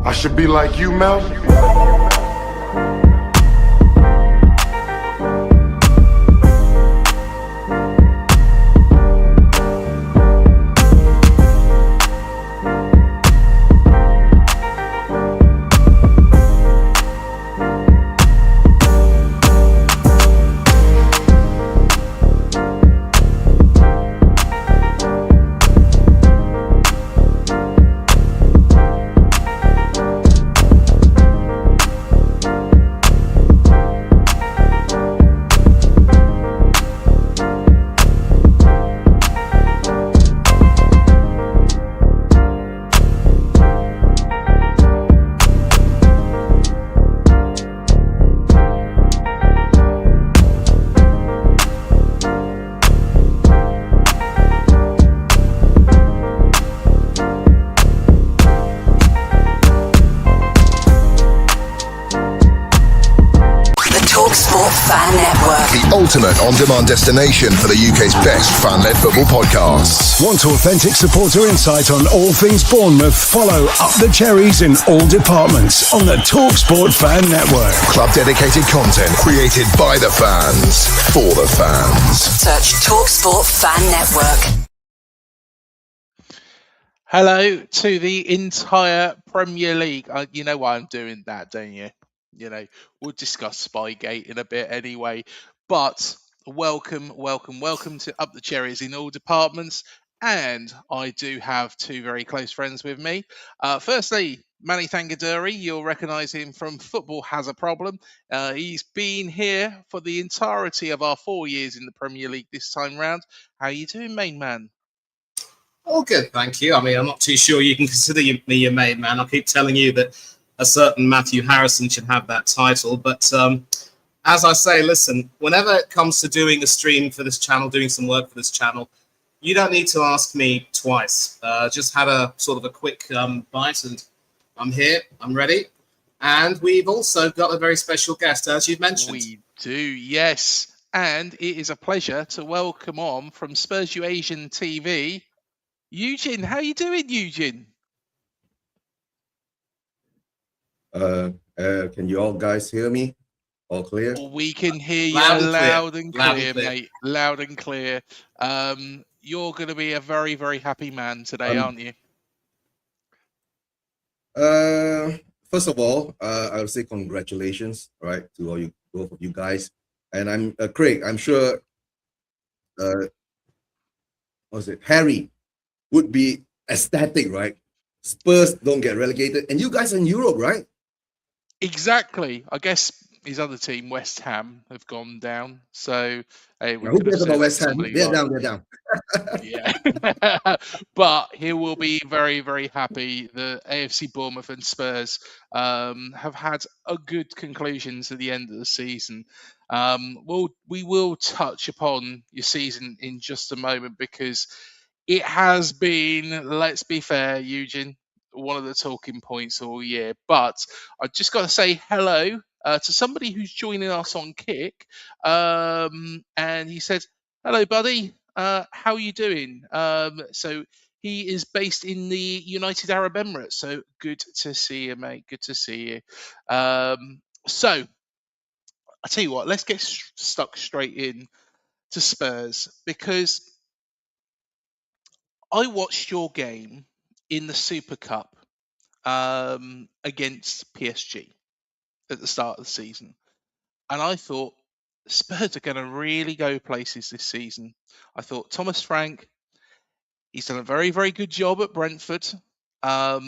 I should be like you, Melvin. Ultimate on-demand destination for the UK's best fan-led football podcasts. Want authentic supporter insight on all things Bournemouth? Follow Up the Cherries in all departments on the TalkSport Fan Network. Club-dedicated content created by the fans, for the fans. Search TalkSport Fan Network. Hello to the entire Premier League. You know why I'm doing that, don't you? You know, we'll discuss Spygate in a bit anyway. But welcome to Up the Cherries in all departments. And I do have two very close friends with me. Firstly, Manny Thangaduri, you'll recognise him from Football Has a Problem. He's been here for the entirety of our 4 years in the Premier League this time round. How are you doing, main man? All good, thank you. I mean, I'm not too sure you can consider me your main man. I'll keep telling you that a certain Matthew Harrison should have that title. But as I say, listen, whenever it comes to doing a stream for this channel, doing some work for this channel, you don't need to ask me twice. Just had a sort of a quick bite, and I'm here, I'm ready. And we've also got a very special guest, as you've mentioned. We do, yes. And it is a pleasure to welcome on from Spurs U Asian TV, Eugene. How are you doing, Eugene? Can you all guys hear me? All clear? We can hear you loud and clear, mate. Loud and clear. You're going to be a very, very happy man today, aren't you? First of all, I would say congratulations, right, to all you, both of you guys. And I'm Craig. I'm sure, Harry would be ecstatic, right? Spurs don't get relegated, and you guys are in Europe, right? Exactly. I guess his other team, West Ham, have gone down. So hey, who cares about West Ham? They're down. Yeah. But he will be very, very happy. The AFC Bournemouth and Spurs have had a good conclusion to the end of the season. We will touch upon your season in just a moment because it has been, let's be fair, Eugene, one of the talking points all year. But I just got to say hello to somebody who's joining us on Kick. And he said, hello, buddy. How are you doing? So he is based in the United Arab Emirates. So good to see you, mate. Good to see you. So I tell you what, let's get stuck straight in to Spurs, because I watched your game in the Super Cup against PSG at the start of the season, and I thought Spurs are going to really go places this season. I thought Thomas Frank, he's done a very, very good job at Brentford. I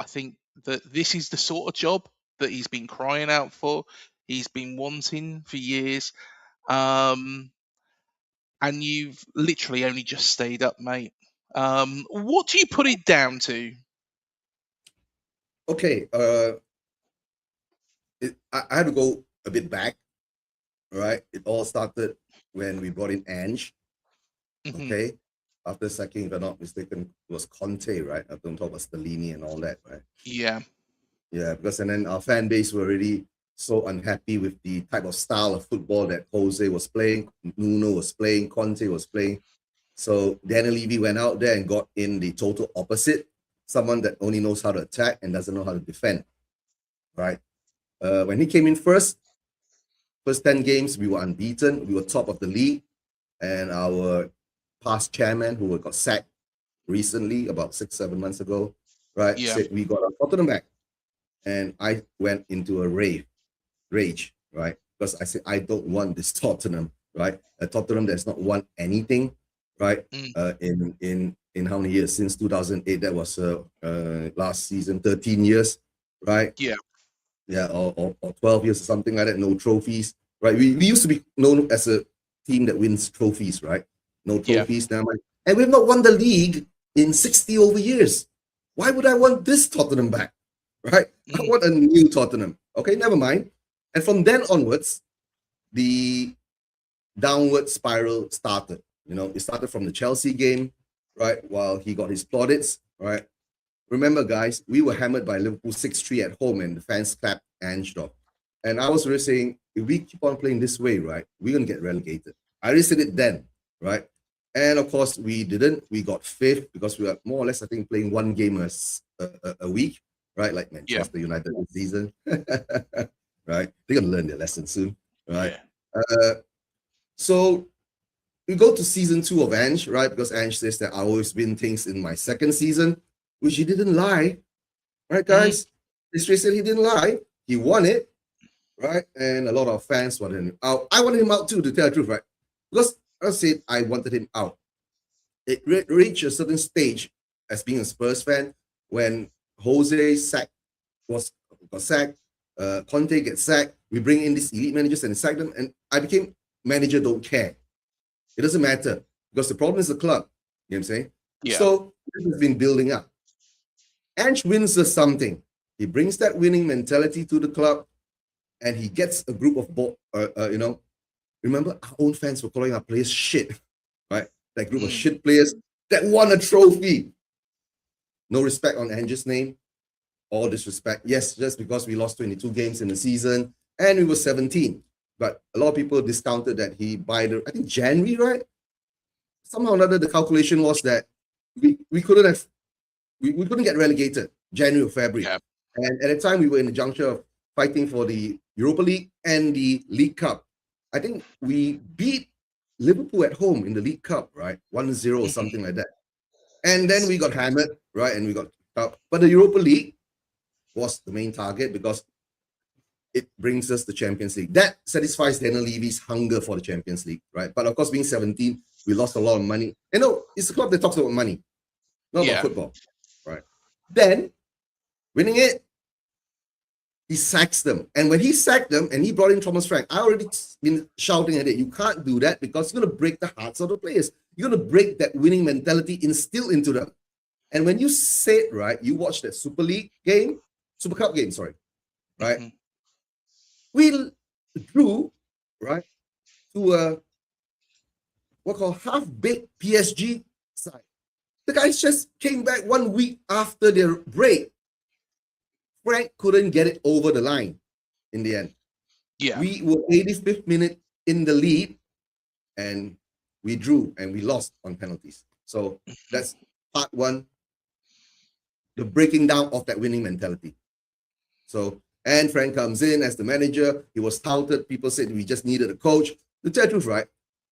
think that this is the sort of job that he's been crying out for. He's been wanting for years. And you've literally only just stayed up, mate. What do you put it down to? Okay, I had to go a bit back, right? It all started when we brought in Ange, okay? After sacking, if I'm not mistaken, it was Conte, right? I don't talk about Stellini and all that, right? Yeah. Yeah, because and then our fan base were already so unhappy with the type of style of football that Jose was playing, Nuno was playing, Conte was playing. So Daniel Levy went out there and got in the total opposite. someone that only knows how to attack and doesn't know how to defend, right? When he came in first 10 games, we were unbeaten. We were top of the league. And our past chairman, who got sacked recently, about 6-7 months ago, right, said we got our Tottenham back. And I went into a rage, right? Because I said, I don't want this Tottenham, right? A Tottenham that's not won anything, right? In how many years? Since 2008, that was last season, 13 years, right? Yeah, or 12 years or something like that, no trophies, right? We used to be known as a team that wins trophies, right? No trophies now. And we've not won the league in 60 over years. Why would I want this Tottenham back, right? I want a new Tottenham. Okay, never mind. And from then onwards, the downward spiral started. You know, it started from the Chelsea game, right? While he got his plaudits, right? Remember, guys, we were hammered by Liverpool 6-3 at home and the fans clapped Ange off. And I was really saying, if we keep on playing this way, right, we're going to get relegated. I already said it then, right? And of course, we didn't. We got fifth because we were more or less, I think, playing one game a week, right? Like Manchester United this season, right? They're going to learn their lesson soon, right? So we go to season 2 of Ange, right? Because Ange says that I always win things in my second season, which he didn't lie, right, guys? History said he didn't lie. He won it, right? And a lot of fans wanted him out. I wanted him out too, to tell the truth, right? Because I said I wanted him out. It reached a certain stage as being a Spurs fan when Jose got sacked, Conte gets sacked. We bring in these elite managers and sack them, and I became manager don't care. It doesn't matter because the problem is the club. You know what I'm saying? So this has been building up. Ange wins us something. He brings that winning mentality to the club, and he gets a group of, remember our own fans were calling our players shit, right? That group of shit players that won a trophy. No respect on Ange's name, all disrespect. Yes, just because we lost 22 games in the season and we were 17. But a lot of people discounted that by I think January, right? Somehow or another, the calculation was that we couldn't get relegated January or February. And at the time, we were in the juncture of fighting for the Europa League and the League Cup. I think we beat Liverpool at home in the League Cup, right? 1-0 or something like that. And then we got hammered, right? And we got out. But the Europa League was the main target because it brings us the Champions League. That satisfies Daniel Levy's hunger for the Champions League, right? But of course, being 17, we lost a lot of money. And no, it's a club that talks about money, not about football, right? Then, winning it, he sacks them. And when he sacked them and he brought in Thomas Frank, I already been shouting at it. You can't do that because you're going to break the hearts of the players. You're going to break that winning mentality instilled into them. And when you said, right, you watched that Super Cup game, right? We drew, right, to a what called half-baked PSG side. The guys just came back 1 week after their break. Frank couldn't get it over the line in the end. We were 85th minute in the lead, and we drew and we lost on penalties. So that's part one, the breaking down of that winning mentality. So, and Frank comes in as the manager. He was touted. People said we just needed a coach. To tell the truth, right?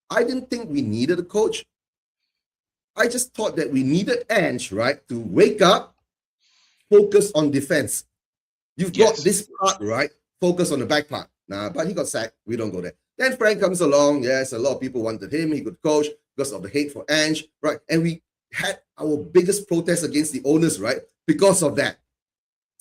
I didn't think we needed a coach. I just thought that we needed Ange, right, to wake up, focus on defense. You've got this part, right? Focus on the back part. Nah, but he got sacked. We don't go there. Then Frank comes along. Yes, a lot of people wanted him. He could coach because of the hate for Ange, right? And we had our biggest protest against the owners, right? Because of that.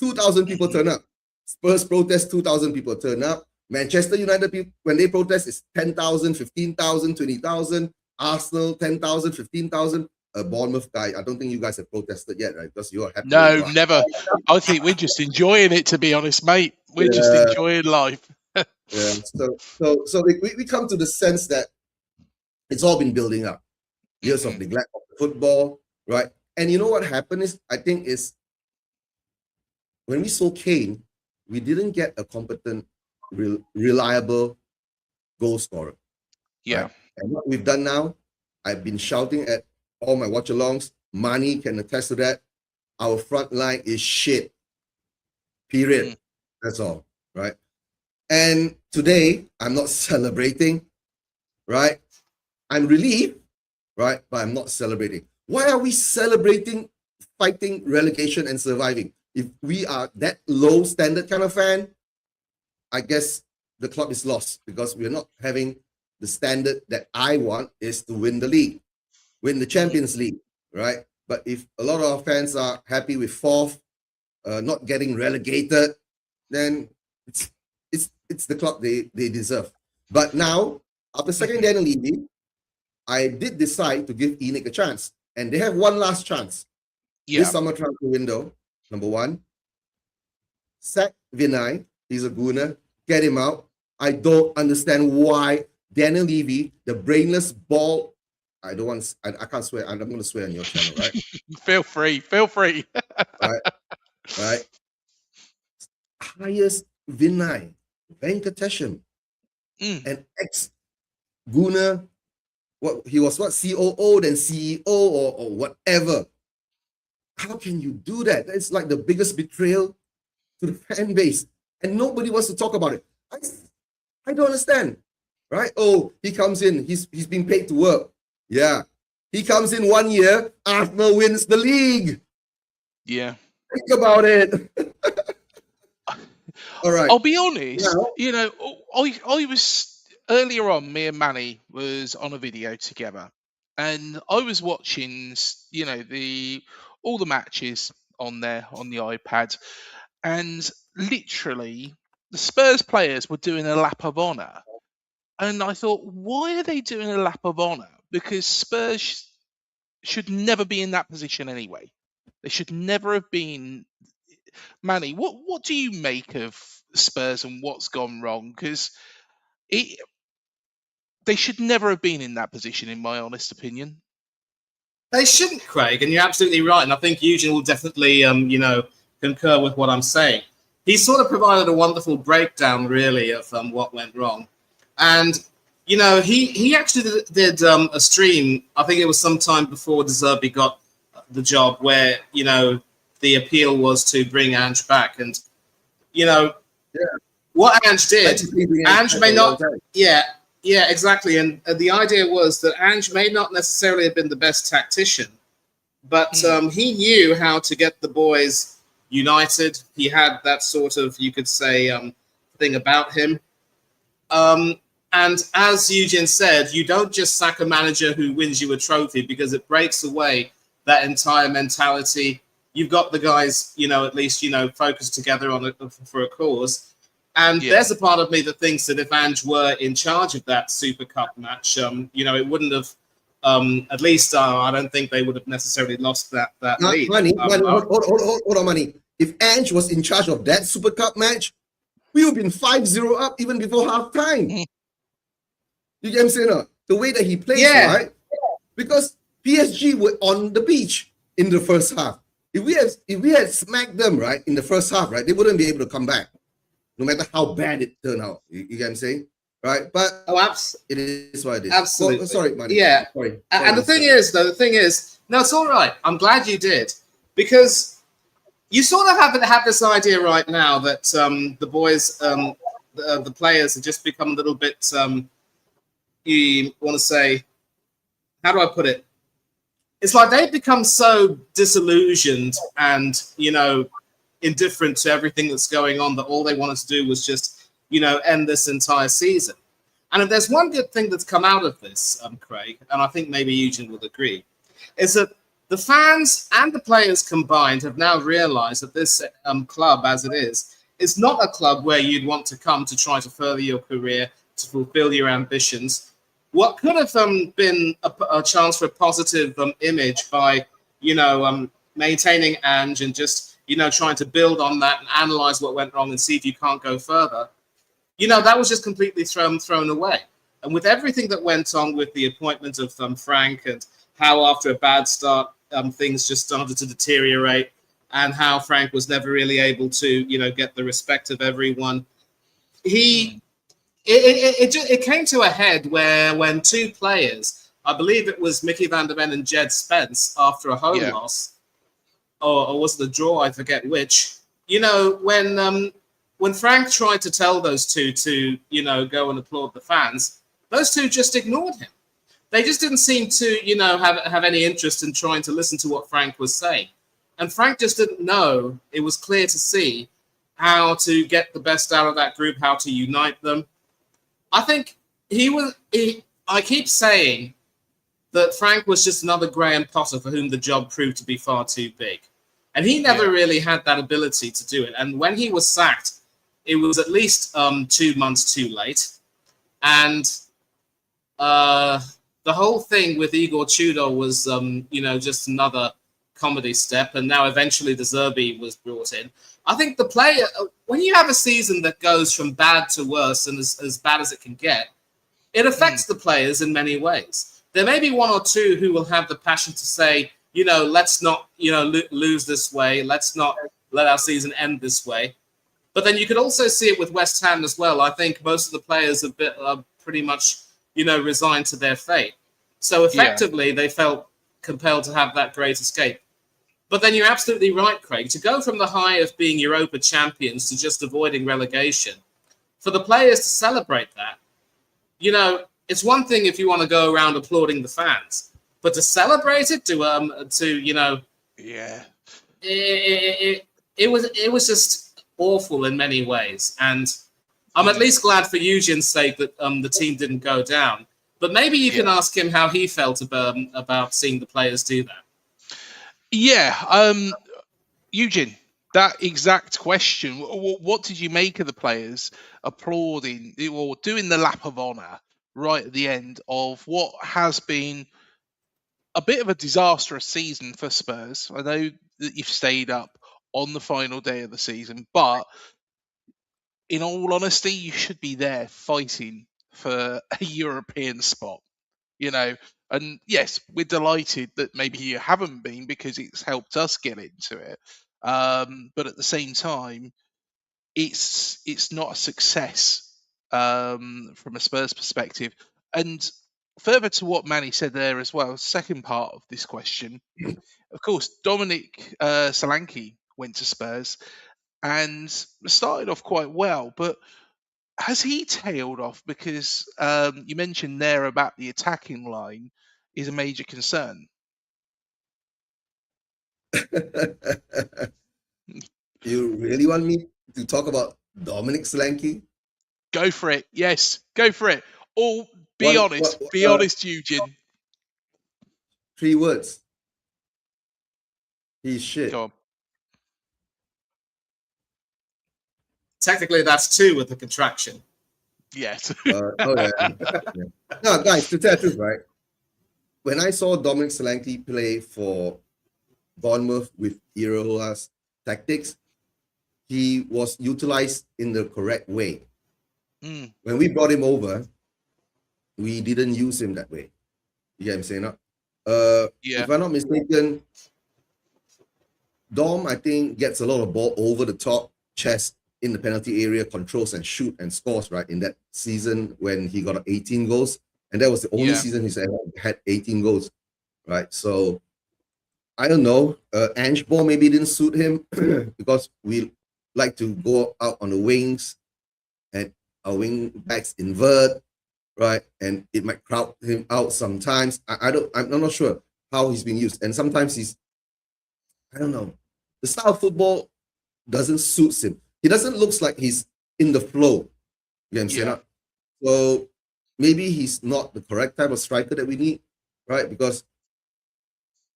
2,000 people turn up. Spurs protest, 2,000 people turn up. Manchester United people, when they protest, it's 10,000, 15,000, 20,000. Arsenal, 10,000, 15,000. A Bournemouth guy, I don't think you guys have protested yet, right? Because you are happy. No, never. I think we're just enjoying it, to be honest, mate. We're just enjoying life. So we come to the sense that it's all been building up. Years of neglect of the football, right? And you know what happened is, I think is, when we saw Kane, we didn't get a competent, reliable goal scorer. Right? And what we've done now, I've been shouting at all my watch-alongs. Mani can attest to that. our front line is shit. Period. That's all, right? And today, I'm not celebrating, right? I'm relieved, right? But I'm not celebrating. Why are we celebrating fighting relegation and surviving? If we are that low standard kind of fan, I guess the club is lost because we're not having the standard that I want is to win the league, win the Champions League, right? But if a lot of our fans are happy with fourth, not getting relegated, then it's the club they deserve. But now, after second Daniel Levy, I did decide to give ENIC a chance. And they have one last chance. This summer transfer window, number one, sack Vinay. He's a gooner. Get him out. I don't understand why Daniel Levy, the brainless ball. I can't swear. I'm going to swear on your channel, right? Feel free. Right. Hires Vinay, Venkatesham, an ex-gooner. He was COO, then CEO or whatever. How can you do that? It's like the biggest betrayal to the fan base. And nobody wants to talk about it. I don't understand. Right? Oh, he comes in. He's being paid to work. Yeah. He comes in 1 year. Arsenal wins the league. Yeah. Think about it. All right. I'll be honest. I was earlier on. Me and Manny was on a video together, and I was watching, all the matches on there on the iPad, and literally the Spurs players were doing a lap of honour, and I thought, why are they doing a lap of honour? Because Spurs should never be in that position anyway. They should never have been. Manny, what do you make of Spurs and what's gone wrong? Because they should never have been in that position, in my honest opinion. They shouldn't, Craig, and you're absolutely right. And I think Eugene will definitely, concur with what I'm saying. He sort of provided a wonderful breakdown, really, of what went wrong. And, he actually did a stream, I think it was sometime before De Zerbi got the job, where, the appeal was to bring Ange back. And, what Ange did, Ange may not, yeah, exactly. And the idea was that Ange may not necessarily have been the best tactician, but he knew how to get the boys united. He had that sort of, you could say, thing about him. And as Eugene said, you don't just sack a manager who wins you a trophy, because it breaks away that entire mentality. You've got the guys, at least, focused together on it for a cause. And there's a part of me that thinks that if Ange were in charge of that Super Cup match, it wouldn't have, at least I don't think they would have necessarily lost that lead. Hold on, Money. If Ange was in charge of that Super Cup match, we would have been 5-0 up even before half time. You get what I'm saying? No? The way that he plays, right? Because PSG were on the beach in the first half. If we had smacked them, right, in the first half, right, they wouldn't be able to come back, no matter how bad it turned out. You get what I'm saying? Right? But it is what it is. Absolutely. Sorry, Manny. Yeah. Sorry. And the thing is, no, it's all right. I'm glad you did, because you sort of have this idea right now that the boys, the players have just become a little bit, you want to say, how do I put it? It's like they've become so disillusioned and, indifferent to everything that's going on that all they wanted to do was just, end this entire season. And if there's one good thing that's come out of this, Craig, and I think maybe Eugene will agree, is that the fans and the players combined have now realized that this club, as it is not a club where you'd want to come to try to further your career, to fulfill your ambitions. What could have been a chance for a positive image by, maintaining Ange and just, trying to build on that and analyze what went wrong and see if you can't go further, that was just completely thrown away. And with everything that went on with the appointment of Frank, and how after a bad start, things just started to deteriorate, and how Frank was never really able to, get the respect of everyone, It came to a head when two players, I believe it was Mickey van der Ven and Jed Spence, after a home loss, or was it a draw? I forget which. You know, when Frank tried to tell those two to, you know, go and applaud the fans, those two just ignored him. They just didn't seem to, you know, have any interest in trying to listen to what Frank was saying. And Frank just didn't know. It was clear to see how to get the best out of that group, how to unite them. I think I keep saying that Frank was just another Graham Potter for whom the job proved to be far too big. And he never really had that ability to do it. And when he was sacked, it was at least 2 months too late. And the whole thing with Igor Tudor was, you know, just another comedy step. And now eventually the Zerbi was brought in. I think the player, when you have a season that goes from bad to worse and as bad as it can get, it affects the players in many ways. There may be one or two who will have the passion to say, you know, let's not, you know, lose this way. Let's not let our season end this way. But then you could also see it with West Ham as well. I think most of the players are pretty much, you know, resigned to their fate. So effectively, they felt compelled to have that great escape. But then you're absolutely right, Craig. To go from the high of being Europa champions to just avoiding relegation, for the players to celebrate that, you know, it's one thing if you want to go around applauding the fans, but to celebrate it, to you know, it was just awful in many ways. And I'm at least glad for Eugene's sake that the team didn't go down. But maybe you can ask him how he felt about seeing the players do that. Yeah, Eugene, that exact question. What did you make of the players applauding or doing the lap of honour right at the end of what has been a bit of a disastrous season for Spurs? I know that you've stayed up on the final day of the season, but in all honesty, you should be there fighting for a European spot, you know. And yes, we're delighted that maybe you haven't been because it's helped us get into it. But at the same time, it's not a success from a Spurs perspective. And further to what Manny said there as well, second part of this question, of course, Dominic Solanke went to Spurs and started off quite well, but has he tailed off? Because you mentioned there about the attacking line is a major concern. You really want me to talk about Dominic Solanke? Go for it. Yes, go for it. Or be honest. Be honest, Eugene. 3 words. He's shit. Go on. Technically, that's 2 with the contraction. Yes. Yeah. No, guys, to tell the truth, right? When I saw Dominic Solanke play for Bournemouth with Iraola's tactics, he was utilized in the correct way. When we brought him over, we didn't use him that way. You get what I'm saying? If I'm not mistaken, Dom, I think, gets a lot of ball over the top, chest in the penalty area, controls and shoot and scores, right? In that season when he got 18 goals. And that was the only season he's ever had 18 goals, right? So, I don't know. Ange ball maybe didn't suit him because we like to go out on the wings and our wing backs invert, right? And it might crowd him out sometimes. I'm not sure how he's being used. And sometimes I don't know. The style of football doesn't suit him. He doesn't look like he's in the flow. You know what I'm saying? So maybe he's not the correct type of striker that we need, right? Because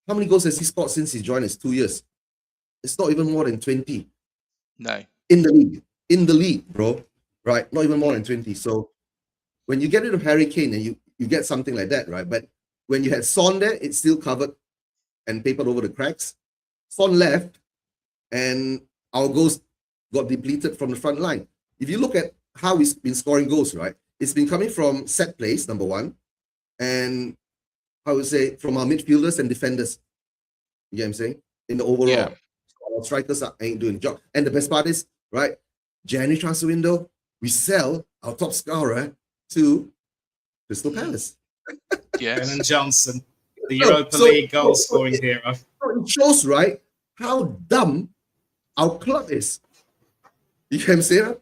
how many goals has he scored since he joined us? 2 years. It's not even more than 20. No. In the league, bro. Right? Not even more than 20. So when you get rid of Harry Kane and you get something like that, right? But when you had Son there, it's still covered and papered over the cracks. Son left and our goals got depleted from the front line. If you look at how he's been scoring goals, right? It's been coming from set plays, number one, and I would say from our midfielders and defenders. You get what I'm saying? In the overall, our strikers ain't doing the job. And the best part is, right? January transfer window, we sell our top scorer to Crystal Palace. Brennan Johnson, the Europa League goal scoring hero. It shows, right? how dumb our club is. You know what I'm saying?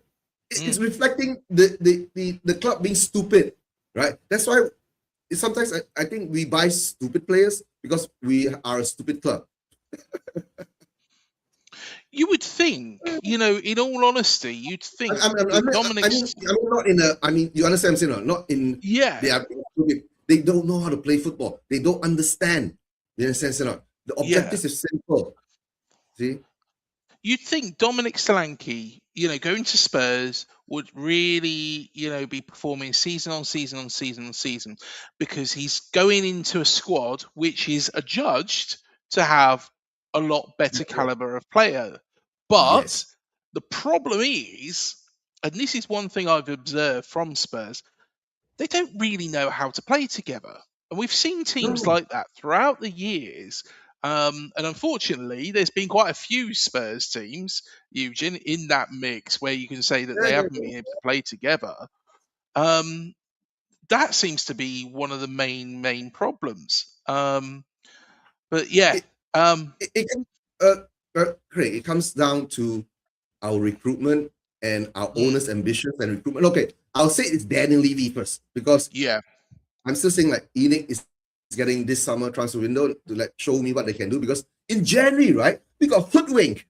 It's reflecting the club being stupid, right? That's why sometimes I think we buy stupid players because we are a stupid club. You would think, in all honesty, you'd think Dominic's... I mean, you understand what I'm saying? Not in... Yeah. They are stupid. They don't know how to play football. They don't understand. You understand or not? The objective is simple. See? You'd think Dominic Solanke, going to Spurs would really, be performing season on season on season on season, because he's going into a squad which is adjudged to have a lot better caliber of player. But the problem is, and this is one thing I've observed from Spurs, they don't really know how to play together. And we've seen teams like that throughout the years. And unfortunately, there's been quite a few Spurs teams, Eugene, in that mix where you can say that they haven't been able to play together. That seems to be one of the main problems. But yeah, Craig, it comes down to our recruitment and our owners' ambitions and recruitment. Okay, I'll say it's Daniel Levy first, because I'm still saying like Enoch is getting this summer transfer window to show me what they can do, because in January, right, we got hoodwinked,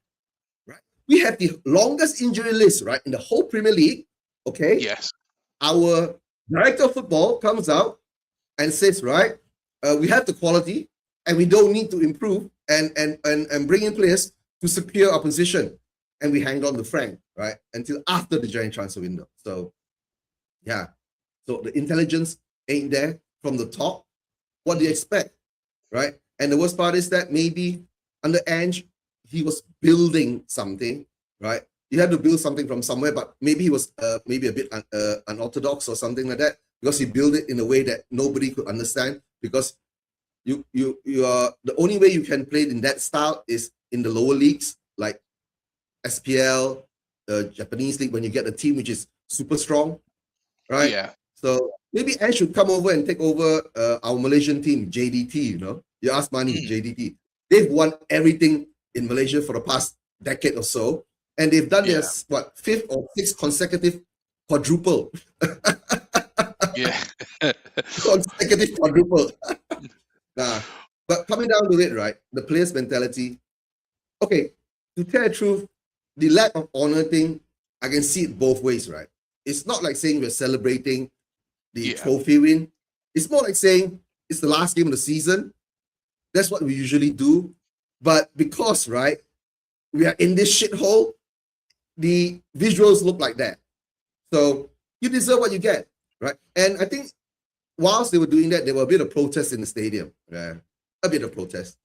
right? We have the longest injury list, right, in the whole Premier League. Okay. Yes. Our director of football comes out and says, right, we have the quality and we don't need to improve and bring in players to secure our position. And we hanged on to Frank, right, until after the January transfer window. So, yeah. So the intelligence ain't there from the top. What do you expect, right? And the worst part is that maybe under Ange, he was building something, right? You have to build something from somewhere, but maybe he was maybe a bit unorthodox or something like that, because he built it in a way that nobody could understand. Because you are the only way you can play in that style is in the lower leagues, like SPL, Japanese league, when you get a team which is super strong, right? Yeah. So maybe Ange should come over and take over our Malaysian team, JDT. You ask money, JDT. They've won everything in Malaysia for the past decade or so, and they've done their fifth or sixth consecutive quadruple. Consecutive quadruple. But coming down to it, right, the players' mentality. Okay, to tell the truth, the lack of honor thing, I can see it both ways, right? It's not like saying we're celebrating the trophy win. It's more like saying it's the last game of the season. That's what we usually do. But because, right, we are in this shithole, the visuals look like that. So you deserve what you get, right? And I think whilst they were doing that, there were a bit of protest in the stadium. Yeah, a bit of protest.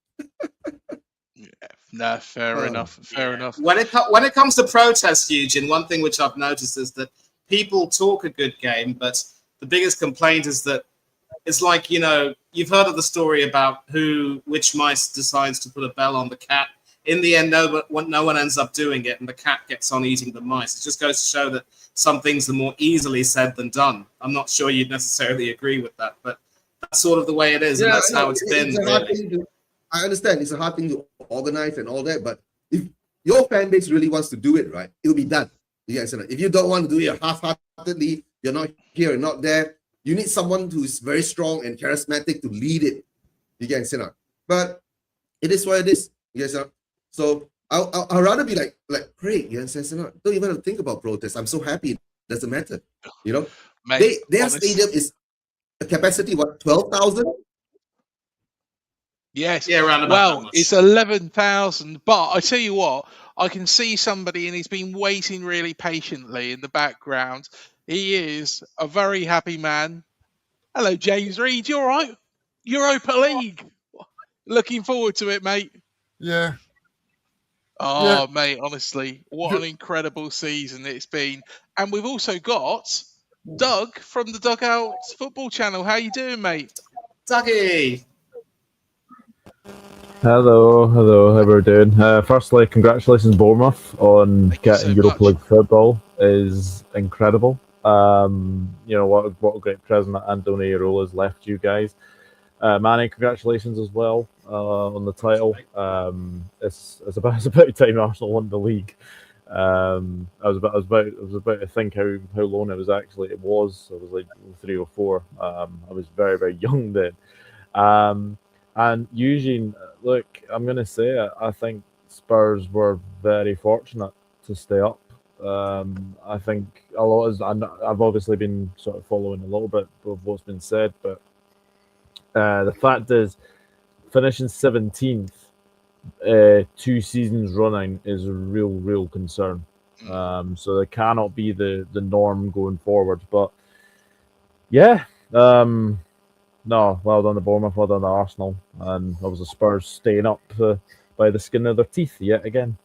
Fair enough. Fair enough. When it comes to protest, Eugene, one thing which I've noticed is that people talk a good game, but the biggest complaint is that it's like, you've heard of the story about which mice decides to put a bell on the cat. In the end, no one ends up doing it, and the cat gets on eating the mice. It just goes to show that some things are more easily said than done. I'm not sure you'd necessarily agree with that, but that's sort of the way it is, and that's how it's been. Really. I understand it's a hard thing to organize and all that, but if your fan base really wants to do it, right, it'll be done. You guys, if you don't want to do it half-heartedly, you're not here and not there, you need someone who is very strong and charismatic to lead it. You guys, but it is what it is. You guys, so I'd rather be like Craig. You understand? Don't even have to think about protest. I'm so happy. It doesn't matter. Mate, their stadium is a capacity 12,000. Yes. Yeah, around about that much. It's 11,000. But I tell you what, I can see somebody, and he's been waiting really patiently in the background. He is a very happy man. Hello, James Reed. You all right? Europa League. Looking forward to it, mate. Yeah. Oh, mate, honestly, what an incredible season it's been. And we've also got Doug from the Dugout Football Channel. How you doing, mate? Dougie. Hello, how are we doing? Firstly, congratulations Bournemouth on getting Europa League football. Is incredible. What a great present that Andoni Irola's left you guys. Manny, congratulations as well on the title. It's about time Arsenal won the league. I was about to think how long it was. I was like 3 or 4. I was very very young then. And Eugene, look, I'm gonna say it. I think Spurs were very fortunate to stay up. I think a lot is. I've obviously been sort of following a little bit of what's been said, but the fact is, finishing 17th 2 seasons running is a real concern. So it cannot be the norm going forward. But yeah, no, well done to Bournemouth, well done to Arsenal, and that was the Spurs staying up by the skin of their teeth yet again.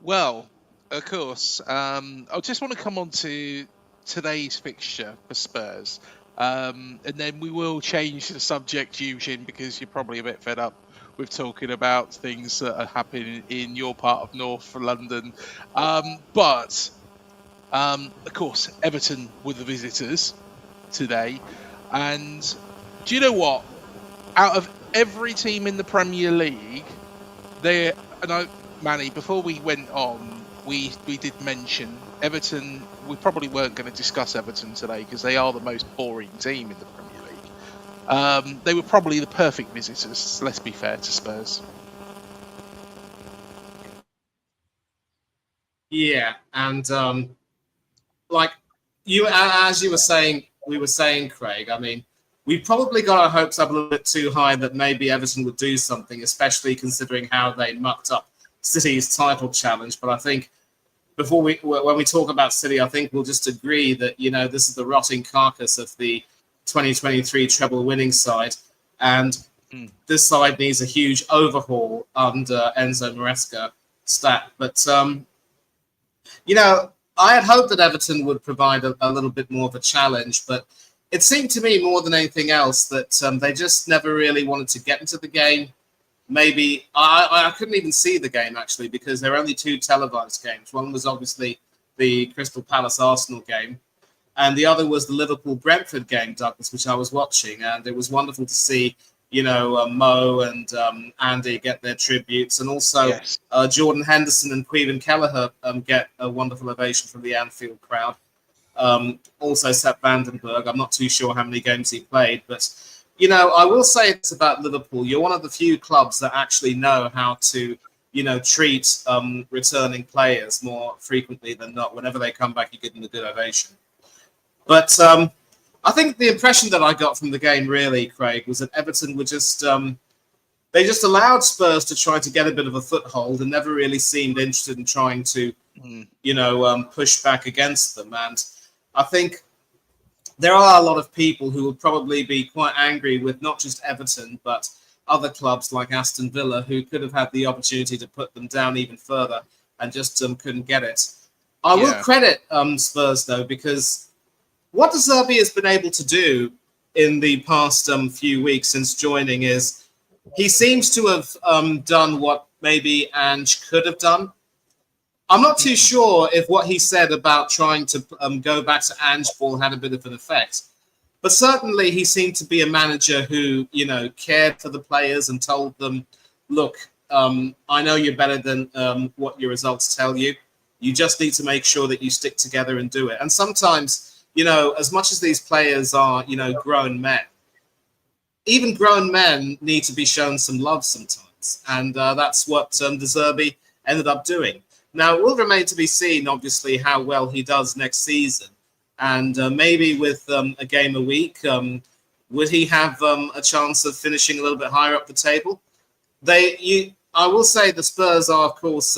Well, of course. I just want to come on to today's fixture for Spurs. And then we will change the subject, Eugene, because you're probably a bit fed up with talking about things that are happening in your part of North London. But, of course, Everton were the visitors today. And do you know what? Out of every team in the Premier League, Manny, before we went on, we did mention Everton. We probably weren't going to discuss Everton today because they are the most boring team in the Premier League. They were probably the perfect visitors, let's be fair to Spurs. Yeah, and like you, as you were saying, we were saying, Craig. I mean, we probably got our hopes up a little bit too high that maybe Everton would do something, especially considering how they mucked up City's title challenge. But I think when we talk about City, I think we'll just agree that this is the rotting carcass of the 2023 treble winning side, and this side needs a huge overhaul under Enzo Maresca stat. But I had hoped that Everton would provide a little bit more of a challenge, but it seemed to me more than anything else that they just never really wanted to get into the game. Maybe I couldn't even see the game actually because there are only 2 televised games. One was obviously the Crystal Palace Arsenal game, and the other was the Liverpool Brentford game, Douglas, which I was watching, and it was wonderful to see Mo and Andy get their tributes, and also Yes. Jordan Henderson and Queven Kelleher get a wonderful ovation from the Anfield crowd. Also Sepp Vandenberg. I'm not too sure how many games he played, but I will say it's about Liverpool. You're one of the few clubs that actually know how to, treat returning players more frequently than not. Whenever they come back, you give them a good ovation. But I think the impression that I got from the game, really, Craig, was that Everton were just they just allowed Spurs to try to get a bit of a foothold and never really seemed interested in trying to, push back against them. And I think there are a lot of people who would probably be quite angry with not just Everton, but other clubs like Aston Villa, who could have had the opportunity to put them down even further and just couldn't get it. I will credit Spurs, though, because what De Zerbi has been able to do in the past few weeks since joining is he seems to have done what maybe Ange could have done. I'm not too sure if what he said about trying to go back to Ange ball had a bit of an effect. But certainly he seemed to be a manager who, cared for the players and told them, look, I know you're better than what your results tell you. You just need to make sure that you stick together and do it. And sometimes, as much as these players are, grown men, even grown men need to be shown some love sometimes. And that's what De Zerbi ended up doing. Now, it will remain to be seen, obviously, how well he does next season. And maybe with a game a week, would he have a chance of finishing a little bit higher up the table? I will say the Spurs are, of course,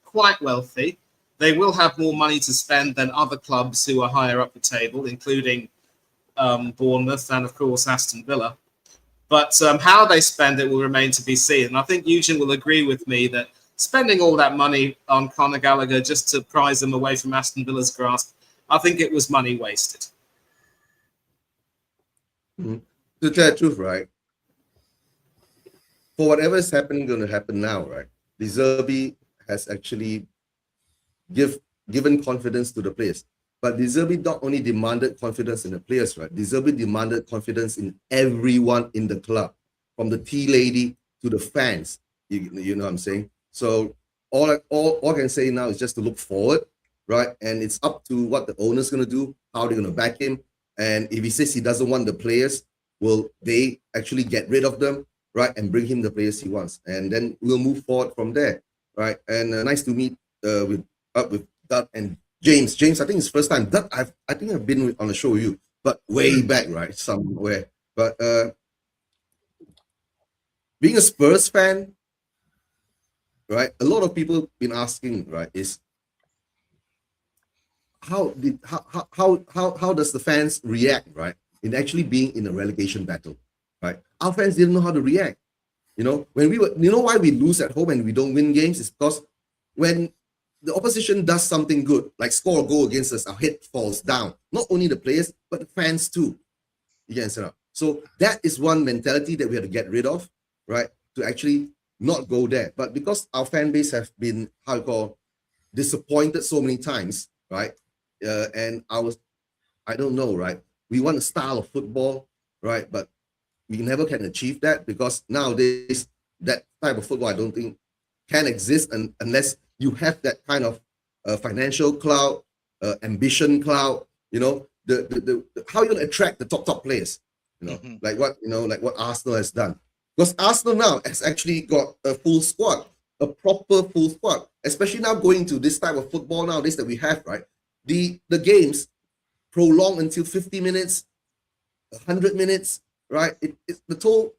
quite wealthy. They will have more money to spend than other clubs who are higher up the table, including Bournemouth and, of course, Aston Villa. But how they spend it will remain to be seen. And I think Eugene will agree with me that spending all that money on Conor Gallagher just to prize him away from Aston Villa's grasp, I think it was money wasted. To tell the truth, right? For whatever is going to happen now, right? De Zerbi has actually given confidence to the players. But De Zerbi not only demanded confidence in the players, right? De Zerbi demanded confidence in everyone in the club, from the tea lady to the fans. You know what I'm saying? So all I can say now is just to look forward, right? And it's up to what the owner's going to do, how they're going to back him. And if he says he doesn't want the players, will they actually get rid of them, right? And bring him the players he wants. And then we'll move forward from there, right? And nice to meet with Dud and James. James, I think it's first time. Dud, I think I've been on the show with you, but way back, right? Somewhere. But being a Spurs fan, right? A lot of people been asking, right, is how does the fans react, right, in actually being in a relegation battle, right? Our fans didn't know how to react. You know, when we were, you know why we lose at home and we don't win games? Is because when the opposition does something good, like score a goal against us, our head falls down. Not only the players, but the fans too. You can understand. So that is one mentality that we have to get rid of, right? To actually not go there. But because our fan base have been, how you call, disappointed so many times, right? And I don't know, right? We want a style of football, right? But we never can achieve that, because nowadays that type of football I don't think can exist unless you have that kind of financial clout, ambition clout. You know, the how you gonna attract the top players. You know, like what Arsenal has done. Because Arsenal now has actually got a full squad, a proper full squad. Especially now going to this type of football nowadays that we have, right? The games prolong until 50 minutes, 100 minutes, right? The toll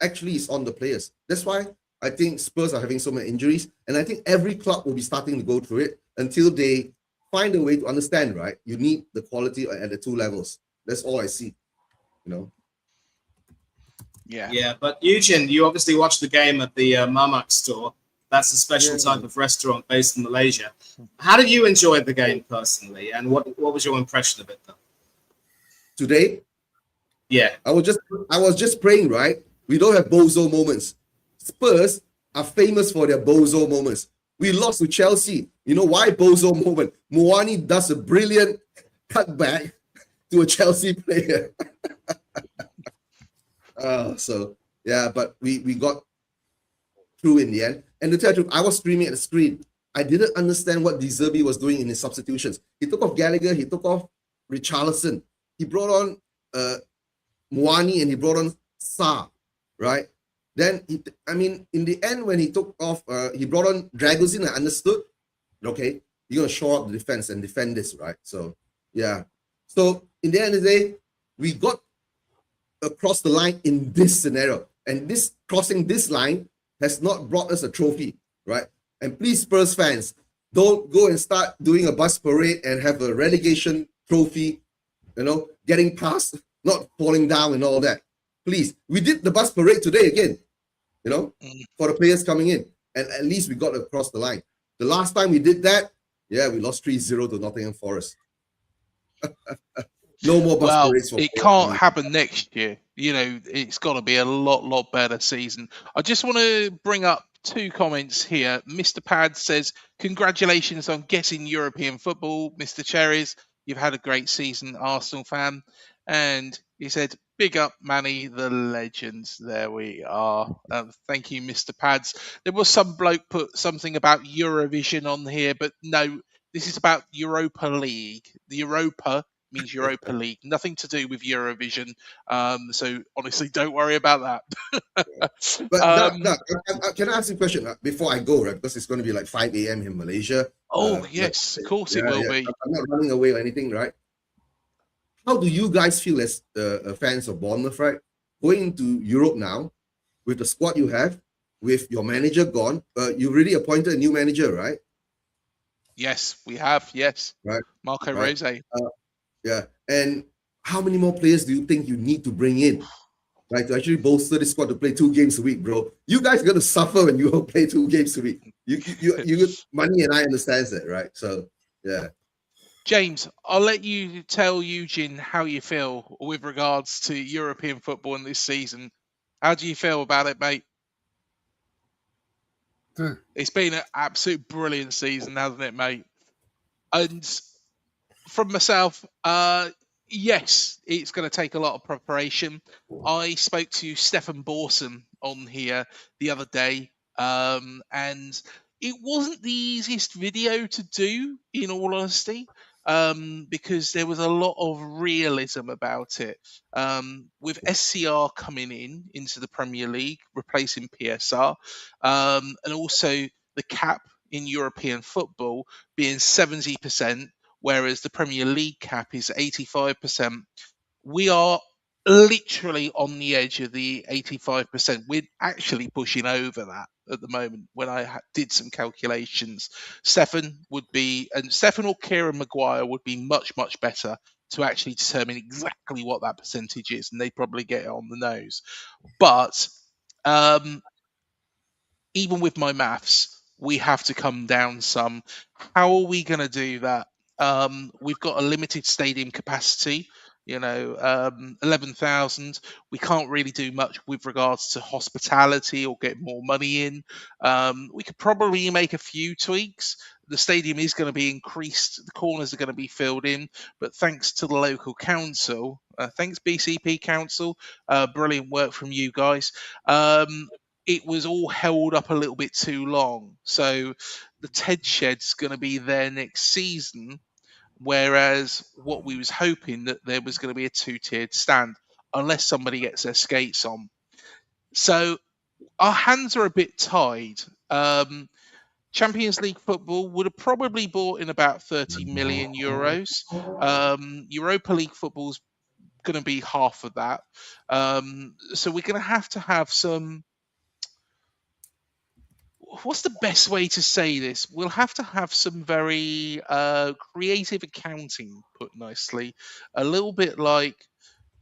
actually is on the players. That's why I think Spurs are having so many injuries, and I think every club will be starting to go through it until they find a way to understand, right? You need the quality at the two levels. That's all I see, you know. Yeah. But Eugene, you obviously watched the game at the Mamak store. That's a special type of restaurant based in Malaysia. How did you enjoy the game personally, and what was your impression of it, though? Today, yeah, I was just praying, right? We don't have bozo moments. Spurs are famous for their bozo moments. We lost to Chelsea. You know why bozo moment? Moani does a brilliant cutback to a Chelsea player. So yeah, but we got through in the end. And to tell you, I was streaming at the screen. I didn't understand what De Zerbi was doing in his substitutions. He took off Gallagher, he took off Richarlison. He brought on Moani and he brought on Sa, right? Then, in the end, when he took off, he brought on Dragozin, I understood. Okay, you're going to shore up the defense and defend this, right? So, yeah. So, in the end of the day, we got across the line in this scenario. And this crossing this line has not brought us a trophy, right? And please, Spurs fans, don't go and start doing a bus parade and have a relegation trophy, you know, getting past, not falling down and all that. Please, we did the bus parade today again, you know, for the players coming in. And at least we got across the line. The last time we did that, yeah, we lost 3-0 to Nottingham Forest. No more bus parades. It can't happen next year. You know, it's got to be a lot better season. I just want to bring up two comments here. Mr. Pad says, congratulations on getting European football, Mr. Cherries. You've had a great season, Arsenal fan. And he said, big up, Manny, the legends. There we are. Thank you, Mr. Pads. There was some bloke put something about Eurovision on here, but no, this is about Europa League. The Europa means Europa League, nothing to do with Eurovision. So honestly, don't worry about that. But can I ask you a question before I go, right? Because it's going to be like 5 a.m. in Malaysia. Oh, yes, of course it will be. I'm not running away or anything, right? How do you guys feel as fans of Bournemouth, right? Going into Europe now, with the squad you have, with your manager gone, you really appointed a new manager, right? Yes, we have. Yes, right. Marco Rose. Yeah, and how many more players do you think you need to bring in, right, to actually bolster this squad to play 2 games a week, bro? You guys are gonna suffer when you play 2 games a week. You Money and I understands that, right? So yeah. James, I'll let you tell Eugene how you feel with regards to European football in this season. How do you feel about it, mate? It's been an absolute brilliant season, hasn't it, mate? And from myself, yes, it's going to take a lot of preparation. I spoke to Stefan Borson on here the other day, and it wasn't the easiest video to do, in all honesty, because there was a lot of realism about it. With SCR coming into the Premier League, replacing PSR, and also the cap in European football being 70%, whereas the Premier League cap is 85%. We are literally on the edge of the 85%. We're actually pushing over that at the moment. When I did some calculations, Stefan or Kieran Maguire would be much, much better to actually determine exactly what that percentage is, and they probably get it on the nose. But even with my maths, we have to come down some. How are we going to do that? We've got a limited stadium capacity, 11,000. We can't really do much with regards to hospitality or get more money in. We could probably make a few tweaks. The stadium is going to be increased. The corners are going to be filled in, but thanks to the local council, thanks BCP Council, brilliant work from you guys. It was all held up a little bit too long. So the Ted Shed's going to be there next season, whereas what we was hoping that there was going to be a 2-tiered stand, unless somebody gets their skates on. So our hands are a bit tied. Champions League football would have probably bought in about 30 million euros. Europa League football's going to be half of that. So we're going to have some... What's the best way to say this? We'll have to have some very creative accounting, put nicely. A little bit like,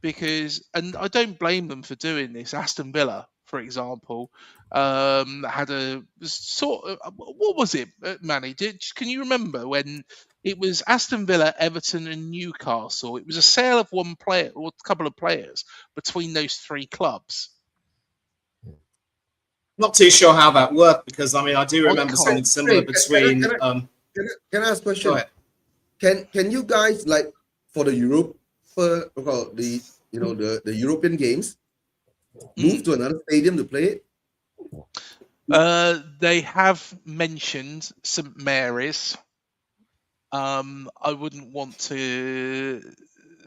and I don't blame them for doing this. Aston Villa, for example, had a sort of, what was it, Manny? Can you remember when it was Aston Villa, Everton, and Newcastle? It was a sale of one player or a couple of players between those three clubs. Not too sure how that worked because I do remember something similar between. Can I ask a question? Go ahead. Can you guys, like, for the the European games, move to another stadium to play it? They have mentioned St Mary's. I wouldn't want to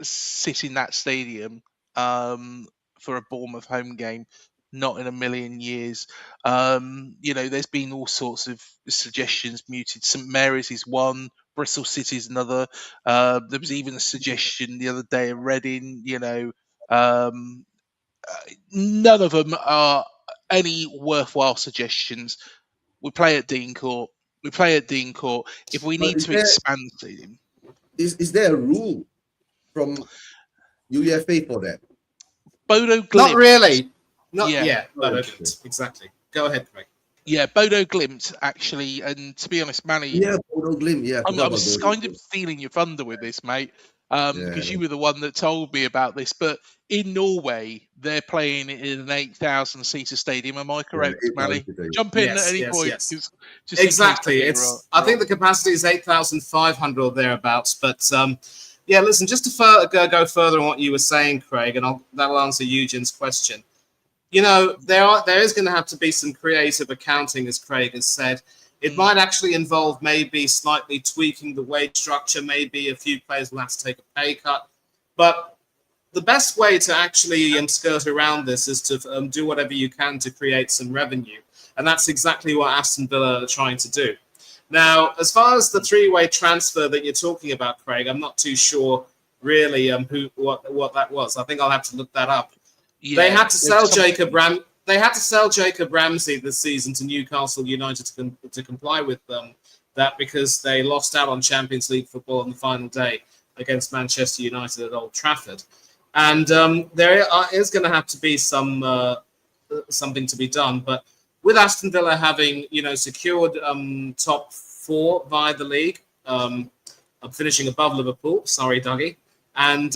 sit in that stadium for a Bournemouth home game. Not in a million years. There's been all sorts of suggestions muted. St Mary's is one, Bristol City is another. There was even a suggestion the other day of Reading. None of them are any worthwhile suggestions. We play at Dean Court. If we need to expand the stadium. Is there a rule from UEFA for that? Bodo Glimt. Not really. Exactly. Go ahead, Craig. Yeah, Bodo Glimt, actually, and to be honest, Manny... Yeah, Bodo Glimt, yeah. I was kind of stealing your thunder with this, mate, because you were the one that told me about this, but in Norway, they're playing in an 8,000-seater stadium. Am I correct, Manny? Jump in at any point. Yes. Exactly. I think the capacity is 8,500 or thereabouts, but... listen, just to go further on what you were saying, Craig, and that'll answer Eugen's question. There is going to have to be some creative accounting, as Craig has said. It might actually involve maybe slightly tweaking the wage structure. Maybe a few players will have to take a pay cut. But the best way to actually skirt around this is to do whatever you can to create some revenue. And that's exactly what Aston Villa are trying to do. Now, as far as the three-way transfer that you're talking about, Craig, I'm not too sure really what that was. I think I'll have to look that up. Yeah, they had to sell Jacob Ramsey this season to Newcastle United to comply with that because they lost out on Champions League football on the final day against Manchester United at Old Trafford. And there is going to have to be something to be done. But with Aston Villa having secured top 4 via the league, finishing above Liverpool, sorry, Dougie, and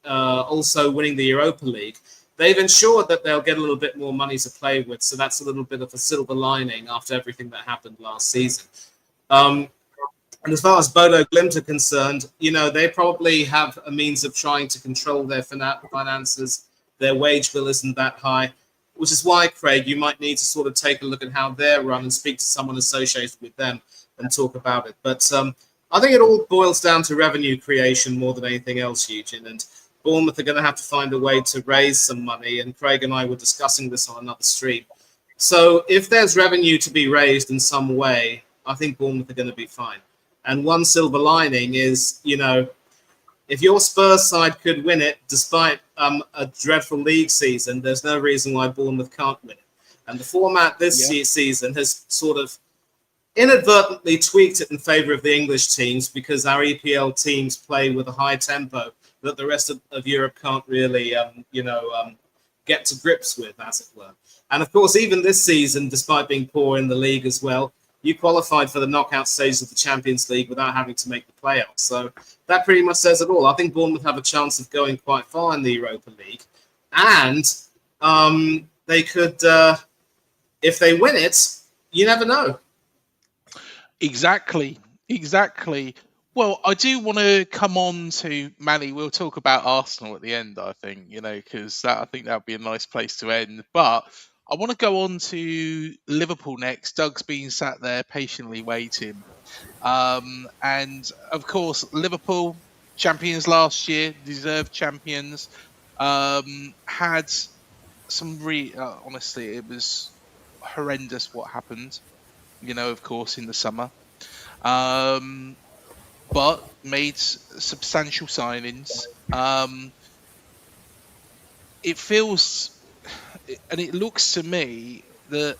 also winning the Europa League, they've ensured that they'll get a little bit more money to play with. So that's a little bit of a silver lining after everything that happened last season. And as far as Bodo Glimt are concerned, they probably have a means of trying to control their finances. Their wage bill isn't that high, which is why, Craig, you might need to sort of take a look at how they're run and speak to someone associated with them and talk about it. But I think it all boils down to revenue creation more than anything else, Eugene. And Bournemouth are going to have to find a way to raise some money. And Craig and I were discussing this on another stream. So if there's revenue to be raised in some way, I think Bournemouth are going to be fine. And one silver lining is, if your Spurs side could win it, despite a dreadful league season, there's no reason why Bournemouth can't win it. And the format this season has sort of inadvertently tweaked it in favour of the English teams because our EPL teams play with a high tempo that the rest of Europe can't really, get to grips with, as it were. And of course, even this season, despite being poor in the league as well, you qualified for the knockout stages of the Champions League without having to make the playoffs. So that pretty much says it all. I think Bournemouth have a chance of going quite far in the Europa League. And they could, if they win it, you never know. Exactly. Well, I do want to come on to Manny. We'll talk about Arsenal at the end, I think, because I think that would be a nice place to end. But I want to go on to Liverpool next. Doug's been sat there patiently waiting. And of course, Liverpool, champions last year, deserved champions, had some honestly, it was horrendous what happened, of course, in the summer. But made substantial signings. It feels, and it looks to me that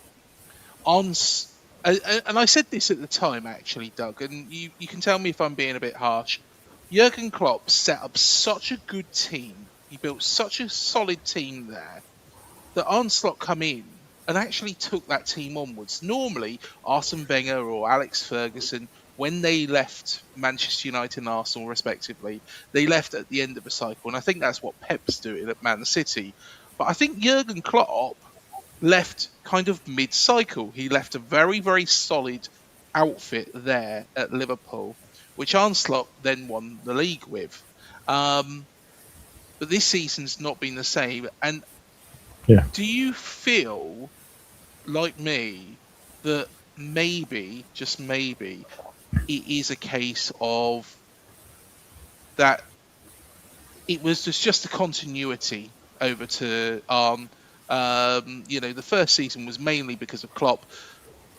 and I said this at the time, actually, Doug, and you can tell me if I'm being a bit harsh. Jurgen Klopp set up such a good team. He built such a solid team there that Arne Slot come in and actually took that team onwards. Normally, Arsene Wenger or Alex Ferguson, when they left Manchester United and Arsenal respectively, they left at the end of a cycle. And I think that's what Pep's doing at Man City. But I think Jurgen Klopp left kind of mid-cycle. He left a very, very solid outfit there at Liverpool, which Arne Slot then won the league with. But this season's not been the same. And do you feel, like me, that maybe, just maybe, it is a case of that it was just a continuity over to Arne? The first season was mainly because of Klopp,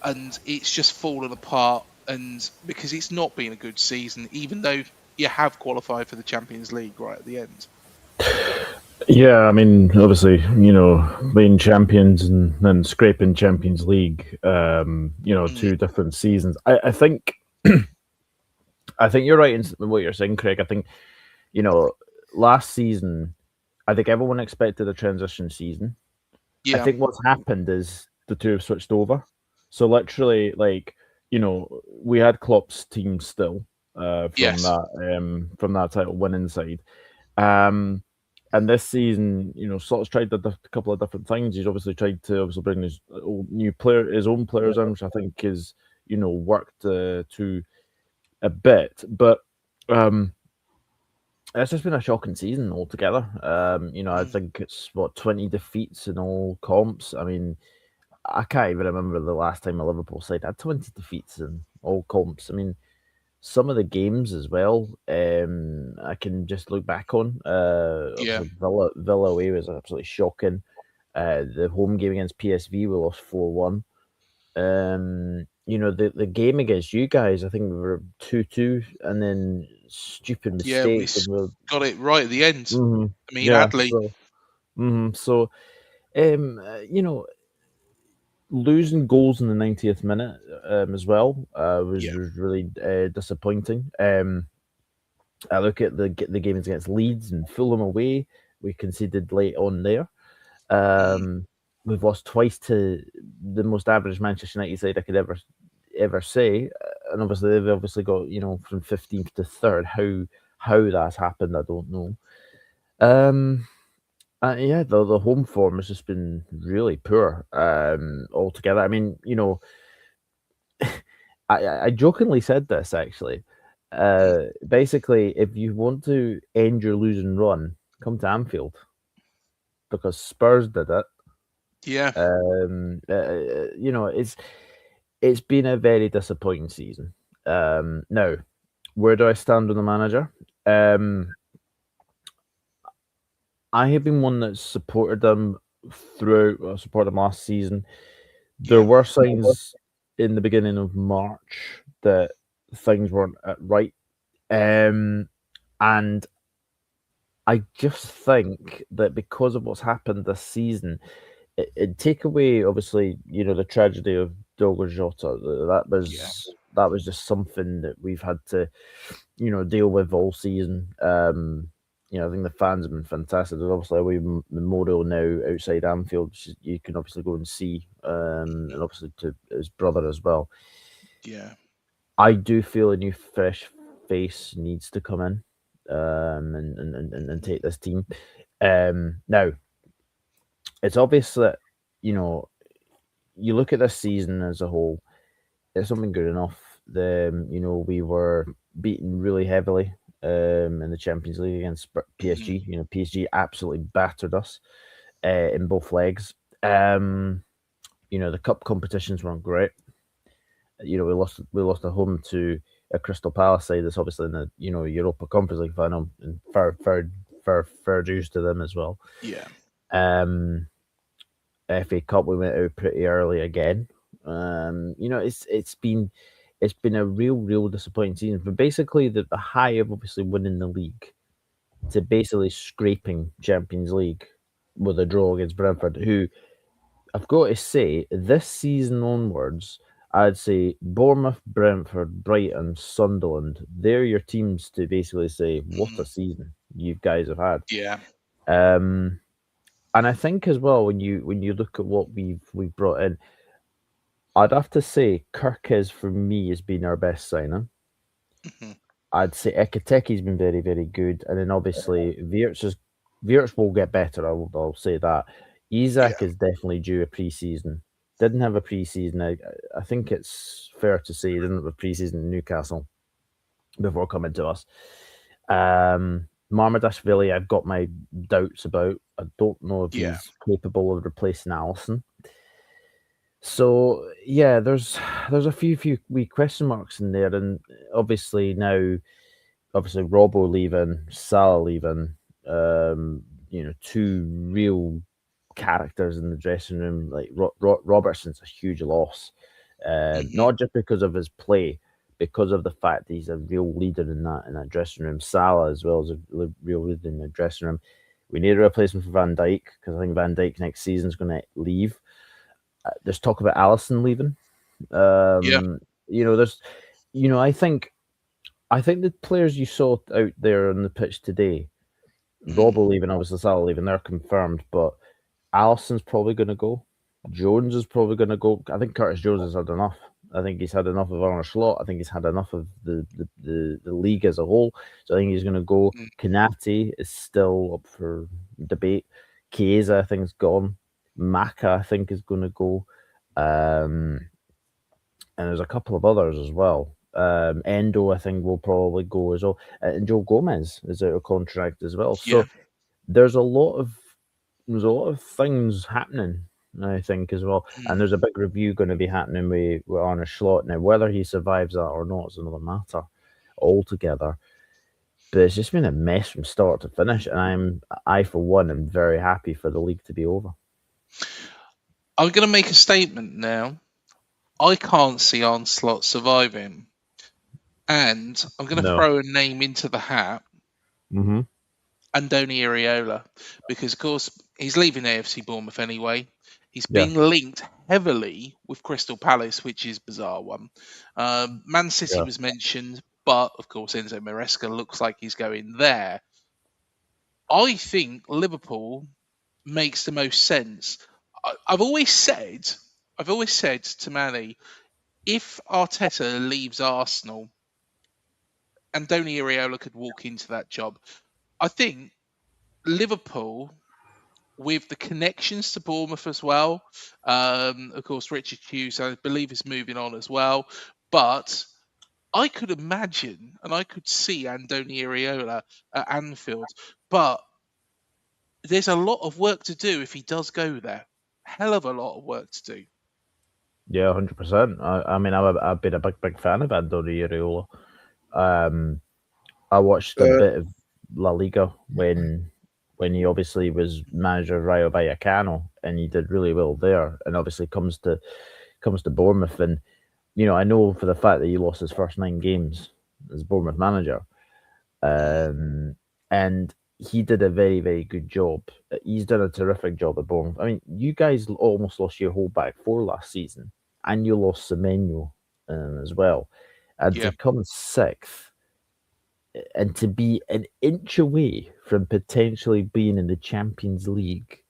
and it's just fallen apart. And because it's not been a good season, even though you have qualified for the Champions League right at the end. Yeah, I mean, obviously, being champions and then scraping Champions League, 2 different seasons. I think you're right in what you're saying, Craig. I think, last season, I think everyone expected a transition season. Yeah. I think what's happened is the two have switched over. So literally, we had Klopp's team still from that title winning side. And this season, Slot's tried a couple of different things. He's obviously tried to bring his own players in, which I think is, worked to a bit. But it's just been a shocking season altogether. I think it's 20 defeats in all comps. I mean, I can't even remember the last time a Liverpool side had 20 defeats in all comps. I mean, some of the games as well, I can just look back on. Villa away was absolutely shocking. The home game against PSV, we lost 4-1. The game against you guys, I think we were 2-2, and then stupid mistakes. Yeah, we got it right at the end. Mm-hmm. I mean, Adley. Losing goals in the 90th minute as well was really disappointing. I look at the games against Leeds and Fulham away. We conceded late on there. We've lost twice to the most average Manchester United side I could ever say, and obviously they've got from 15th to 3rd. How that's happened, I don't know. The home form has just been really poor altogether. I mean, I jokingly said this actually. Basically, if you want to end your losing run, come to Anfield because Spurs did it. Yeah. It's been a very disappointing season. Now, where do I stand on the manager? I have been one that supported them throughout. I supported them last season. There were signs in the beginning of March that things weren't right, and I just think that because of what's happened this season, it take away obviously the tragedy of Diogo Jota. That was just something that we've had to deal with all season. I think the fans have been fantastic. There's obviously a wee memorial now outside Anfield, which you can obviously go and see, and obviously to his brother as well. Yeah. I do feel a new fresh face needs to come in and take this team. Now, it's obvious that you look at this season as a whole, it's something good enough. We were beaten really heavily in the Champions League against PSG. PSG absolutely battered us in both legs. The cup competitions weren't great. We lost at home to a Crystal Palace side that's obviously in the Europa Conference League final, and fair dues to them as well. Yeah. FA Cup we went out pretty early again. It's been a real disappointing season. But basically, the high of obviously winning the league to basically scraping Champions League with a draw against Brentford, who I've got to say this season onwards, I'd say Bournemouth, Brentford, Brighton, Sunderland, they're your teams to basically say what a season you guys have had. Yeah. And I think as well when you look at what we've brought in, I'd have to say Kirkes for me has been our best signing. I'd say Ekateki's been very, very good, and then obviously Wirtz will get better. I'll say that. Isak is definitely due a pre-season. Didn't have a pre-season. I think it's fair to say he didn't have a pre-season in Newcastle before coming to us. Marmadashvili, I've got my doubts about. I don't know if he's capable of replacing Alisson. So yeah, there's a few wee question marks in there, and obviously Robbo leaving, Salah leaving, two real characters in the dressing room. Like Robertson's a huge loss, not just because of his play, because of the fact that he's a real leader in that dressing room. Salah as well as a real leader in the dressing room. We need a replacement for Van Dijk because I think Van Dijk next season is going to leave. There's talk about Alisson leaving. I think the players you saw out there on the pitch today, Robbo leaving, obviously Salah leaving, they're confirmed, but Alisson's probably going to go. Jones is probably going to go. I think Curtis Jones has had enough. I think he's had enough of Arne Slot. I think he's had enough of the league as a whole. So I think he's going to go. Kanati is still up for debate. Chiesa, I think, is gone. Maka, I think, is going to go. And there's a couple of others as well. Endo, I think, will probably go as well. And Joe Gomez is out of contract as well. So there's a lot of things happening, I think, as well. And there's a big review going to be happening with Arne Slot. Now, whether he survives that or not is another matter altogether. But it's just been a mess from start to finish. And I for one, am very happy for the league to be over. I'm going to make a statement now. I can't see Arne Slot surviving. And I'm going to throw a name into the hat. Mm-hmm. Andoni Iraola. Because, of course, he's leaving AFC Bournemouth anyway. He's been linked heavily with Crystal Palace, which is a bizarre one. Man City was mentioned, but, of course, Enzo Maresca looks like he's going there. I think Liverpool makes the most sense. I've always said to Manny, if Arteta leaves Arsenal, Andoni Iraola could walk into that job. I think Liverpool, with the connections to Bournemouth as well, of course, Richard Hughes, I believe, is moving on as well. But I could imagine and I could see Andoni Iraola at Anfield, but there's a lot of work to do if he does go there. Hell of a lot of work to do. Yeah, 100%. I mean, I've been a big fan of Andoni Iraola. I watched a bit of La Liga when he obviously was manager of Rayo Vallecano, and he did really well there. And obviously comes to Bournemouth, and I know for the fact that he lost his first 9 games as Bournemouth manager, and he did a very, very good job. He's done a terrific job at Bournemouth. I mean, you guys almost lost your whole back 4 last season, and you lost Semenyo as well. And to come 6th, and to be an inch away from potentially being in the Champions League.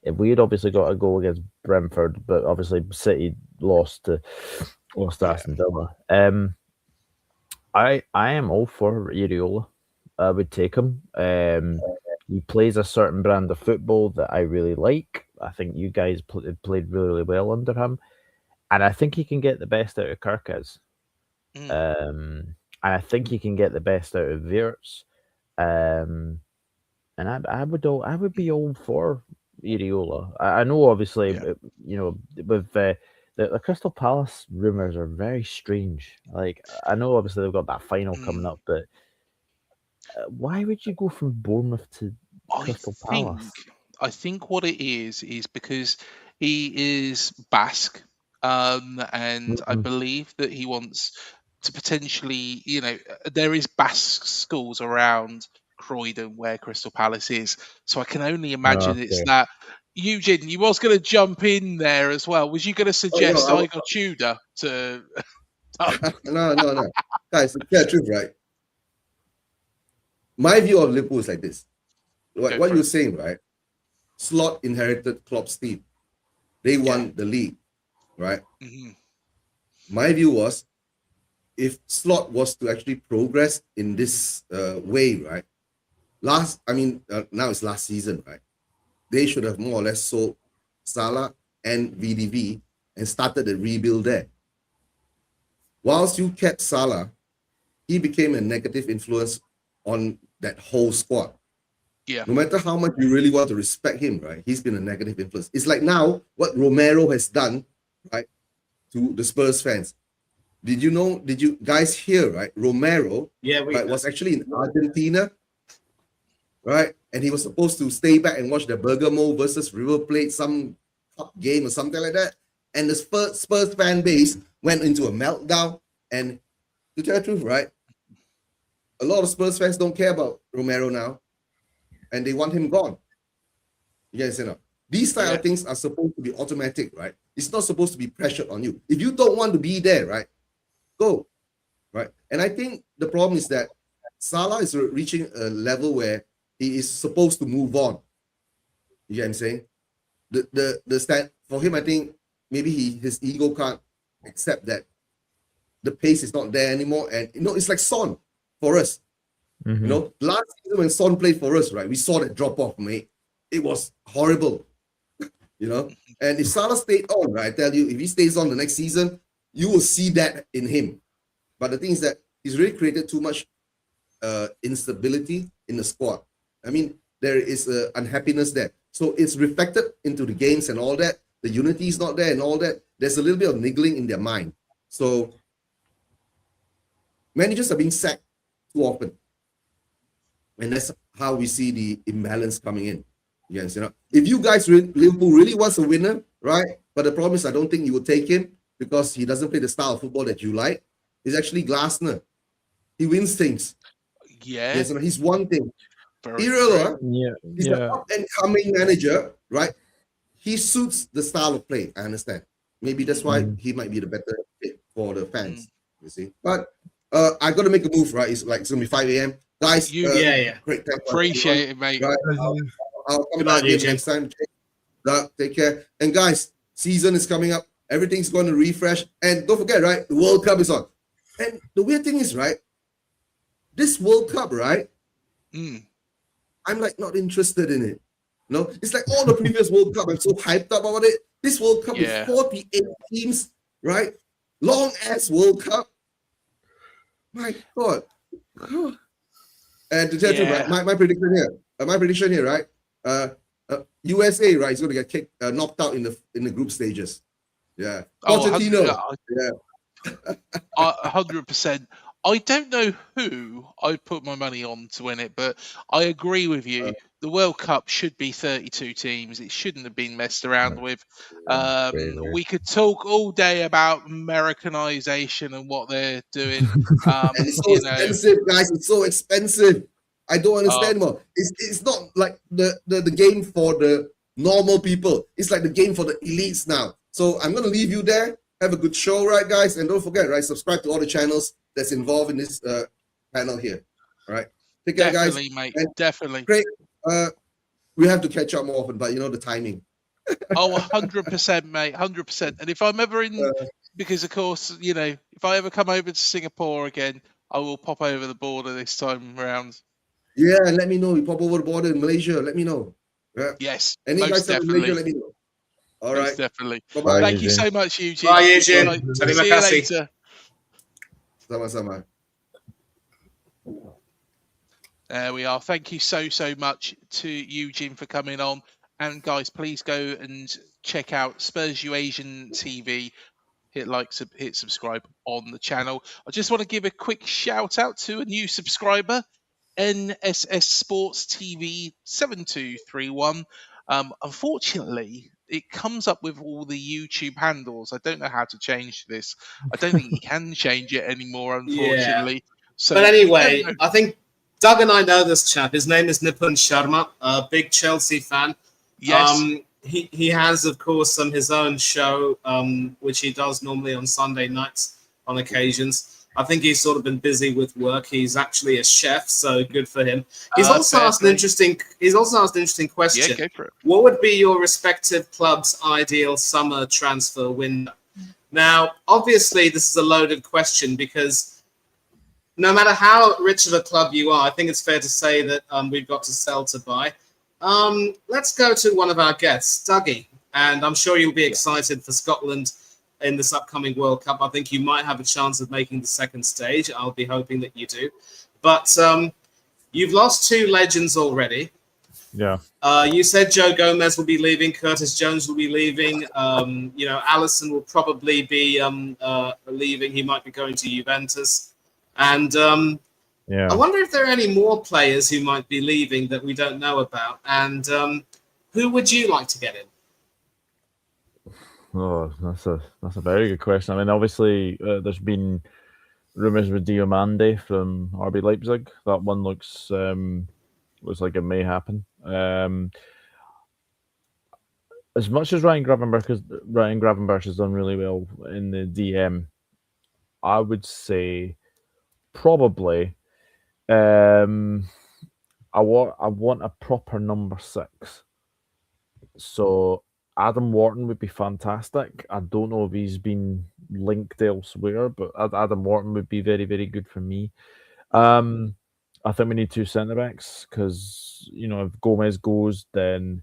If we had obviously got a goal against Brentford, but obviously City lost to Aston Villa. I am all for Iraola. I would take him. He plays a certain brand of football that I really like. I think you guys played really, really well under him, and I think he can get the best out of Kirkaz. And I think he can get the best out of Wirtz. And I would be all for Iraola. I know, obviously, with the Crystal Palace rumours are very strange. Like, I know, obviously, they've got that final coming up, but why would you go from Bournemouth to Crystal Palace? I think what it is because he is Basque, and I believe that he wants to potentially, there is Basque schools around Croydon where Crystal Palace is. So I can only imagine it's that. Eugene, you was going to jump in there as well. Was you going to suggest Igor Tudor to... No. Guys, the truth, right? My view of Liverpool is like this. What you're saying, right? Slot inherited Klopp's team. They won the league, right? Mm-hmm. My view was, if Slot was to actually progress in this way, right? Now it's last season, right? They should have more or less sold Salah and VDV and started the rebuild there. Whilst you kept Salah, he became a negative influence on that whole squad. Yeah. No matter how much you really want to respect him, right? He's been a negative influence. It's like now what Romero has done, right, to the Spurs fans. Did you guys hear, right? Romero was actually in Argentina, right? And he was supposed to stay back and watch the Bergamo versus River Plate, some cup game or something like that. And the Spurs fan base went into a meltdown. And to tell the truth, right? A lot of Spurs fans don't care about Romero now. And they want him gone. You guys know. These type of things are supposed to be automatic, right? It's not supposed to be pressured on you. If you don't want to be there, right? Go, right? And I think the problem is that Salah is reaching a level where he is supposed to move on. You get what I'm saying? The stand for him, I think maybe his ego can't accept that the pace is not there anymore. And it's like Son for us. Mm-hmm. Last season when Son played for us, right? We saw that drop off, mate. It was horrible. And if Salah stayed on, right? I tell you, if he stays on the next season, you will see that in him. But the thing is that he's really created too much instability in the squad. I mean, there is unhappiness there. So it's reflected into the games and all that. The unity is not there and all that. There's a little bit of niggling in their mind. So managers are being sacked too often. And that's how we see the imbalance coming in. Yes, if you guys, Liverpool really wants a winner, right? But the problem is I don't think you will take him because he doesn't play the style of football that you like. It's actually Glasner. He wins things. Yeah. Yes, he's one thing. Iraola is an up-and-coming manager, right? He suits the style of play. I understand. Maybe that's why he might be the better fit for the fans. You see, but I got to make a move, right? It's going to be 5 a.m. Guys, great time. Appreciate it, mate. Right? I'll come back next time. Take care. And guys, season is coming up. Everything's going to refresh. And don't forget, right? The World Cup is on. And the weird thing is, right? This World Cup, right? I'm like not interested in it. It's like all the previous World Cup. I'm so hyped up about it. This World Cup with 48 teams, right? long ass World Cup. My God. And to tell you, right, my prediction here, right? USA, right, is going to get knocked out in the group stages. Yeah. Pochettino. Yeah. 100%. I don't know who I put my money on to win it, but I agree with you. The World Cup should be 32 teams. It shouldn't have been messed around with. We could talk all day about Americanization and what they're doing. And it's so expensive, guys. It's so expensive. I don't understand more. It's not like the game for the normal people. It's like the game for the elites now. So I'm going to leave you there. Have a good show, right, guys? And don't forget, right, subscribe to all the channels that's involved in this panel here. All right. Take care, guys. Definitely, mate. And definitely. Great. We have to catch up more often, but the timing. 100%, mate. 100%. And if I'm ever in, because of course, if I ever come over to Singapore again, I will pop over the border this time around. Yeah, and let me know. You pop over the border in Malaysia. Let me know. Yeah. Yes. Any guys in Malaysia, let me know. All right. Definitely. Bye-bye. Thank you so much, Eugene. Bye, Eugene. See you later. Sama-sama. There we are. Thank you so much to Eugene for coming on. And guys, please go and check out Spurs U Asian TV. Hit like, hit subscribe on the channel. I just want to give a quick shout out to a new subscriber, NSS Sports TV 7231. Unfortunately, it comes up with all the YouTube handles. I don't know how to change this. I don't think you can change it anymore, unfortunately. Yeah. So, but anyway, I think Doug and I know this chap. His name is Nipun Sharma, a big Chelsea fan. Yes. He has, of course, his own show, which he does normally on Sunday nights on occasions. I think he's sort of been busy with work. He's actually a chef, so good for him. He's also asked an interesting. He's also asked an interesting question. Yeah, go for it. What would be your respective club's ideal summer transfer window? Now, obviously, this is a loaded question because no matter how rich of a club you are, I think it's fair to say that we've got to sell to buy. Let's go to one of our guests, Dougie, and I'm sure you'll be excited for Scotland in this upcoming World Cup. I think you might have a chance of making the second stage. I'll be hoping that you do. But you've lost two legends already. Yeah. You said Joe Gomez will be leaving. Curtis Jones will be leaving. Alisson will probably be leaving. He might be going to Juventus. And I wonder if there are any more players who might be leaving that we don't know about. And who would you like to get in? Oh, that's a very good question. I mean, obviously, there's been rumours with Diomande from RB Leipzig. That one looks like it may happen. As much as Ryan Gravenberch has done really well in the DM, I would say probably I want a proper number 6. So Adam Wharton would be fantastic. I don't know if he's been linked elsewhere, but Adam Wharton would be very, very good for me. I think we need 2 centre backs because if Gomez goes, then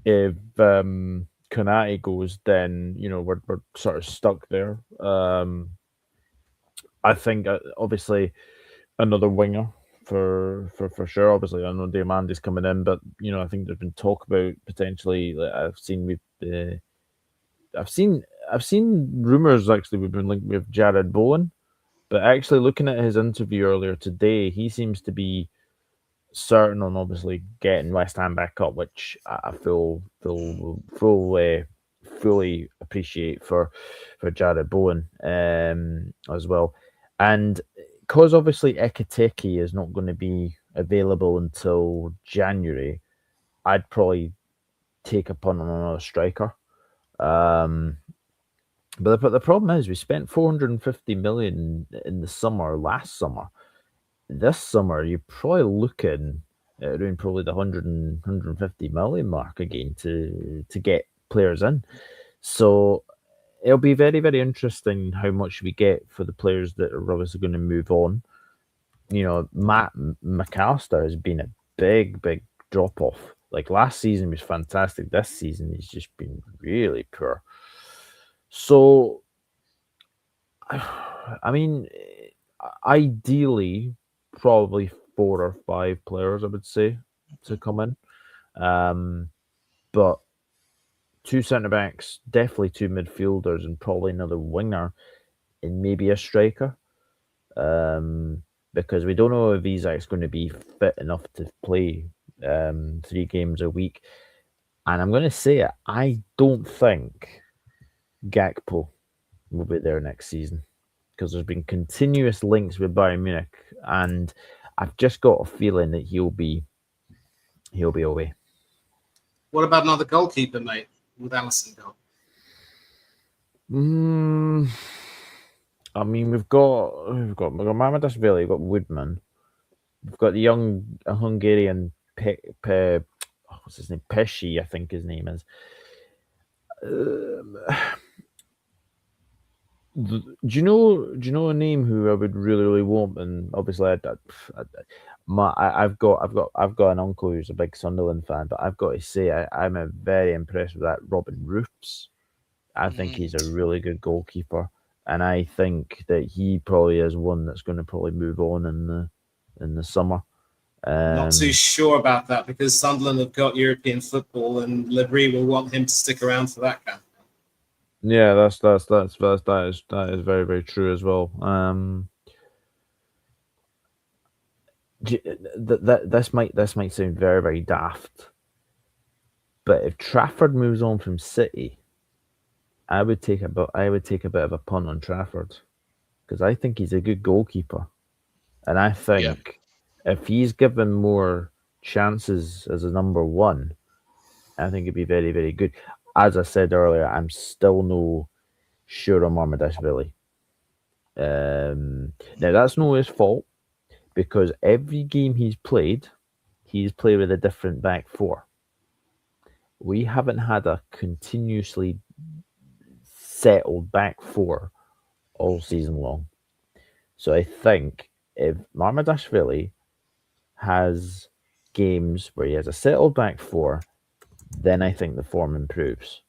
if Konate goes, then we're sort of stuck there. I think obviously another winger for sure. Obviously, I know Diamandi's coming in, but I think there's been talk about potentially. I've seen rumors actually we've been linked with Jared Bowen, but actually looking at his interview earlier today, he seems to be certain on obviously getting West Ham back up, which I fully appreciate for Jared Bowen as well. And because obviously Ekiteke is not going to be available until January, I'd probably take a punt on another striker. But the problem is we spent 450 million in the summer last summer. This summer, you're probably looking at around probably the 150 million mark again to get players in. So it'll be very, very interesting how much we get for the players that are obviously going to move on. Matt McAllister has been a big, big drop off. Like last season was fantastic. This season he's just been really poor. So I mean, ideally, probably 4 or 5 players, I would say, to come in. But 2 centre backs, definitely 2 midfielders, and probably another winger, and maybe a striker. Because we don't know if Isak's going to be fit enough to play 3 games a week. And I'm going to say it, I don't think Gakpo will be there next season, because there's been continuous links with Bayern Munich, and I've just got a feeling that he'll be away. What about another goalkeeper, mate? With Alisson gone? I mean, we've got Mamadashvili, we've got Woodman, we've got the young Hungarian what's his name? Pesci, I think his name is. Do you know a name who I would really want? And obviously, I've got an uncle who's a big Sunderland fan, but I've got to say I'm very impressed with that Robin Roofs. I think he's a really good goalkeeper, and I think that he probably is one that's going to probably move on in the summer. Not too sure about that, because Sunderland have got European football, and Lebris will want him to stick around for that kind. Yeah, that is very, very true as well. This might sound very, very daft, but if Trafford moves on from City, I would take a bit of a punt on Trafford, because I think he's a good goalkeeper, and I think if he's given more chances as a number 1, I think it'd be very, very good. As I said earlier, I'm still no sure on Mamadashvili. Now, that's not his fault, because every game he's played with a different back 4. We haven't had a continuously settled back 4 all season long. So I think if Mamadashvili has games where he has a settled back 4, then I think the form improves.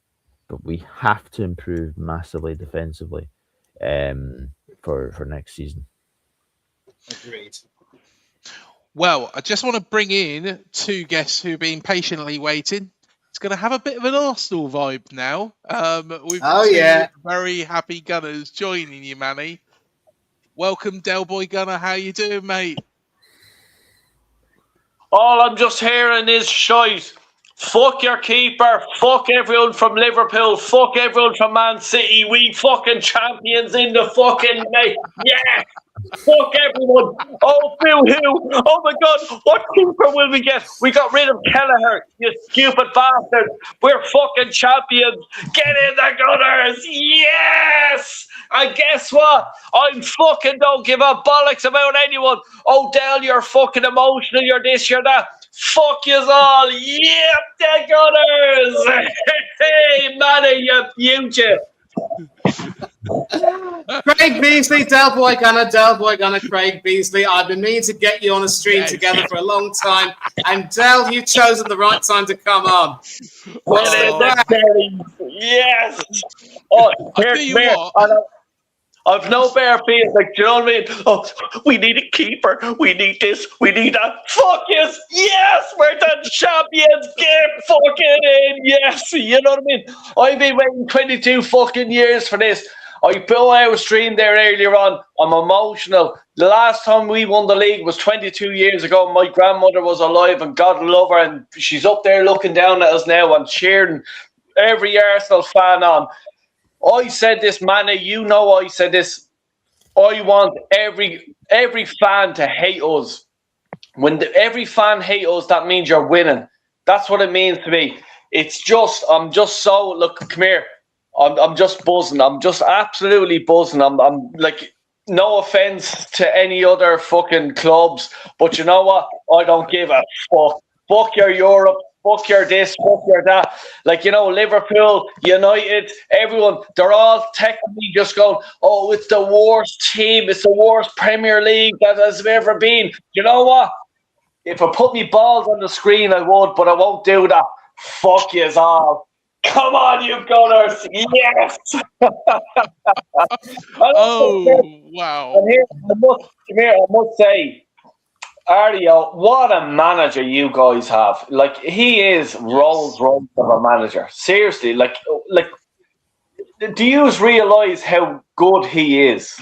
But we have to improve massively defensively for next season. Agreed. Well, I just want to bring in 2 guests who've been patiently waiting. It's going to have a bit of an Arsenal vibe now. We've got 2 very happy Gunners joining you, Manny. Welcome, Del Boy Gunner. How you doing, mate? All I'm just hearing is shite. Fuck your keeper. Fuck everyone from Liverpool. Fuck everyone from Man City. We fucking champions in the fucking night. Yeah. Fuck everyone. Oh, boo-hoo. Oh, my God. What keeper will we get? We got rid of Kelleher, you stupid bastard. We're fucking champions. Get in the Gunners. Yes. And guess what? I fucking don't give a bollocks about anyone. Oh, Del, you're fucking emotional. You're this, you're that. Fuck yous all. Yep, the Gunners. Hey, Manny, you beauty. Craig Beasley, Del Boy Gunner, Craig Beasley. I've been meaning to get you on a stream together for a long time, and Del, you've chosen the right time to come on. Yes. Oh, here, I've no bare feet. Like, do you know what I mean? Oh, we need a keeper. We need this. We need that. Fuck yes. Yes, we're the champions. Get fucking in. Yes. You know what I mean? I've been waiting 22 fucking years for this. I put out a stream there earlier on. I'm emotional. The last time we won the league was 22 years ago. My grandmother was alive, and God love her, and she's up there looking down at us now and cheering every Arsenal fan on. I said this, Manny, you know I said this. I want every fan to hate us. When every fan hates us, that means you're winning. That's what it means to me. It's just, I'm just so, look, come here. I'm just buzzing. I'm just absolutely buzzing. I'm like, no offense to any other fucking clubs, but you know what? I don't give a fuck. Fuck your Europe. Fuck your this, fuck your that. Like, you know, Liverpool, United, everyone, they're all technically just going, oh, it's the worst team. It's the worst Premier League that has ever been. You know what? If I put me balls on the screen, I would, but I won't do that. Fuck yous all. Come on, you Gunners! Yes! Oh, wow. And here, I must say, Ario, what a manager you guys have! Like he is Rolls Royce of a manager. Seriously, like, do you realise how good he is?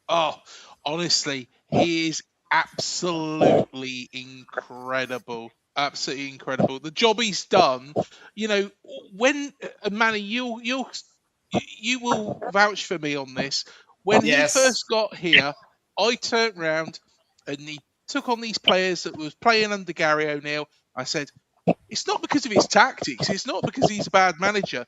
Oh, honestly, he is absolutely incredible. Absolutely incredible. The job he's done, when Manny, you will vouch for me on this. When he Yes. first got here, I turned round and he took on these players that was playing under Gary O'Neill. I said, it's not because of his tactics. It's not because he's a bad manager.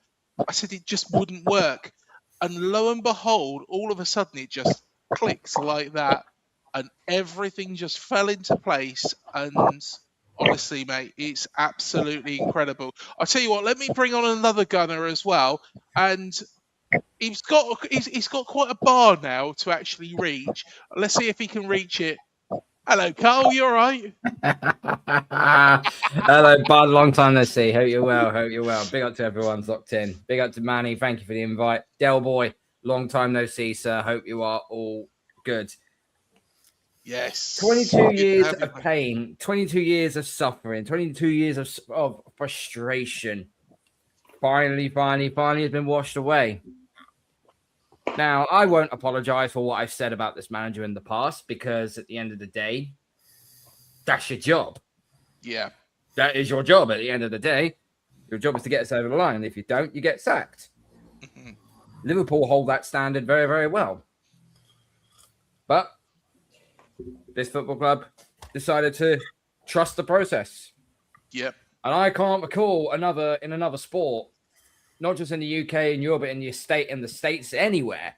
I said it just wouldn't work. And lo and behold, all of a sudden it just clicked like that. And everything just fell into place. And honestly, mate, it's absolutely incredible. I'll tell you what, let me bring on another gunner as well. And he's got quite a bar now to actually reach. Let's see if he can reach it. Hello, Carl, you all right? Hello, Bud. Long time no see. Hope you're well. Hope you're well. Big up to everyone's locked in. Big up to Manny. Thank you for the invite. Del Boy, long time no see, sir. Hope you are all good. Yes. 22 years of pain, 22 years of suffering, 22 years of frustration. Finally has been washed away. Now, I won't apologize for what I've said about this manager in the past because at the end of the day, that's your job. Yeah. That is your job at the end of the day. Your job is to get us over the line. If you don't, you get sacked. Liverpool hold that standard very, very well. But this football club decided to trust the process. Yep. And I can't recall in another sport, not just in the UK and Europe, but in the States, anywhere,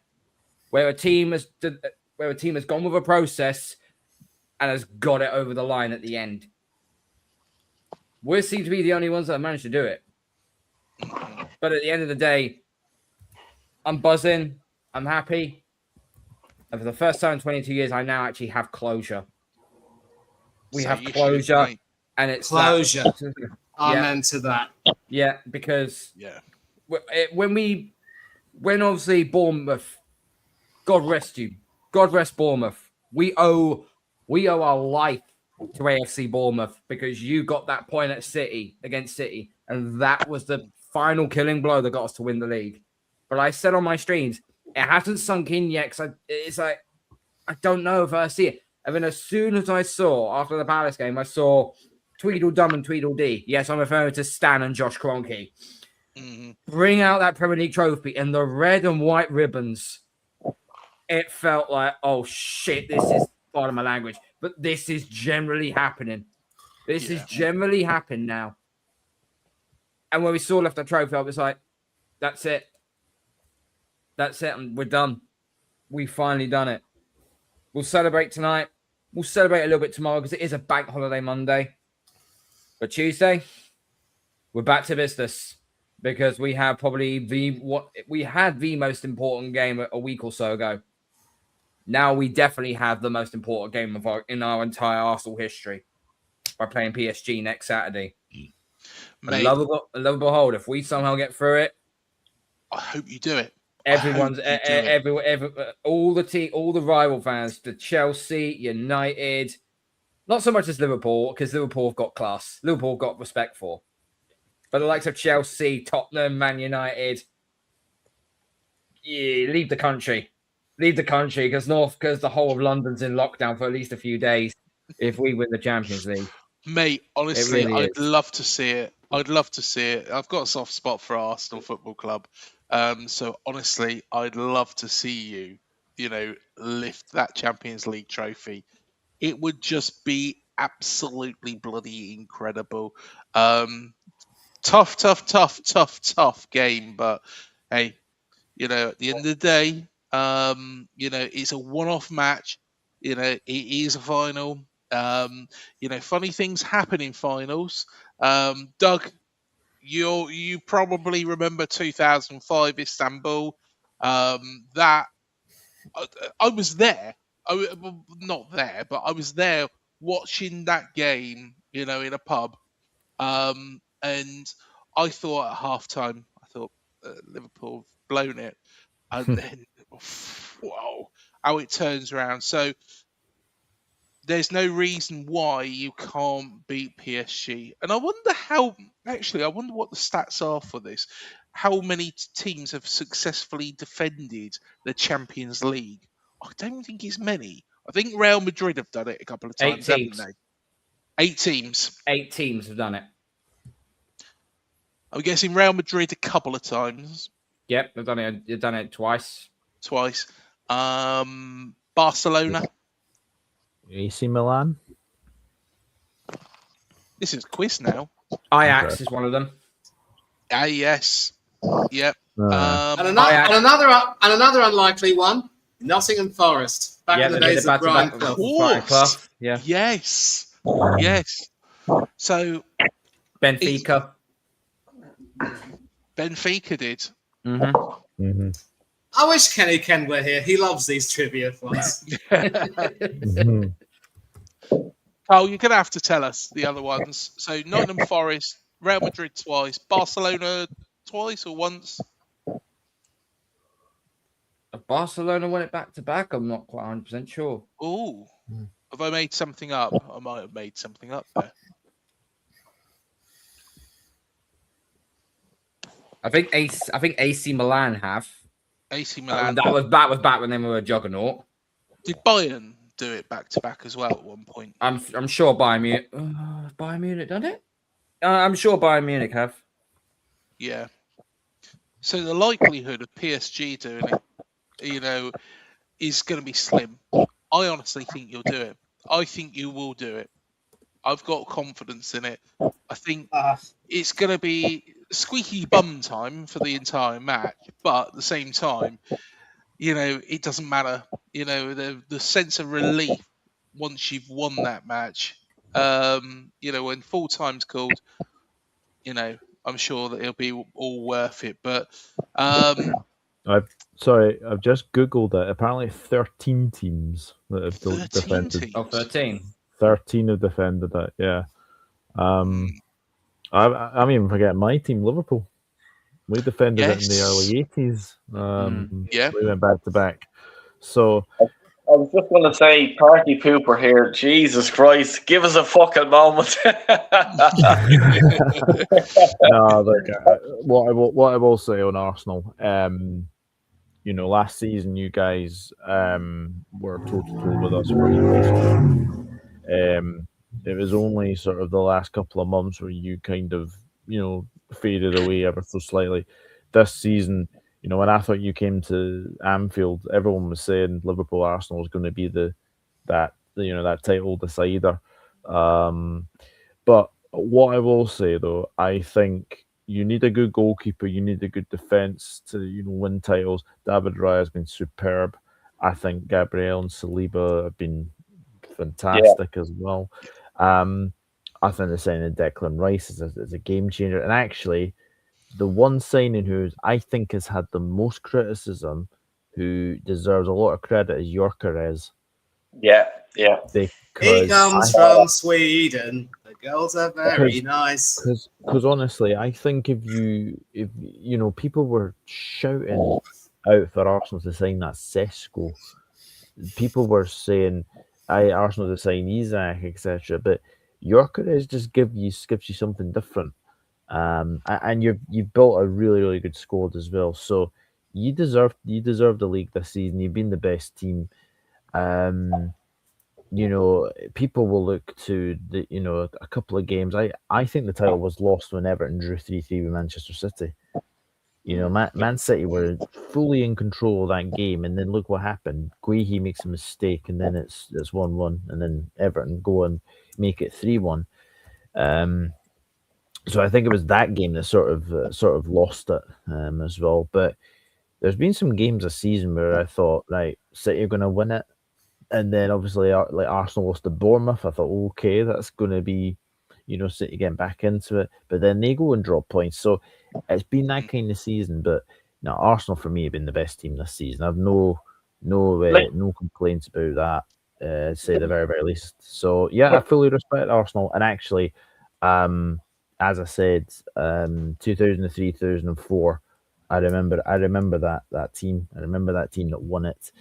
where a team has gone with a process and has got it over the line at the end. We seem to be the only ones that have managed to do it. But at the end of the day, I'm buzzing. I'm happy. And for the first time in 22 years, I now actually have closure. We have closure. And it's closure. Amen to that. Yeah, because when obviously Bournemouth, God rest you, God rest Bournemouth. We owe our life to AFC Bournemouth because you got that point at against City, and that was the final killing blow that got us to win the league. But I said on my streams, it hasn't sunk in yet because it's like I don't know if I see it. And then as soon as I saw after the Palace game, I saw Tweedledum and Tweedledee. Yes, I'm referring to Stan and Josh Kroenke. Bring out that Premier League trophy and the red and white ribbons. It felt like, oh shit, this is part of my language, but this is generally happening. This is generally happening now. And when we saw left the trophy, I was like, that's it. That's it. And we're done. We finally done it. We'll celebrate tonight. We'll celebrate a little bit tomorrow because it is a bank holiday Monday. But Tuesday, we're back to business because we have probably the most important game a week or so ago. Now we definitely have the most important game in our entire Arsenal history by playing PSG next Saturday. And lo and behold, if we somehow get through it, I hope you do it. Everyone's all the rival fans, the Chelsea, United, not so much as Liverpool because Liverpool have got class. Liverpool got respect for, but the likes of Chelsea, Tottenham, Man United, leave the country because the whole of London's in lockdown for at least a few days. If we win the Champions League, mate, honestly, really I'd love to see it. I'd love to see it. I've got a soft spot for Arsenal Football Club. So honestly, I'd love to see you, lift that Champions League trophy. It would just be absolutely bloody incredible. Tough game, but hey, at the end of the day, it's a one-off match. It is a final. Funny things happen in finals. Doug, you probably remember 2005 Istanbul. That I was there. Not there, but I was there watching that game. In a pub. And I thought at half-time, Liverpool have blown it. And then, whoa, how it turns around. So there's no reason why you can't beat PSG. And I wonder what the stats are for this. How many teams have successfully defended the Champions League? I don't think it's many. I think Real Madrid have done it a couple of times, haven't they? 8 teams. 8 teams have done it. I'm guessing Real Madrid a couple of times. Yep, they've done it twice. Barcelona. AC Milan. This is a quiz now. Ajax is one of them. Yes. Yep. And another unlikely one. Nottingham Forest. Back in the days of Brian Clough. Yeah. Yes. So Benfica. Benfica did. Mm-hmm. I wish Kenny Ken were here. He loves these trivia ones. Oh, you're going to have to tell us the other ones. So Nottingham Forest, Real Madrid twice, Barcelona twice or once? Barcelona won it back to back. I'm not quite 100% sure. Oh, have I made something up? I might have made something up there. I think AC Milan have. AC Milan. That was back when they were a juggernaut. Did Bayern do it back to back as well at one point? I'm sure Bayern Munich done it. I'm sure Bayern Munich have. Yeah. So the likelihood of PSG doing it, is going to be slim. I honestly think you'll do it. I think you will do it. I've got confidence in it. I think it's going to be squeaky bum time for the entire match, but at the same time, it doesn't matter. The sense of relief once you've won that match, when full time's called, I'm sure that it'll be all worth it. But I've just Googled it. Apparently 13 teams that have defended. Teams? Oh, 13. 13 have defended it, yeah. I'm even forgetting my team, Liverpool. We defended it in the early 80s. Yeah. We went back to back. So I was just going to say, party pooper here. Jesus Christ, give us a fucking moment. No, what I will say on Arsenal, last season you guys were toe-to-toe with us for most. It was only sort of the last couple of months where you kind of, faded away ever so slightly. This season, when I thought you came to Anfield, everyone was saying Liverpool Arsenal was going to be that title decider. But what I will say though, I think you need a good goalkeeper, you need a good defense to win titles. David Raya has been superb. I think Gabriel and Saliba have been fantastic as well. I think the signing of Declan Rice is a game changer. And actually, the one signing who I think has had the most criticism, who deserves a lot of credit, is Gyökeres. Yeah. He comes from Sweden. The girls are very nice. Because honestly, I think if people were shouting out for Arsenal to sign that Sesko, people were saying, Arsenal to sign Isak, etc. But Gyökeres just gives you something different, and you've built a really, really good squad as well. So you deserve the league this season. You've been the best team. People will look to a couple of games. I think the title was lost when Everton drew 3-3 with Manchester City. Man City were fully in control of that game, and then look what happened. Guehi makes a mistake, and then it's 1-1, and then Everton go and make it 3-1. So I think it was that game that sort of lost it as well. But there's been some games this season where I thought, right, City are going to win it, and then obviously like Arsenal lost to Bournemouth. I thought, okay, that's going to be City getting back into it, but then they go and drop points. So it's been that kind of season. But no, Arsenal for me have been the best team this season. I've no complaints about that. Say the very, very least. So yeah, I fully respect Arsenal, and actually, as I said, 2003, 2004. I remember that team. I remember that team that won it.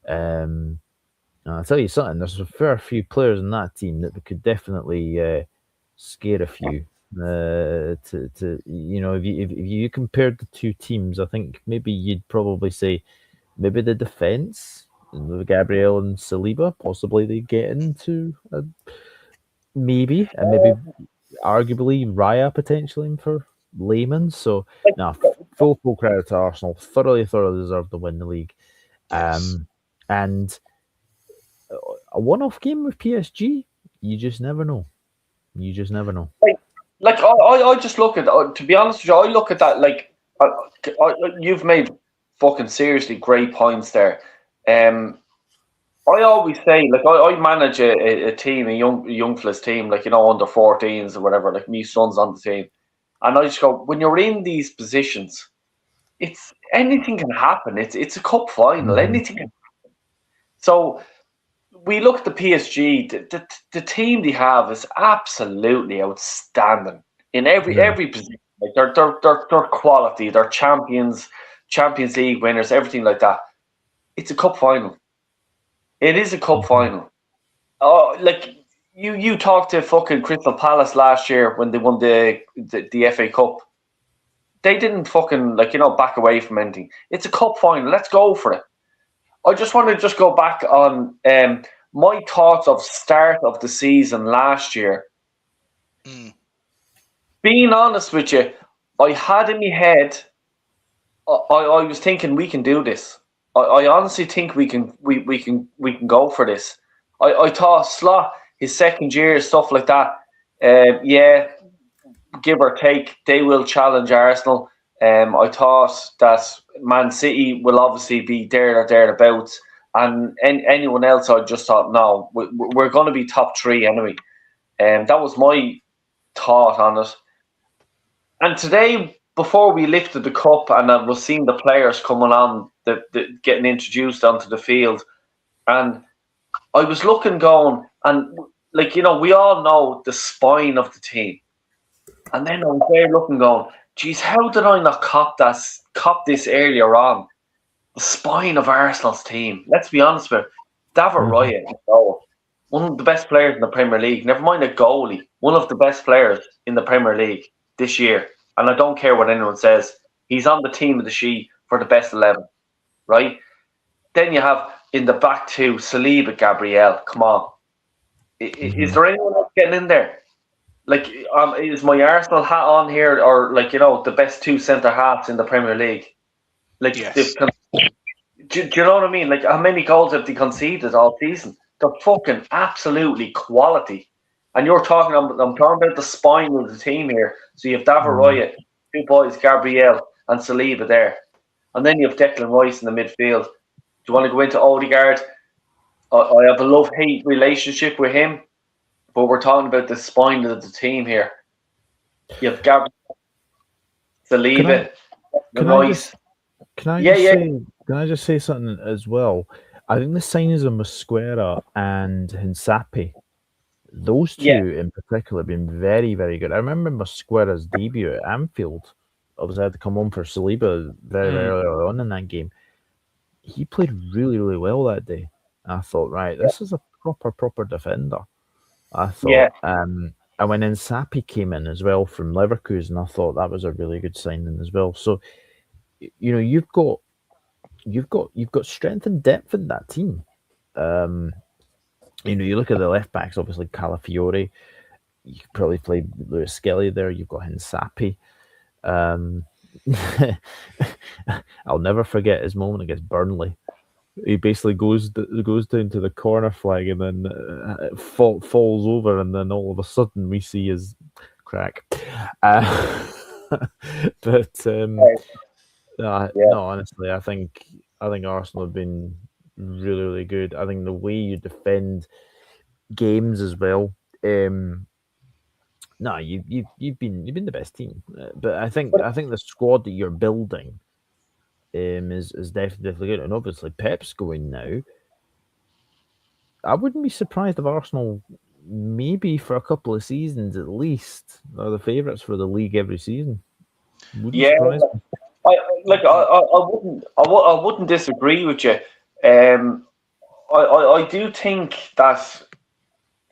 I'll tell you something. There's a fair few players in that team that could definitely scare a few. To if you compared the two teams, I think maybe you'd probably say maybe the defense, Gabriel and Saliba, possibly they get into maybe arguably Raya potentially for layman. So full credit to Arsenal. Thoroughly deserved to win the league. And a one-off game with PSG, you just never know. You just never know. Like I just look at, to be honest with you, I look at that like you've made fucking seriously great points there. I always say, like, I manage a team, a young fellas team, like, under 14s or whatever, like, my son's on the team. And I just go, when you're in these positions, anything can happen. It's a cup final. Anything can happen. So we look at the PSG, the team they have is absolutely outstanding in every position. Like, they're quality, they're Champions League winners, everything like that. It's a cup final. It is a cup final. Oh, like you talked to fucking Crystal Palace last year when they won the FA Cup. They didn't fucking back away from anything. It's a cup final. Let's go for it. I just want to go back on my thoughts of start of the season last year. Being honest with you, I had in my head, I was thinking we can do this. I honestly think we can go for this. I thought Slot, his second year, stuff like that, give or take, they will challenge Arsenal. I thought that Man City will obviously be there or thereabouts, and anyone else, I just thought, no, we're going to be top three anyway. That was my thought on it. And today, before we lifted the cup and I was seeing the players coming on, getting introduced onto the field, and I was looking, going, and we all know the spine of the team. And then I was there looking, going, geez, how did I not cop this earlier on? The spine of Arsenal's team. Let's be honest with you. David Raya, one of the best players in the Premier League. Never mind a goalie. One of the best players in the Premier League this year. And I don't care what anyone says. He's on the team of the sheet for the best 11, right? Then you have in the back two, Saliba, Gabriel. Come on. Is there anyone else getting in there? Like, is my Arsenal hat on here, or the best two centre halves in the Premier League? Like, yes. Do you know what I mean? Like, how many goals have they conceded all season? They're fucking absolutely quality. And you're talking, I'm talking about the spine of the team here. So you have David Raya, two boys, Gabriel and Saliba there. And then you have Declan Rice in the midfield. Do you want to go into Odegaard? I have a love-hate relationship with him, but we're talking about the spine of the team here. You have Gabriel, Saliba, Rice. Can I just say something as well? I think the signings of Mosquera and Hinsapi, those two in particular have been very, very good. I remember Mosquera's debut at Anfield. Obviously, I had to come on for Saliba very, very early on in that game. He played really, really well that day. I thought, right, this is a proper defender. I thought, and when Hinsapi came in as well from Leverkusen, I thought that was a really good signing as well. So, you've got strength and depth in that team. You look at the left backs, obviously Calafiore. You could probably play Lewis Skelly there. You've got Hinsapi. I'll never forget his moment against Burnley. He basically goes down to the corner flag and then falls over, and then all of a sudden we see his crack. No, honestly, I think Arsenal have been really, really good. I think the way you defend games as well. You've been the best team, but I think the squad that you're building is definitely good, and obviously Pep's going now. I wouldn't be surprised if Arsenal maybe for a couple of seasons at least, are the favourites for the league every season. Wouldn't surprise me. I wouldn't disagree with you. I do think that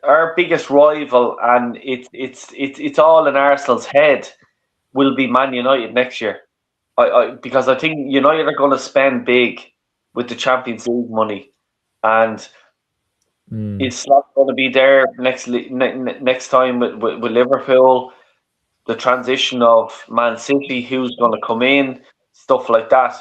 our biggest rival, and it's all in Arsenal's head, will be Man United next year. Because I think United are going to spend big with the Champions League money, and it's not going to be there next time with Liverpool. The transition of Man City, who's going to come in, stuff like that.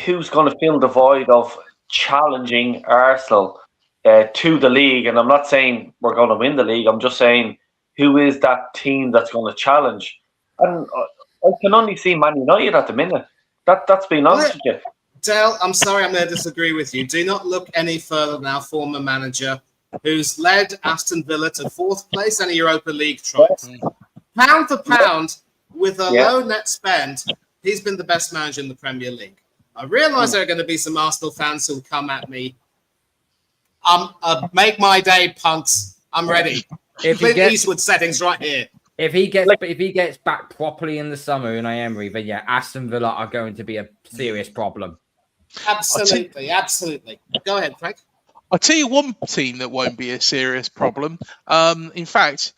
Who's going to fill the void of challenging Arsenal to the league? And I'm not saying we're going to win the league. I'm just saying who is that team that's going to challenge? And I can only see Man United at the minute. That's being honest with you. Dale, I'm sorry, I'm going to disagree with you. Do not look any further now. Former manager who's led Aston Villa to 4th place in a Europa League trophy. Pound for pound, with a low net spend, he's been the best manager in the Premier League. I realise there are going to be some Arsenal fans who'll come at me. Make my day, punks. I'm ready. Clint Eastwood settings right here. If he gets back properly in the summer in Emery, then Aston Villa are going to be a serious problem. Absolutely. Go ahead, Frank. I'll tell you one team that won't be a serious problem. In fact,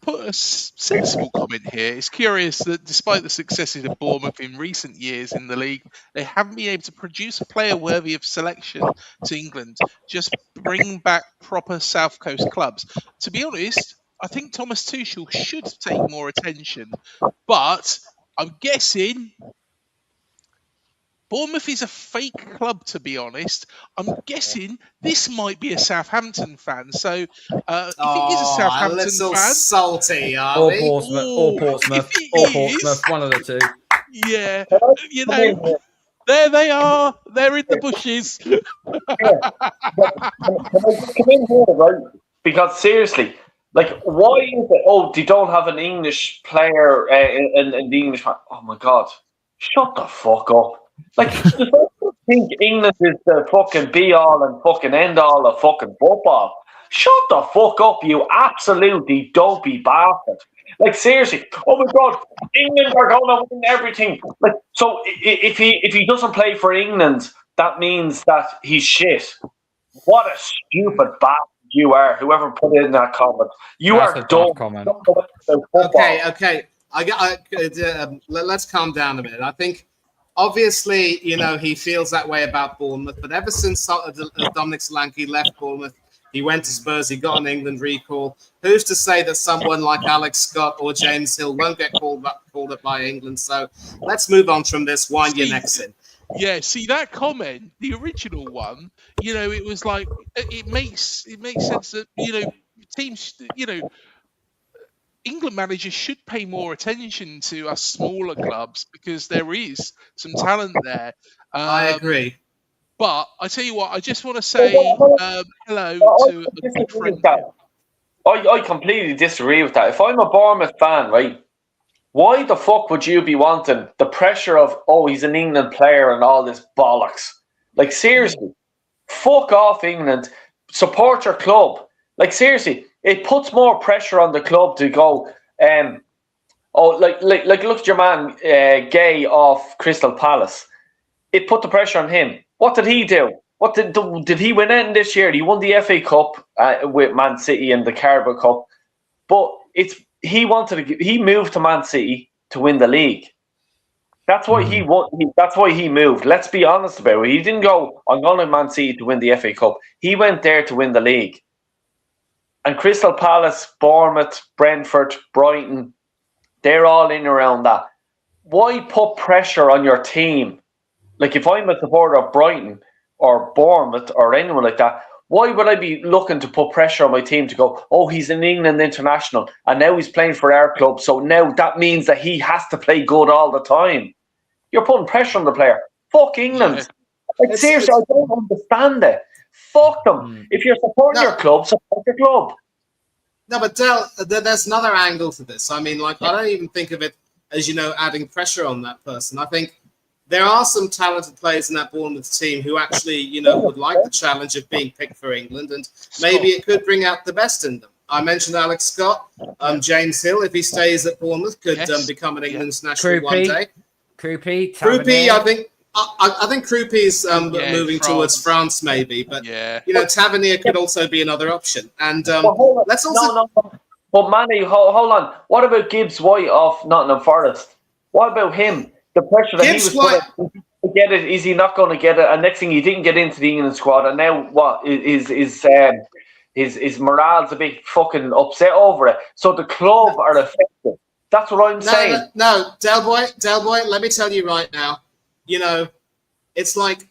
put a sensible comment here. It's curious that despite the successes of Bournemouth in recent years in the league, they haven't been able to produce a player worthy of selection to England. Just bring back proper South Coast clubs. To be honest, I think Thomas Tuchel should take more attention. But I'm guessing Bournemouth is a fake club, to be honest. I'm guessing this might be a Southampton fan. So if it is a Southampton a little fan, salty, or Portsmouth, one of the two. Yeah, there they are. They're in the bushes. Can I come in here, right? Because seriously, why is it? Oh, they don't have an English player in the English. Oh my God! Shut the fuck up. I think England is the fucking be all and fucking end all of fucking football. Shut the fuck up, you absolutely dopey bastard. Seriously, oh my God, England are going to win everything. So if he doesn't play for England, that means that he's shit. What a stupid bastard you are, whoever put it in that comment. That's are dumb. Comment. Okay. Let's calm down a minute. I think obviously, he feels that way about Bournemouth, but ever since Dominic Solanke left Bournemouth, he went to Spurs, he got an England recall. Who's to say that someone like Alex Scott or James Hill won't get called up by England? So let's move on from this. Wind your necks in. Yeah, see that comment, the original one, it was like it makes sense that teams, England managers should pay more attention to us smaller clubs because there is some talent there. I agree. But I tell you what, I just want to say hello to a good friend. I completely disagree with that. If I'm a Bournemouth fan, right, why the fuck would you be wanting the pressure of, he's an England player and all this bollocks? Seriously, fuck off England. Support your club. Seriously, it puts more pressure on the club to go, look at your man Gay off Crystal Palace. It put the pressure on him. What did he do? What did he win anything this year? He won the FA Cup with Man City and the Carabao Cup. But he moved to Man City to win the league. That's why that's why he moved. Let's be honest about it. He didn't go, I'm going to Man City to win the FA Cup. He went there to win the league. And Crystal Palace, Bournemouth, Brentford, Brighton, they're all in around that. Why put pressure on your team? If I'm a supporter of Brighton or Bournemouth or anyone like that, why would I be looking to put pressure on my team to go, he's an England international and now he's playing for our club, so now that means that he has to play good all the time? You're putting pressure on the player. Fuck England. Seriously, I don't understand it. Fuck them. If you're supporting your club, support your club. No, but Del, there's another angle to this. I mean, I don't even think of it as, adding pressure on that person. I think there are some talented players in that Bournemouth team who actually, would like the challenge of being picked for England, and maybe it could bring out the best in them. I mentioned Alex Scott. James Hill, if he stays at Bournemouth, could become an England's national one day. Krupi, I think Krupi's moving towards France, maybe, but Tavernier could also be another option. And let's also. But Manny, hold on. What about Gibbs White off Nottingham Forest? What about him? The pressure that Gibbs he was put to get it, is he not going to get it? And next thing, he didn't get into the England squad, and now what his morale's a bit fucking upset over it. So the club are affected. That's what I'm saying. No, Del Boy, let me tell you right now. It's like,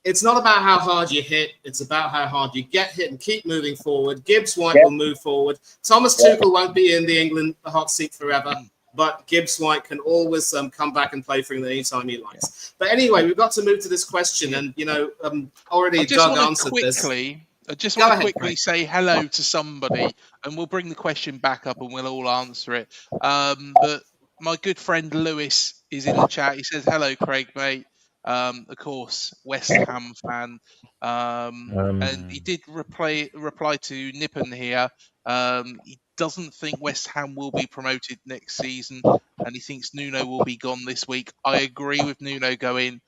it's not about how hard you hit. It's about how hard you get hit and keep moving forward. Gibbs White will move forward. Thomas Tuchel won't be in the hot seat forever, but Gibbs White can always come back and play for England anytime he likes. But anyway, we've got to move to this question, and already Doug answered this. I just want to quickly say hello to somebody, and we'll bring the question back up and we'll all answer it. But my good friend Lewis is in the chat. He says, hello, Craig, mate. Of course, West Ham fan. And he did reply to Nippon here. He doesn't think West Ham will be promoted next season, and he thinks Nuno will be gone this week. I agree with Nuno going.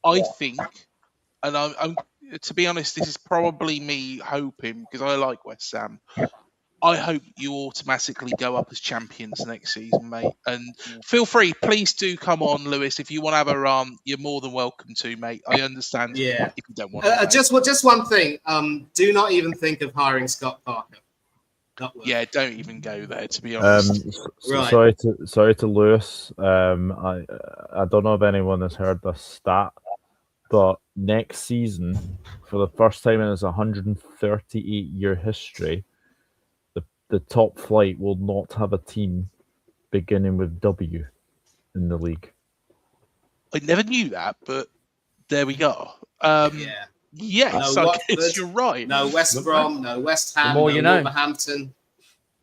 I think, and I'm to be honest, this is probably me hoping, because I like West Ham. I hope you automatically go up as champions next season, mate. And feel free, please do come on, Lewis. If you want to have a run, you're more than welcome to, mate. I understand if you don't want to. Just one thing. Do not even think of hiring Scott Parker. Yeah, don't even go there, to be honest. Right. Sorry to Lewis. I don't know if anyone has heard this stat, but next season, for the first time in its 138-year history, the top flight will not have a team beginning with W in the league. I never knew that, but there we go. Yes, no I guess you're right. No West Brom, no West Ham, no Wolverhampton.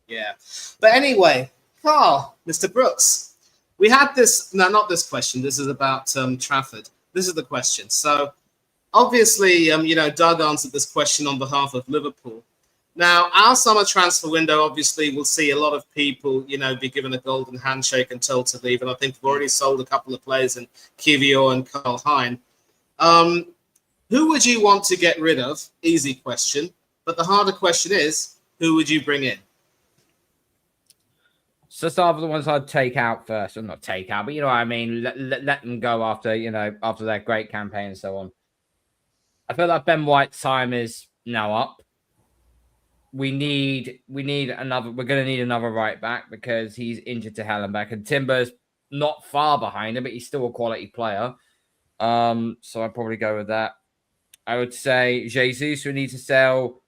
Yeah. But anyway, Carl, Mr. Brooks, we had this, no, not this question. This is about Trafford. This is the question. So, obviously, Doug answered this question on behalf of Liverpool. Now, our summer transfer window, obviously, will see a lot of people, be given a golden handshake and told to leave. And I think we've already sold a couple of players in Kiwior and Karl Hein. Who would you want to get rid of? Easy question. But the harder question is, who would you bring in? So start with the ones I'd take out first. Or not take out, but you know what I mean? Let them go after their great campaign and so on. I feel like Ben White's time is now up. We need another. We're going to need another right back because he's injured to hell and back, and Timber's not far behind him, but he's still a quality player. So I'd probably go with that. I would say Jesus, we need to sell.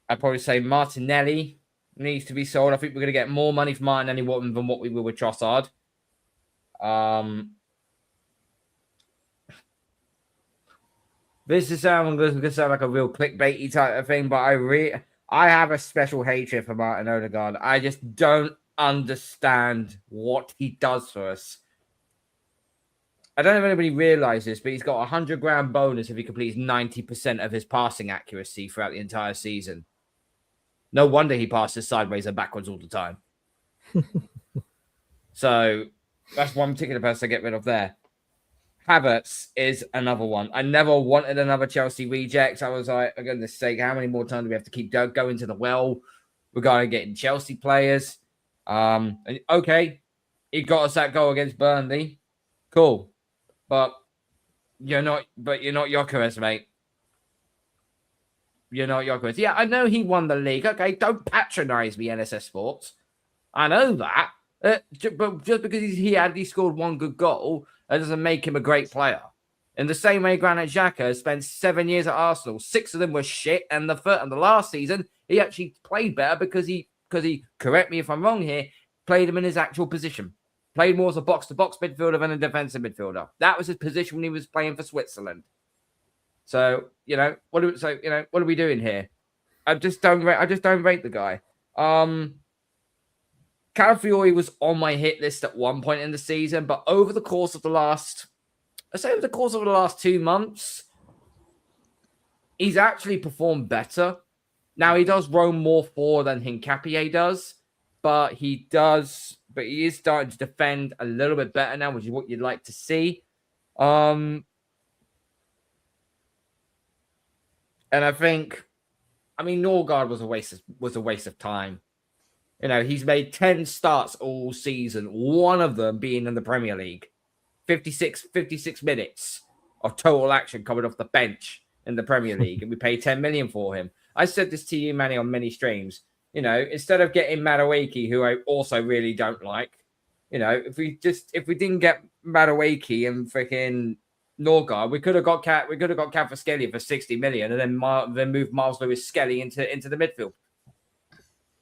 I'd probably say Martinelli needs to be sold. I think we're going to get more money for Martinelli than what we will with Trossard. This is going to sound like a real clickbaity type of thing, but I have a special hatred for Martin Odegaard. I just don't understand what he does for us. I don't know if anybody realizes, but he's got a 100-grand bonus if he completes 90% of his passing accuracy throughout the entire season. No wonder he passes sideways and backwards all the time. So that's one particular person to get rid of there. Havertz is another one. I never wanted another Chelsea reject. I was like, for goodness sake, how many more times do we have to keep going to the well regarding getting Chelsea players? And okay, he got us that goal against Burnley. Cool. But you're not Gyökeres, mate. You're not Gyökeres. Yeah, I know he won the league. Okay, don't patronize me, NSS Sports. I know that. But just because he scored one good goal, that doesn't make him a great player. In the same way, Granit Xhaka spent 7 years at Arsenal. 6 of them were shit, and the last season he actually played better because he, correct me if I'm wrong here, played him in his actual position. Played more as a box-to-box midfielder than a defensive midfielder. That was his position when he was playing for Switzerland. So what are we doing here? I just don't rate the guy. Calafiori was on my hit list at one point in the season, but over the course of the last 2 months, he's actually performed better Now he does roam more forward than Hincapié does, but he is starting to defend a little bit better now, which is what you'd like to see. And I think, Norgard was a waste of time. He's made 10 starts all season, one of them being in the Premier League. 56 minutes of total action coming off the bench in the Premier League, and we paid 10 million for him. I said this to you, Manny, on many streams. Instead of getting Madueke, who I also really don't like, if we didn't get Madueke and freaking Norgard, we could have got Kvaratskhelia for 60 million, and then move Miles Lewis Skelly into the midfield.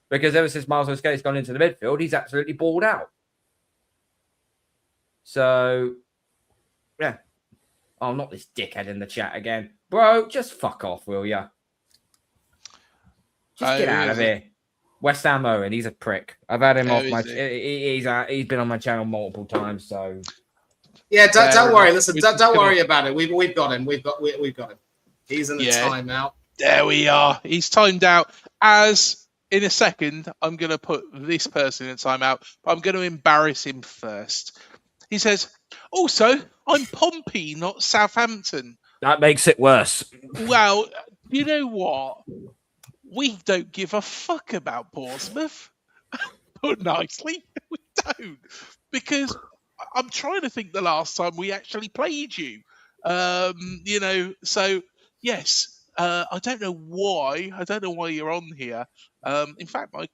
Because ever since Miles Lewis Skelly's gone into the midfield, he's absolutely balled out. So, yeah. Oh, not this dickhead in the chat again. Bro, just fuck off, will ya? Just get out of here. West Ham Owen, he's a prick. I've had him off my... He's been on my channel multiple times, so... Yeah, don't worry. Listen, don't worry about it. We've got him. We've got him. He's in the timeout. There we are. He's timed out. As in a second, I'm going to put this person in timeout, but I'm going to embarrass him first. He says, also, I'm Pompey, not Southampton. That makes it worse. Well, you know what? We don't give a fuck about Portsmouth. Put nicely, we don't. Because I'm trying to think the last time we actually played you. So, yes, I don't know why. I don't know why you're on here. In fact, my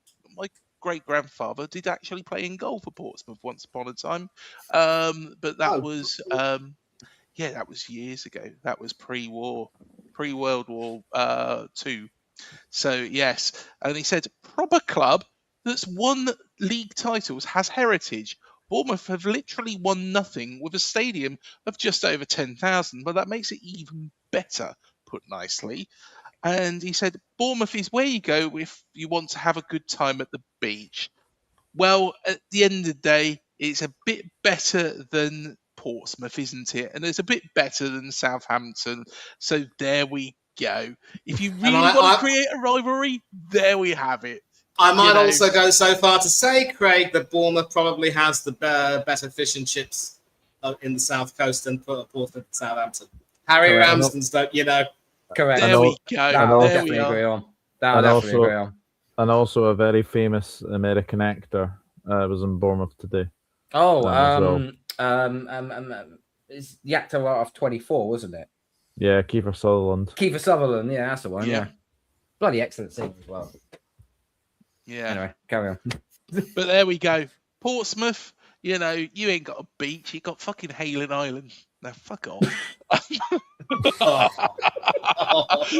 great-grandfather did actually play in goal for Portsmouth once upon a time. But that was... that was years ago. That was pre-war, pre-World War II. So, yes. And he said, proper club that's won league titles has heritage. Bournemouth have literally won nothing with a stadium of just over 10,000, but that makes it even better, put nicely. And he said, Bournemouth is where you go if you want to have a good time at the beach. Well, at the end of the day, it's a bit better than Portsmouth, isn't it? And it's a bit better than Southampton. So there we go. If you really want to create a rivalry, there we have it. I might also go so far to say, Craig, that Bournemouth probably has the better fish and chips in the South Coast than Portsmouth and Southampton. Harry Ramsden's, Correct. There we go. There we are. And also a very famous American actor was in Bournemouth today. It's the actor out of 24, wasn't it? Yeah, Kiefer Sutherland. Yeah, that's the one. Yeah. Bloody excellent scene as well. Yeah. Anyway, carry on. But there we go. Portsmouth, you ain't got a beach. You got fucking Halen Island. Now, fuck off.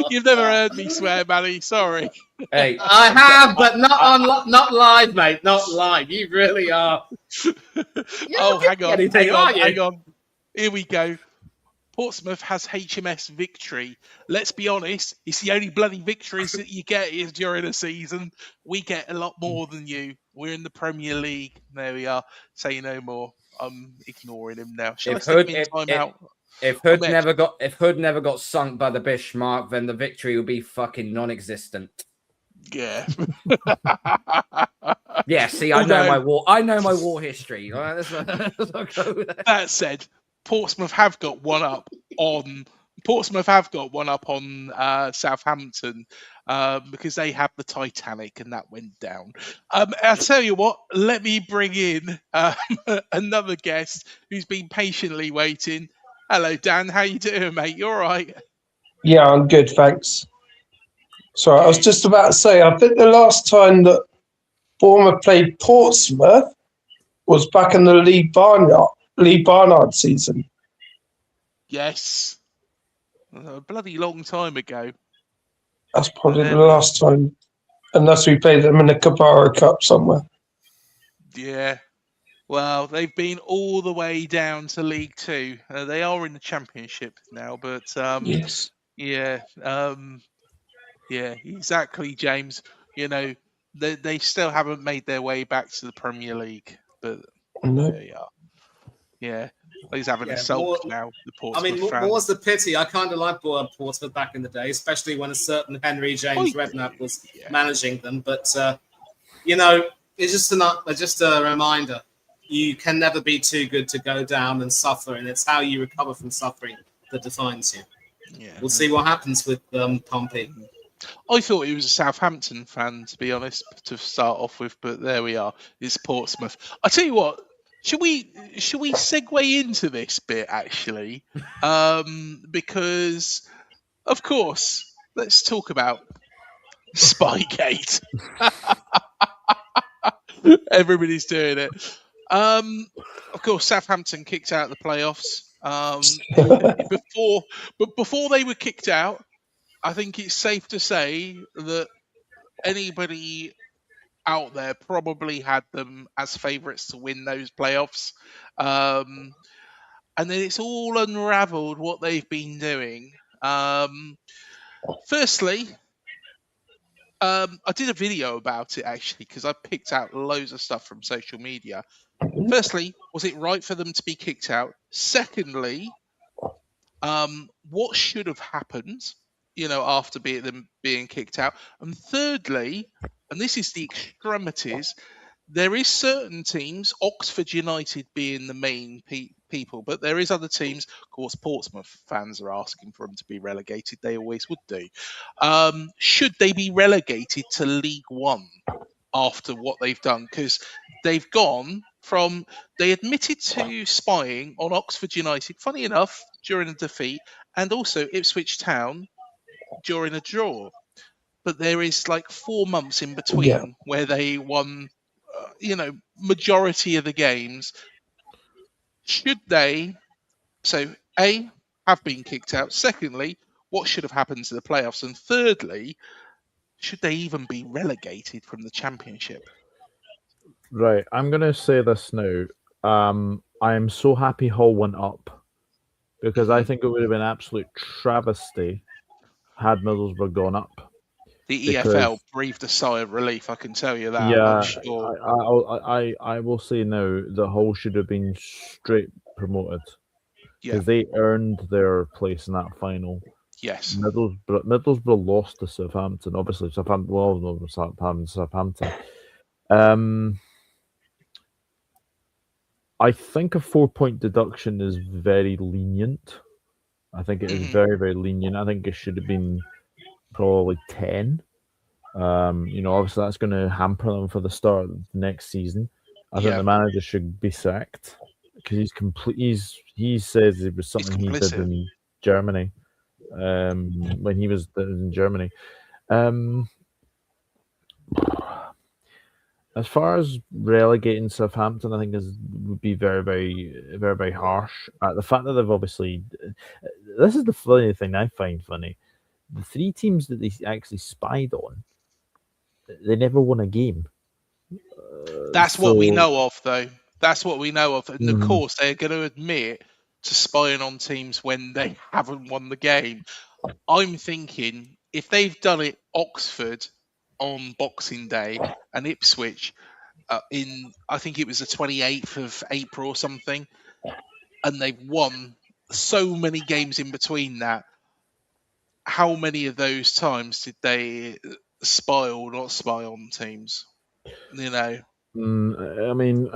You've never heard me swear, Manny. Sorry. Hey, I have, but not live, mate. Not live. You really are. Hang on. Here we go. Portsmouth has HMS Victory. Let's be honest, it's the only bloody victories that you get is during a season. We get a lot more than you. We're in the Premier League. There we are. Say no more. I'm ignoring him now. If Hood never got sunk by the Bismarck, then the victory will be fucking non-existent. Yeah. Yeah. See, I know my war history. All right, let's not go there. That said, Portsmouth have got one up on Southampton because they have the Titanic and that went down. I'll tell you what, let me bring in another guest who's been patiently waiting. Hello, Dan. How you doing, mate? You all right? Yeah, I'm good, thanks. Sorry, I was just about to say, I think the last time that Bournemouth played Portsmouth was back in the Lee Barnard season. Yes. A bloody long time ago. That's probably the last time, unless we played them in the Carabao Cup somewhere. Yeah. Well, they've been all the way down to League Two. They are in the Championship now, but yes. Yeah. Yeah, exactly, James. They still haven't made their way back to the Premier League, but No. there you are. Yeah. He's having a sulk now. The Portsmouth fan. More's the pity. I kind of liked Portsmouth back in the day, especially when a certain Henry James Redknapp was managing them. But it's just a reminder. You can never be too good to go down and suffer, and it's how you recover from suffering that defines you. Yeah, we'll see what happens with Pompey. I thought he was a Southampton fan, to be honest, to start off with, but there we are. It's Portsmouth. I tell you what, should we segue into this bit actually? Because of course, let's talk about Spygate. Everybody's doing it. Of course, Southampton kicked out of the playoffs. Before they were kicked out, I think it's safe to say that anybody out there probably had them as favourites to win those playoffs. And then it's all unravelled what they've been doing. Firstly, I did a video about it actually because I picked out loads of stuff from social media. Firstly, was it right for them to be kicked out? Secondly, what should have happened, after them being kicked out? And thirdly, and this is the extremities, there is certain teams, Oxford United being the main people, but there is other teams. Of course, Portsmouth fans are asking for them to be relegated. They always would do. Should they be relegated to League One after what they've done? Because they've gone from, they admitted to spying on Oxford United, funny enough, during a defeat, and also Ipswich Town during a draw. But there is like 4 months in between where they won, majority of the games. Should they, A, have been kicked out? Secondly, what should have happened to the playoffs? And thirdly, should they even be relegated from the Championship? Right, I'm going to say this now. I am so happy Hull went up because I think it would have been absolute travesty had Middlesbrough gone up. The EFL breathed a sigh of relief, I can tell you that. Yeah, I'm sure. I will say now that Hull should have been straight promoted because they earned their place in that final. Yes. Middlesbrough lost to Southampton. Obviously, Southampton. I think a 4-point deduction is very lenient. I think it is very, very lenient. I think it should have been probably 10. Obviously that's going to hamper them for the start of next season. I think the manager should be sacked because he's complete. He says it was something he did in Germany when he was in Germany. As far as relegating Southampton, I think would be very, very, very, very harsh. The fact that they've obviously, this is the funny thing I find funny. The 3 teams that they actually spied on, they never won a game. That's what we know of, though. That's what we know of. And of course, they're going to admit to spying on teams when they haven't won the game. I'm thinking if they've done it Oxford on Boxing Day and Ipswich I think it was the 28th of April or something, and they've won so many games in between that, how many of those times did they spy or not spy on teams? I mean,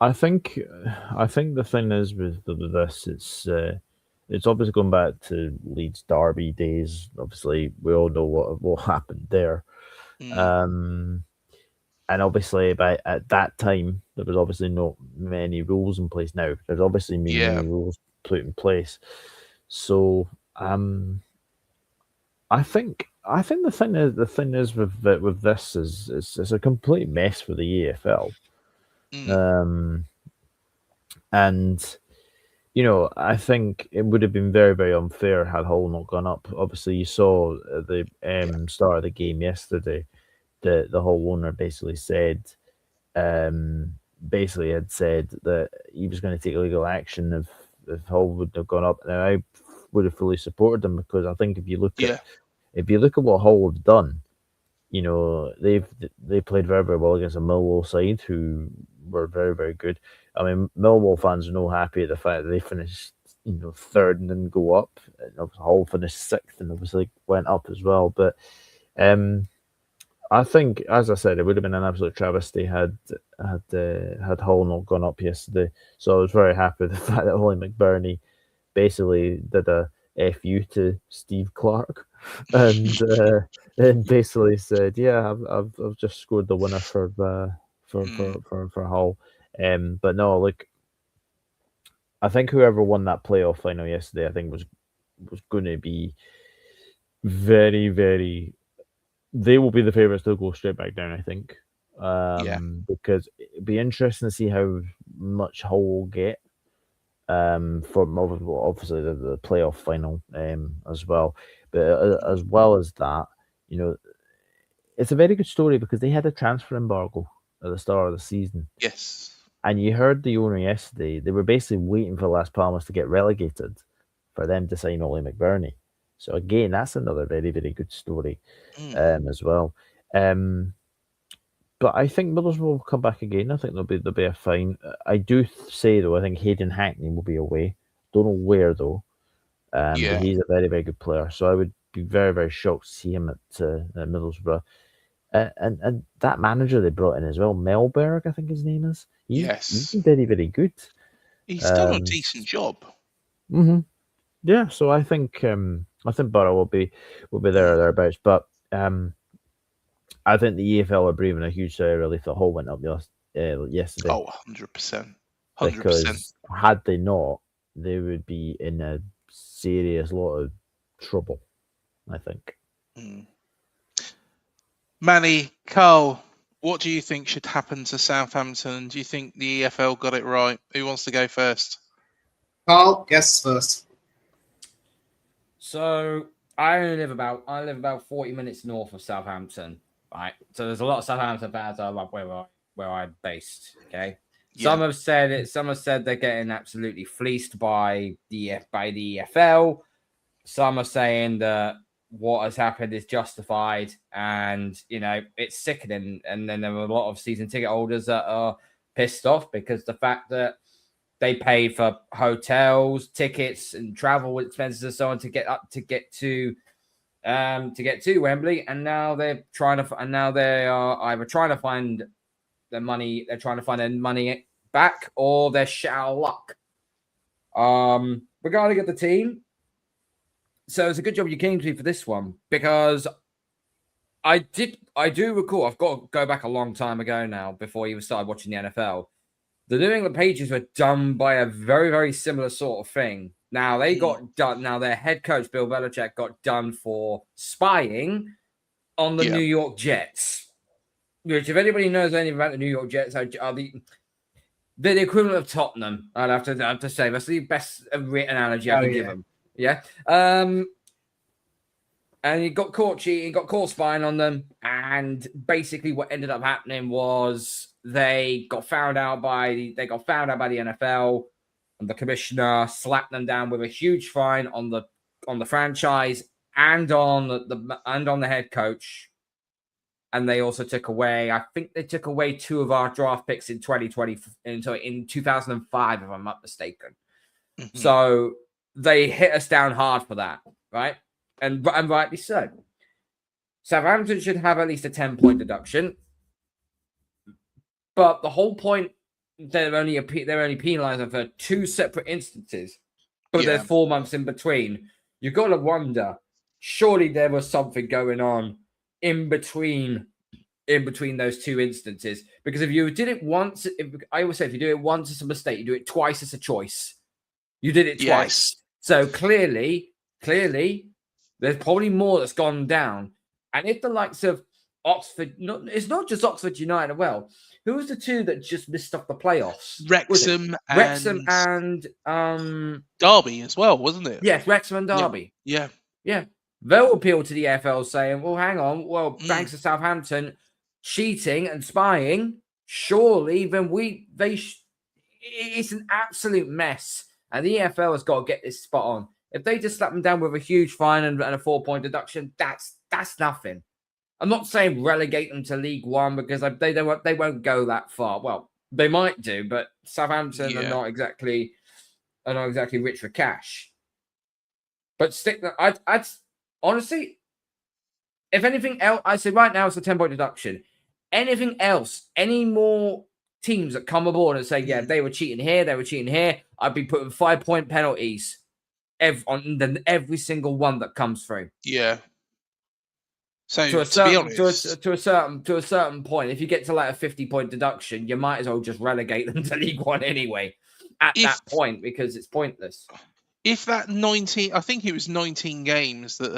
I think the thing is with this, it's obviously going back to Leeds Derby days. Obviously, we all know what happened there. And obviously, at that time, there was obviously not many rules in place. Now there's obviously many rules put in place. So I think the thing is with this is it's a complete mess for the EFL. And I think it would have been very, very unfair had Hull not gone up. Obviously, you saw at the start of the game yesterday that the Hull owner basically said that he was going to take legal action if Hull would have gone up. Now, I would have fully supported them because I think if you look at what Hull have done, they played very, very well against a Millwall side who were very, very good. I mean, Millwall fans are no happy at the fact that they finished, third and didn't go up. Hull finished sixth and obviously went up as well. But I think, as I said, it would have been an absolute travesty had Hull not gone up yesterday. So I was very happy with the fact that Ollie McBurney basically did a FU to Steve Clark and basically said, "Yeah, I've just scored the winner for Hull." But no, look, I think whoever won that playoff final yesterday, I think was going to be very, very. They will be the favourites to go straight back down, I think. Because it'd be interesting to see how much Hull will get from obviously the playoff final as well. But as well as that, it's a very good story because they had a transfer embargo at the start of the season. Yes. And you heard the owner yesterday, they were basically waiting for Las Palmas to get relegated for them to sign Ollie McBurney. So again, that's another very, very good story as well. But I think Middlesbrough will come back again. I think they'll be a fine. I do say though, I think Hayden Hackney will be away. Don't know where though. But he's a very, very good player. So I would be very, very shocked to see him at Middlesbrough. And that manager they brought in as well, Melberg, I think his name is. He's been very, very good. He's done a decent job. Mm-hmm. Yeah, so I think Borough will be there or thereabouts. But I think the EFL are breathing a huge sigh of relief that Hull went up yesterday. Oh, 100%. Because had they not, they would be in a serious lot of trouble, I think. Manny, Carl, what do you think should happen to Southampton? Do you think the EFL got it right? Who wants to go first? Carl, guess first. So I live about 40 minutes north of Southampton, right? So there's a lot of Southampton fans where I'm based. Okay. Yeah. Some have said they're getting absolutely fleeced by the EFL. Some are saying that what has happened is justified, and it's sickening. And then there are a lot of season ticket holders that are pissed off because the fact that they paid for hotels, tickets, and travel expenses and so on to get to Wembley, and now they are either trying to find their money. They're trying to find their money back, or they're shit out of luck. Regarding the team, so it's a good job you came to me for this one because I do recall. I've got to go back a long time ago now before I even started watching the NFL. The New England Patriots were done by a very, very similar sort of thing. Now they got done. Now their head coach Bill Belichick got done for spying on the New York Jets. Which, if anybody knows anything about the New York Jets, are they're the equivalent of Tottenham. I'd have to say that's the best analogy I can give them. Yeah. And he got caught cheating, got caught spying on them, and basically what ended up happening was they got found out by the NFL, and the commissioner slapped them down with a huge fine on the franchise and on the head coach. And they also took away, I think they took away 2 of our draft picks in 2020 in 2005, if I'm not mistaken. Mm-hmm. So they hit us down hard for that, right? And rightly so. Southampton should have at least a 10-point deduction. But the whole point, they're only penalising for 2 separate instances. But there's 4 months in between. You've got to wonder, surely there was something going on in between those 2 instances. Because if you did it once, I always say if you do it once, it's a mistake. You do it twice, it's a choice. You did it twice. Yes. So clearly, there's probably more that's gone down. And if the likes of Oxford, it's not just Oxford United, well, who was the 2 that just missed off the playoffs? Wrexham and Derby as well, wasn't it? Yes, Wrexham and Derby. Yeah. They'll appeal to the EFL saying, well, hang on, thanks to Southampton cheating and spying, surely then it's an absolute mess. And the EFL has got to get this spot on. If they just slap them down with a huge fine and a 4-point deduction, that's nothing. I'm not saying relegate them to League One because they won't go that far. Well, They might do, but Southampton are not exactly rich for cash. But stick that. I'd honestly, if anything else, I say right now it's a 10-point deduction. Anything else, any more teams that come aboard and say, yeah, they were cheating here, I'd be putting 5-point penalties on every single one that comes through. Yeah. So to a certain point, if you get to like a 50-point deduction, you might as well just relegate them to League One anyway. At that point, because it's pointless. If that 19, I think it was 19 games that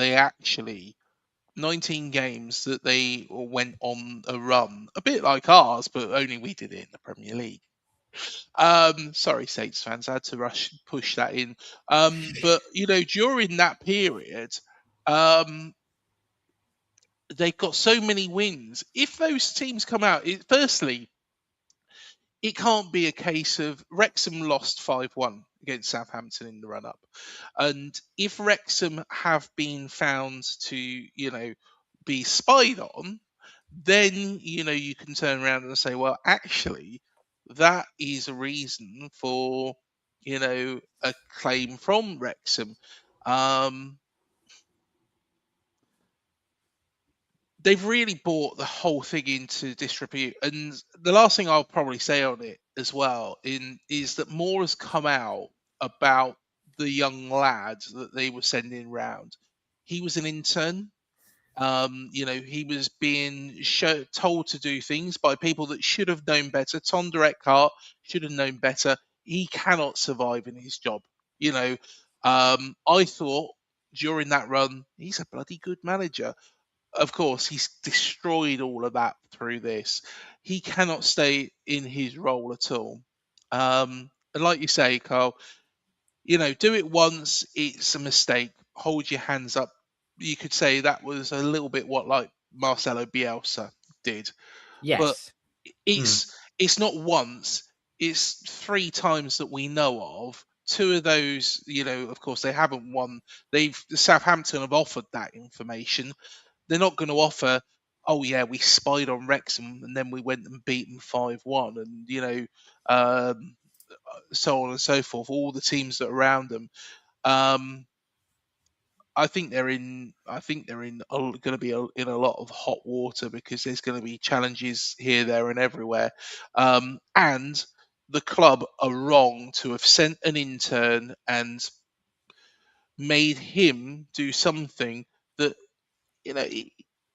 they went on a run, a bit like ours, but only we did it in the Premier League. Sorry, Saints fans, I had to push that in. But during that period, they got so many wins. If those teams come out, firstly, it can't be a case of Wrexham lost 5-1 against Southampton in the run-up. And if Wrexham have been found to, be spied on, then, you can turn around and say, well, actually, that is a reason for, a claim from Wrexham. They've really brought the whole thing into disrepute. And the last thing I'll probably say on it as well is that more has come out about the young lad that they were sending round. He was an intern. He was being told to do things by people that should have known better. Tom Eckhart should have known better. He cannot survive in his job. I thought during that run, he's a bloody good manager. Of course, he's destroyed all of that through this. He cannot stay in his role at all. And like you say, Carl, do it once, it's a mistake. Hold your hands up. You could say that was a little bit what like Marcelo Bielsa did. Yes. But it's not once, it's 3 times that we know of. 2 of those, of course, they haven't won. Southampton have offered that information. They're not going to offer, oh yeah, we spied on Wrexham and then we went and beat them 5-1, and so on and so forth. All the teams that are around them. I think they're going to be in a lot of hot water because there's going to be challenges here, there, and everywhere. And the club are wrong to have sent an intern and made him do something that.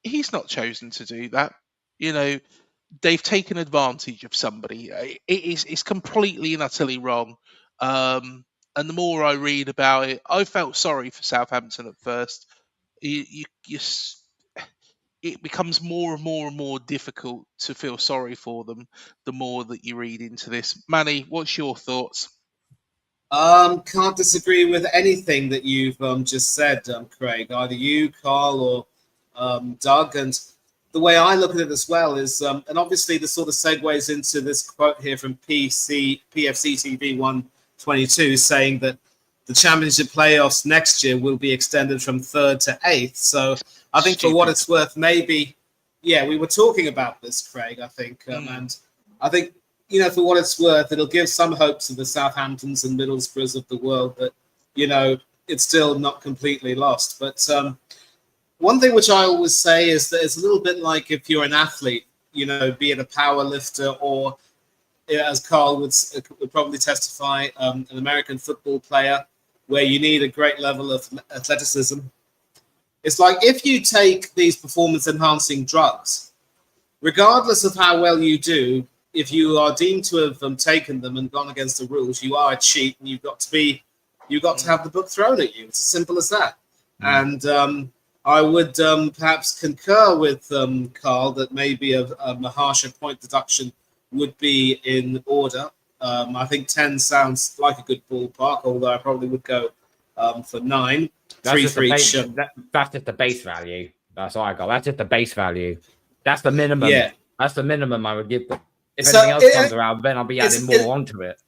He's not chosen to do that. They've taken advantage of somebody. It's completely and utterly wrong. And the more I read about it, I felt sorry for Southampton at first. It becomes more and more and more difficult to feel sorry for them the more that you read into this. Manny, what's your thoughts? Can't disagree with anything that you've just said, Craig. Either you, Carl, or Doug. And the way I look at it as well is, and obviously this sort of segues into this quote here from PFC TV 122 saying that the championship playoffs next year will be extended from 3rd to 8th. So I think for what it's worth, maybe, we were talking about this, Craig, I think. And I think, for what it's worth, it'll give some hope to the Southamptons and Middlesbroughs of the world that, it's still not completely lost. But one thing which I always say is that it's a little bit like if you're an athlete, be it a power lifter or, as Carl would probably testify, an American football player, where you need a great level of athleticism. It's like if you take these performance-enhancing drugs, regardless of how well you do, if you are deemed to have taken them and gone against the rules, you are a cheat, and you've got to have the book thrown at you. It's as simple as that. And I would perhaps concur with Carl that maybe a harsher point deduction would be in order. I think 10 sounds like a good ballpark, although I probably would go for 9. That's 3 for each. That's just the base value. That's all I got. That's just the base value. That's the minimum. Yeah. That's the minimum I would give them. If anything else comes around, then I'll be adding more onto it.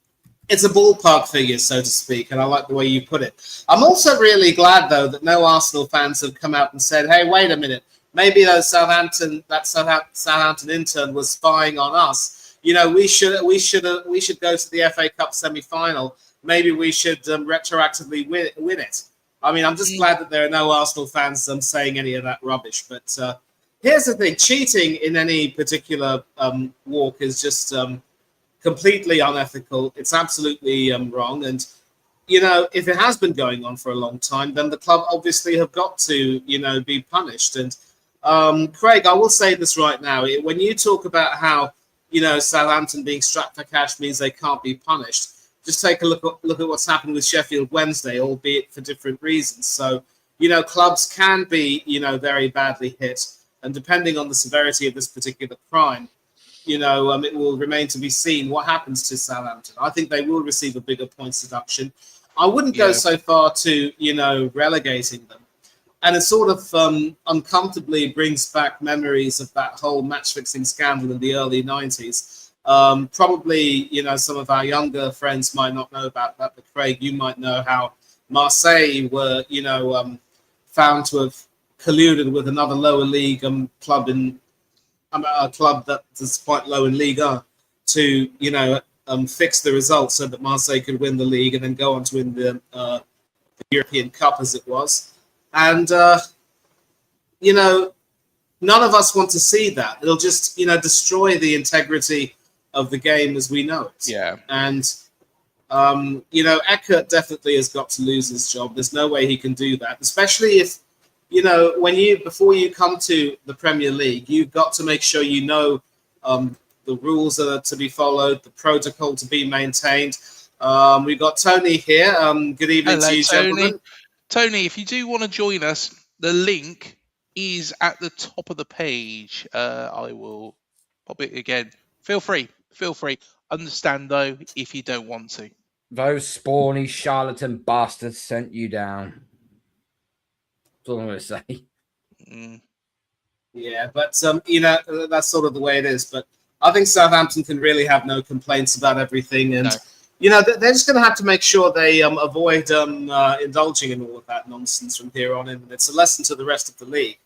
It's a ballpark figure, so to speak, and I like the way you put it. I'm also really glad, though, that no Arsenal fans have come out and said, hey, wait a minute, maybe that Southampton intern was spying on us. we should go to the FA Cup semi-final. Maybe we should retroactively win it. I mean, I'm just glad that there are no Arsenal fans saying any of that rubbish. But here's the thing: cheating in any particular walk is just completely unethical. It's absolutely wrong. And if it has been going on for a long time, then the club obviously have got to be punished. And Craig, I will say this right now: when you talk about how Southampton being strapped for cash means they can't be punished, just take a look at what's happened with Sheffield Wednesday, albeit for different reasons. So, clubs can be, very badly hit. And depending on the severity of this particular crime, it will remain to be seen what happens to Southampton. I think they will receive a bigger points deduction. I wouldn't go so far to, relegating them. And it sort of uncomfortably brings back memories of that whole match-fixing scandal in the early 90s. Probably, some of our younger friends might not know about that, but Craig, you might know how Marseille were, found to have colluded with another lower league club a club that is quite low in Ligue 1 to, fix the results so that Marseille could win the league and then go on to win the European Cup as it was. And, none of us want to see that. It'll just, destroy the integrity of the game as we know it. Yeah. And, Eckert definitely has got to lose his job. There's no way he can do that, especially if, before you come to the Premier League, you've got to make sure the rules that are to be followed, the protocol to be maintained. We've got Tony here. Good evening to you, gentlemen. Tony, if you do want to join us, the link is at the top of the page. I will pop it again. Feel free. Understand, though, if you don't want to. Those spawny charlatan bastards sent you down. That's all I'm going to say. Yeah, but, that's sort of the way it is. But I think Southampton can really have no complaints about everything. And, they're just going to have to make sure they avoid indulging in all of that nonsense from here on in. And it's a lesson to the rest of the league.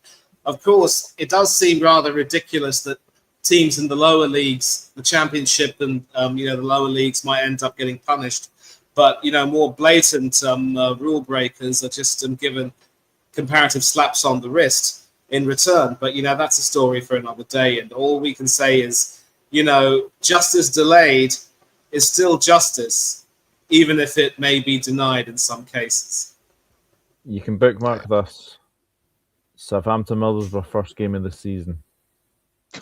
Of course, it does seem rather ridiculous that teams in the lower leagues, the Championship and, the lower leagues might end up getting punished. But, more blatant rule breakers are just given comparative slaps on the wrist in return. But, that's a story for another day. And all we can say is, justice delayed is still justice, even if it may be denied in some cases. You can bookmark this. Southampton Middlesbrough first game of the season.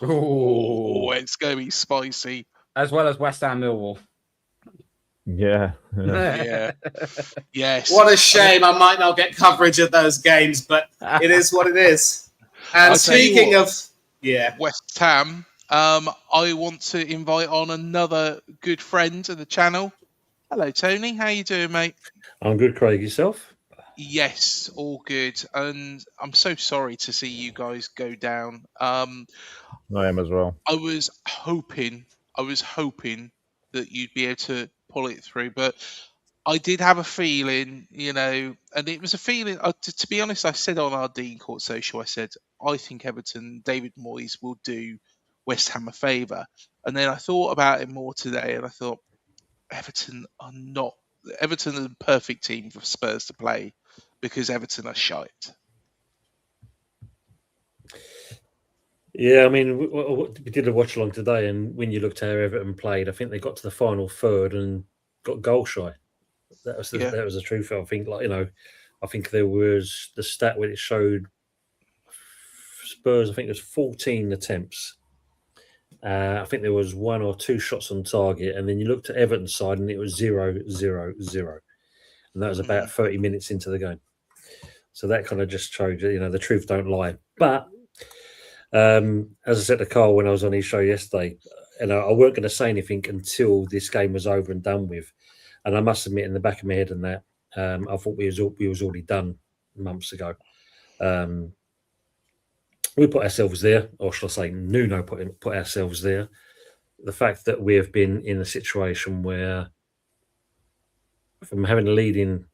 Oh, it's going to be spicy. As well as West Ham Millwall. Yeah. Yeah. Yes. What a shame I might not get coverage of those games, but it is what it is. And speaking of West Ham, I want to invite on another good friend of the channel. Hello, Tony. How you doing, mate? I'm good, Craig. Yourself? Yes, all good. And I'm so sorry to see you guys go down. I am as well. I was hoping that you'd be able to pull it through, but I did have a feeling, and it was a feeling, to be honest, I said on our Dean Court social, I said, I think Everton, David Moyes will do West Ham a favour. And then I thought about it more today, and I thought, Everton are the perfect team for Spurs to play because Everton are shite. Yeah, I mean, we did a watch along today, and when you looked at how Everton played, I think they got to the final third and got goal shy. That was the truth. I think, I think there was the stat where it showed Spurs. I think it was 14 attempts. I think there was 1 or 2 shots on target, and then you looked at Everton's side, and it was 0-0-0, and that was about 30 minutes into the game. So that kind of just showed you, the truth don't lie. But as I said to Carl when I was on his show yesterday, and I weren't going to say anything until this game was over and done with. And I must admit, in the back of my head, and that I thought we was already done months ago. We put ourselves there, or shall I say, Nuno put ourselves there. The fact that we have been in a situation where, from having a lead in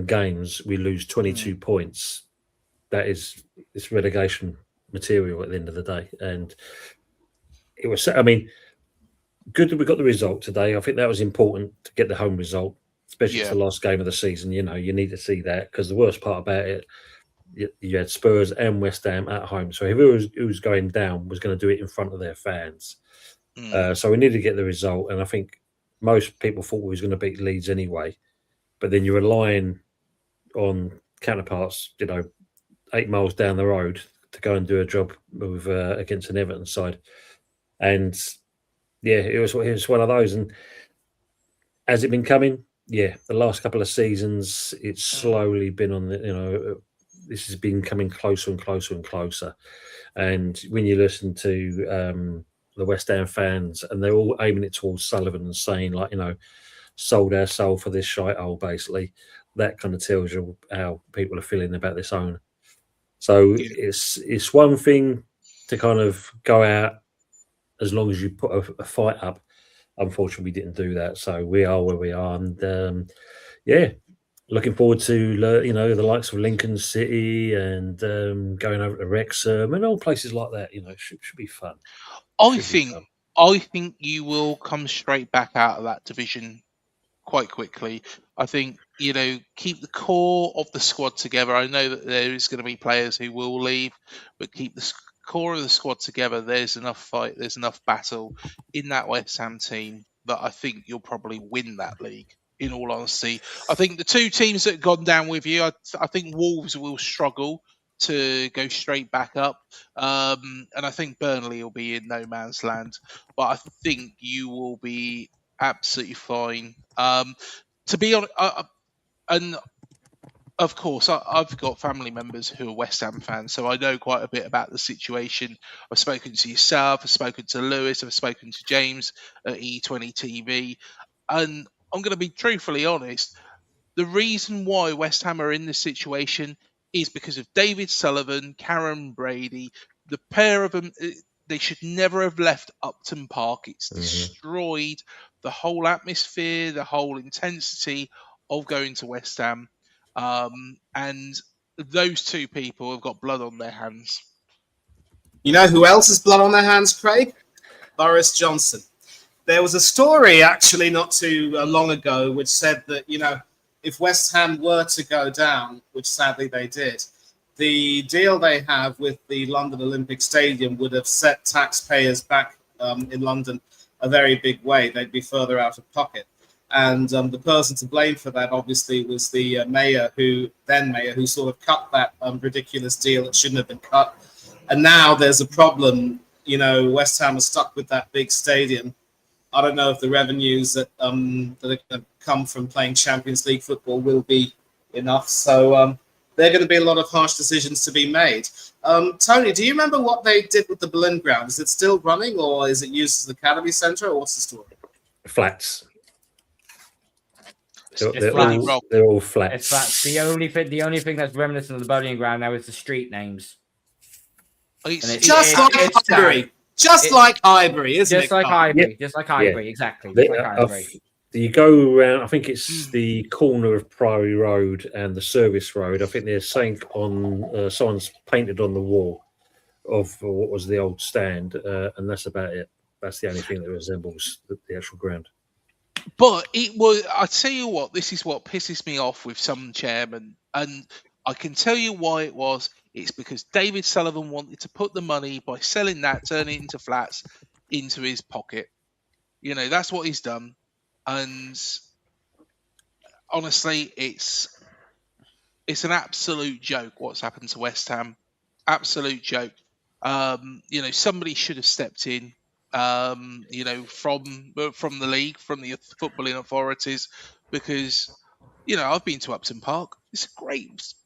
games, we lose 22 points. It's relegation material at the end of the day. And it was, I mean, good that we got the result today. I think that was important to get the home result, especially it's the last game of the season. You need to see that, because the worst part about it, you had Spurs and West Ham at home. So who was going down was going to do it in front of their fans. So we needed to get the result, and I think most people thought we was going to beat Leeds anyway. But then you're relying on counterparts, 8 miles down the road to go and do a job with against an Everton side, and it was one of those. And has it been coming? Yeah, the last couple of seasons, it's slowly been on the. This has been coming closer and closer and closer. And when you listen to the West Ham fans, and they're all aiming it towards Sullivan and saying, like, sold our soul for this shithole, basically, that kind of tells you how people are feeling about this owner. So it's one thing to kind of go out as long as you put a fight up. Unfortunately, we didn't do that. So we are where we are. And looking forward to the likes of Lincoln City and going over to Wrexham and all places like that. Should be fun. I think you will come straight back out of that division quite quickly. I think keep the core of the squad together. I know that there is going to be players who will leave, but keep the core of the squad together. There's enough fight, there's enough battle in that West Ham team that I think you'll probably win that league. In all honesty, I think the two teams that have gone down with you, I think Wolves will struggle to go straight back up, and I think Burnley will be in no man's land. But I think you will be absolutely fine. To be honest, and of course, I've got family members who are West Ham fans, so I know quite a bit about the situation. I've spoken to yourself, I've spoken to Lewis, I've spoken to James at E20 TV, and I'm going to be truthfully honest. The reason why West Ham are in this situation is because of David Sullivan, Karen Brady. The pair of them, they should never have left Upton Park. It's destroyed the whole atmosphere, the whole intensity of going to West Ham. And those two people have got blood on their hands. You know who else has blood on their hands, Craig? Boris Johnson. There was a story actually not too long ago which said that, if West Ham were to go down, which sadly they did, the deal they have with the London Olympic Stadium would have set taxpayers back in London a very big way. They'd be further out of pocket. And the person to blame for that, obviously, was the mayor who sort of cut that ridiculous deal that shouldn't have been cut. And now there's a problem. West Ham are stuck with that big stadium. I don't know if the revenues that are going to come from playing Champions League football will be enough. So there are going to be a lot of harsh decisions to be made. Tony, do you remember what they did with the Boleyn ground? Is it still running, or is it used as the academy centre, or what's the story? Flats. They're all flats. It's flats. The only thing that's reminiscent of the Boleyn ground now is the street names. Just like Highbury, isn't it? Just like Highbury, exactly. Just like Highbury. You go around, I think it's the corner of Priory Road and the Service Road. I think there's something on, someone's painted on the wall of what was the old stand, and that's about it. That's the only thing that resembles the actual ground. But it was, I tell you what, this is what pisses me off with some chairmen, and I can tell you why it was. It's because David Sullivan wanted to put the money by selling that, turning it into flats, into his pocket. That's what he's done. And honestly, it's an absolute joke what's happened to West Ham. Absolute joke. Somebody should have stepped in. From the league, from the footballing authorities, because I've been to Upton Park. It's a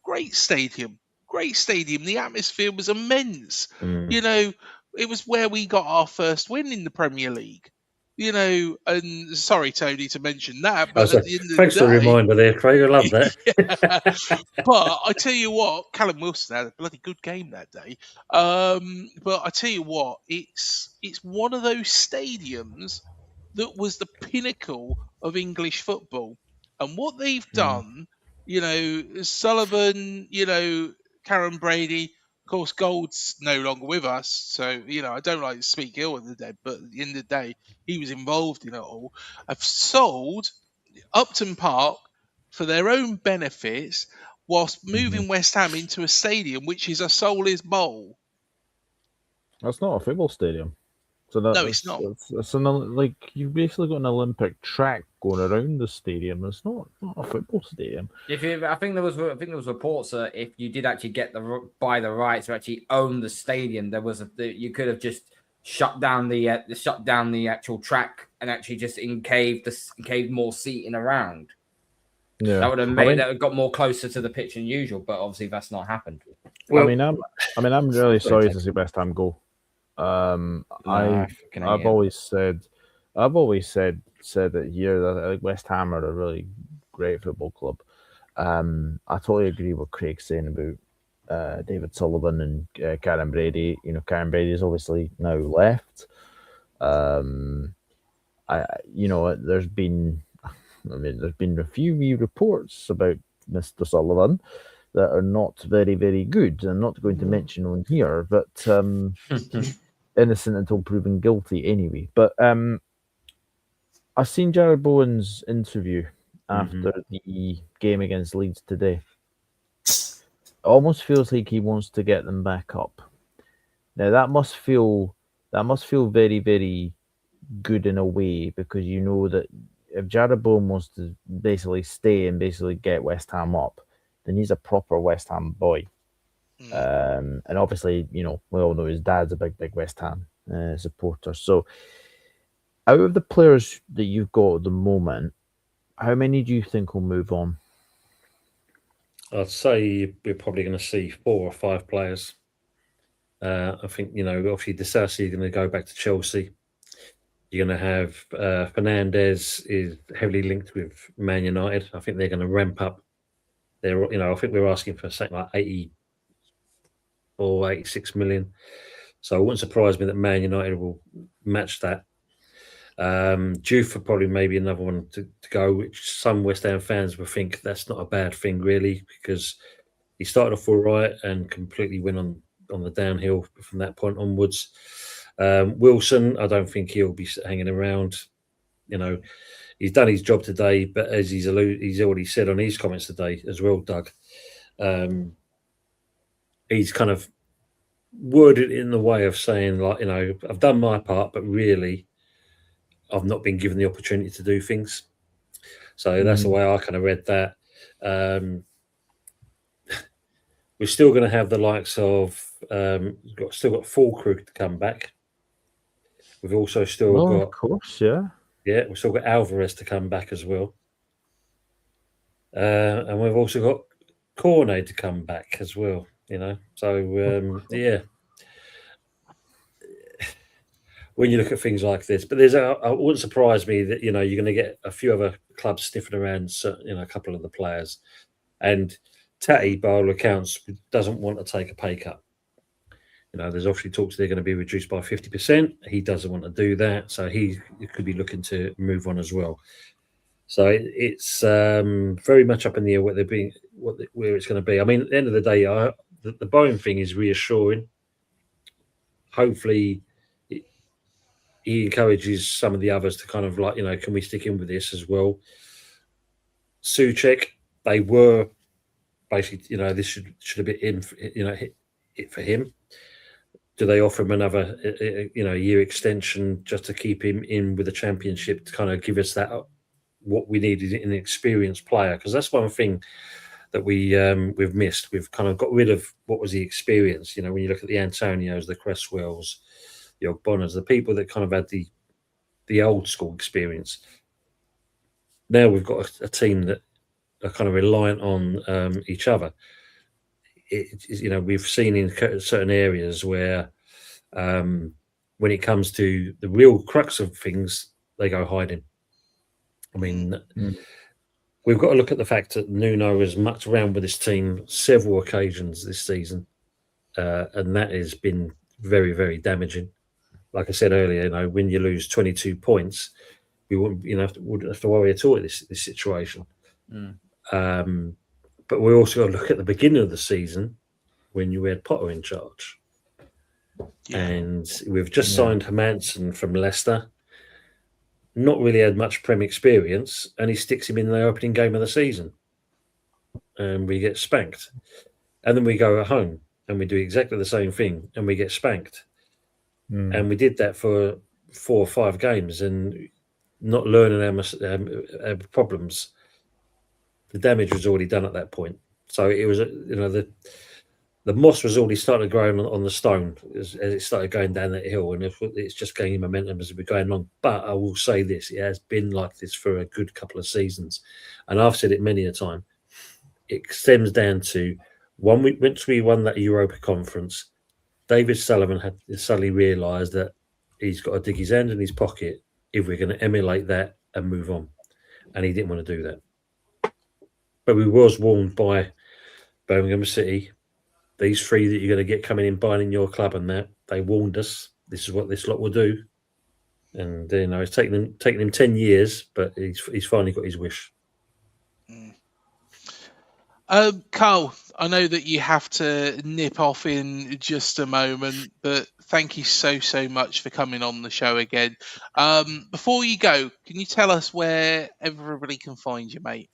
great stadium. Great stadium. The atmosphere was immense. It was where we got our first win in the Premier League. And sorry, Tony, to mention that. But thanks for the reminder there, Craig. I love that. But I tell you what, Callum Wilson had a bloody good game that day. But I tell you what, it's one of those stadiums that was the pinnacle of English football. And what they've done, Sullivan, Karen Brady, Of course, Gold's no longer with us, so I don't like to speak ill of the dead, but at the end of the day, he was involved in it all. I've sold Upton Park for their own benefits, whilst moving West Ham into a stadium which is a soulless bowl. That's not a football stadium. So No, it's not. It's like you've basically got an Olympic track going around the stadium. It's not a football stadium. I think there was reports that if you did actually buy the rights to actually own the stadium, you could have just shut down the actual track and actually just encaved more seating around. Yeah, that would have got more closer to the pitch than usual, but obviously that's not happened. Well, I'm really sorry to see West Ham go. I've always said it here that West Ham are a really great football club. I totally agree with Craig saying about David Sullivan and Karen Brady. Karen Brady's obviously now left. There's been a few reports about Mr. Sullivan that are not very, very good. I'm not going to mention on here, but innocent until proven guilty anyway. But I've seen Jared Bowen's interview after the game against Leeds today. It almost feels like he wants to get them back up. Now that must feel very, very good in a way, because you know that if Jared Bowen wants to basically stay and basically get West Ham up, then he's a proper West Ham boy. And obviously, we all know his dad's a big West Ham supporter. So out of the players that you've got at the moment, how many do you think will move on? I'd say we're probably going to see 4 or 5 players. I think, obviously Disasi is going to go back to Chelsea. You're going to have Fernandez is heavily linked with Man United. I think they're going to ramp up. I think we're asking for something like 80 or 86 million. So it wouldn't surprise me that Man United will match that. Juve probably maybe another one to go, which some West Ham fans will think that's not a bad thing really, because he started off all right and completely went on the downhill from that point onwards. Wilson, I don't think he'll be hanging around. He's done his job today, but as he's already said on his comments today as well, Doug, he's kind of worded it in the way of saying, like, I've done my part, but really I've not been given the opportunity to do things. So that's the way I kind of read that. We're still going to have the likes of still got full crew to come back. We've also still got, of course, yeah. Yeah, we've still got Alvarez to come back as well. And we've also got Cornet to come back as well, So, yeah. When you look at things like this, but it wouldn't surprise me that, you're going to get a few other clubs sniffing around, a couple of the players. And Tatty, by all accounts, doesn't want to take a pay cut. There's obviously talks they're going to be reduced by 50%. He doesn't want to do that, so he could be looking to move on as well. So it's very much up in the air where it's going to be. I mean, at the end of the day, the Bowen thing is reassuring. Hopefully, he encourages some of the others to kind of like, can we stick in with this as well? Souček, they were basically, this should have been in, it for him. Do they offer him another, year extension just to keep him in with the Championship to kind of give us that what we needed in an experienced player? Because that's one thing that we've missed. We've kind of got rid of what was the experience. When you look at the Antonios, the Cresswells, the Ogbonners, the people that kind of had the old school experience. Now we've got a team that are kind of reliant on each other. We've seen in certain areas where when it comes to the real crux of things, they go hiding. I mean, we've got to look at the fact that Nuno has mucked around with this team several occasions this season, and that has been very, very damaging. Like I said earlier, when you lose 22 points, we wouldn't have to worry at all at this situation. But we also got to look at the beginning of the season when you had Potter in charge. And we've just signed Hermansen from Leicester. Not really had much Prem experience, and he sticks him in the opening game of the season. And we get spanked. And then we go at home and we do exactly the same thing and we get spanked. And we did that for 4 or 5 games and not learning our problems. The damage was already done at that point. So it was, the moss was already started growing on the stone as it started going down that hill, and it's just gaining momentum as we're going along. But I will say this, it has been like this for a good couple of seasons. And I've said it many a time. It stems down to once we won that Europa conference, David Sullivan had suddenly realised that he's got to dig his hand in his pocket if we're going to emulate that and move on. And he didn't want to do that. But we was warned by Birmingham City, these 3 that you're going to get coming in buying in your club, and that they warned us. This is what this lot will do. And it's taken him 10 years, but he's finally got his wish. Carl, I know that you have to nip off in just a moment, but thank you so much for coming on the show again. Before you go, can you tell us where everybody can find you, mate?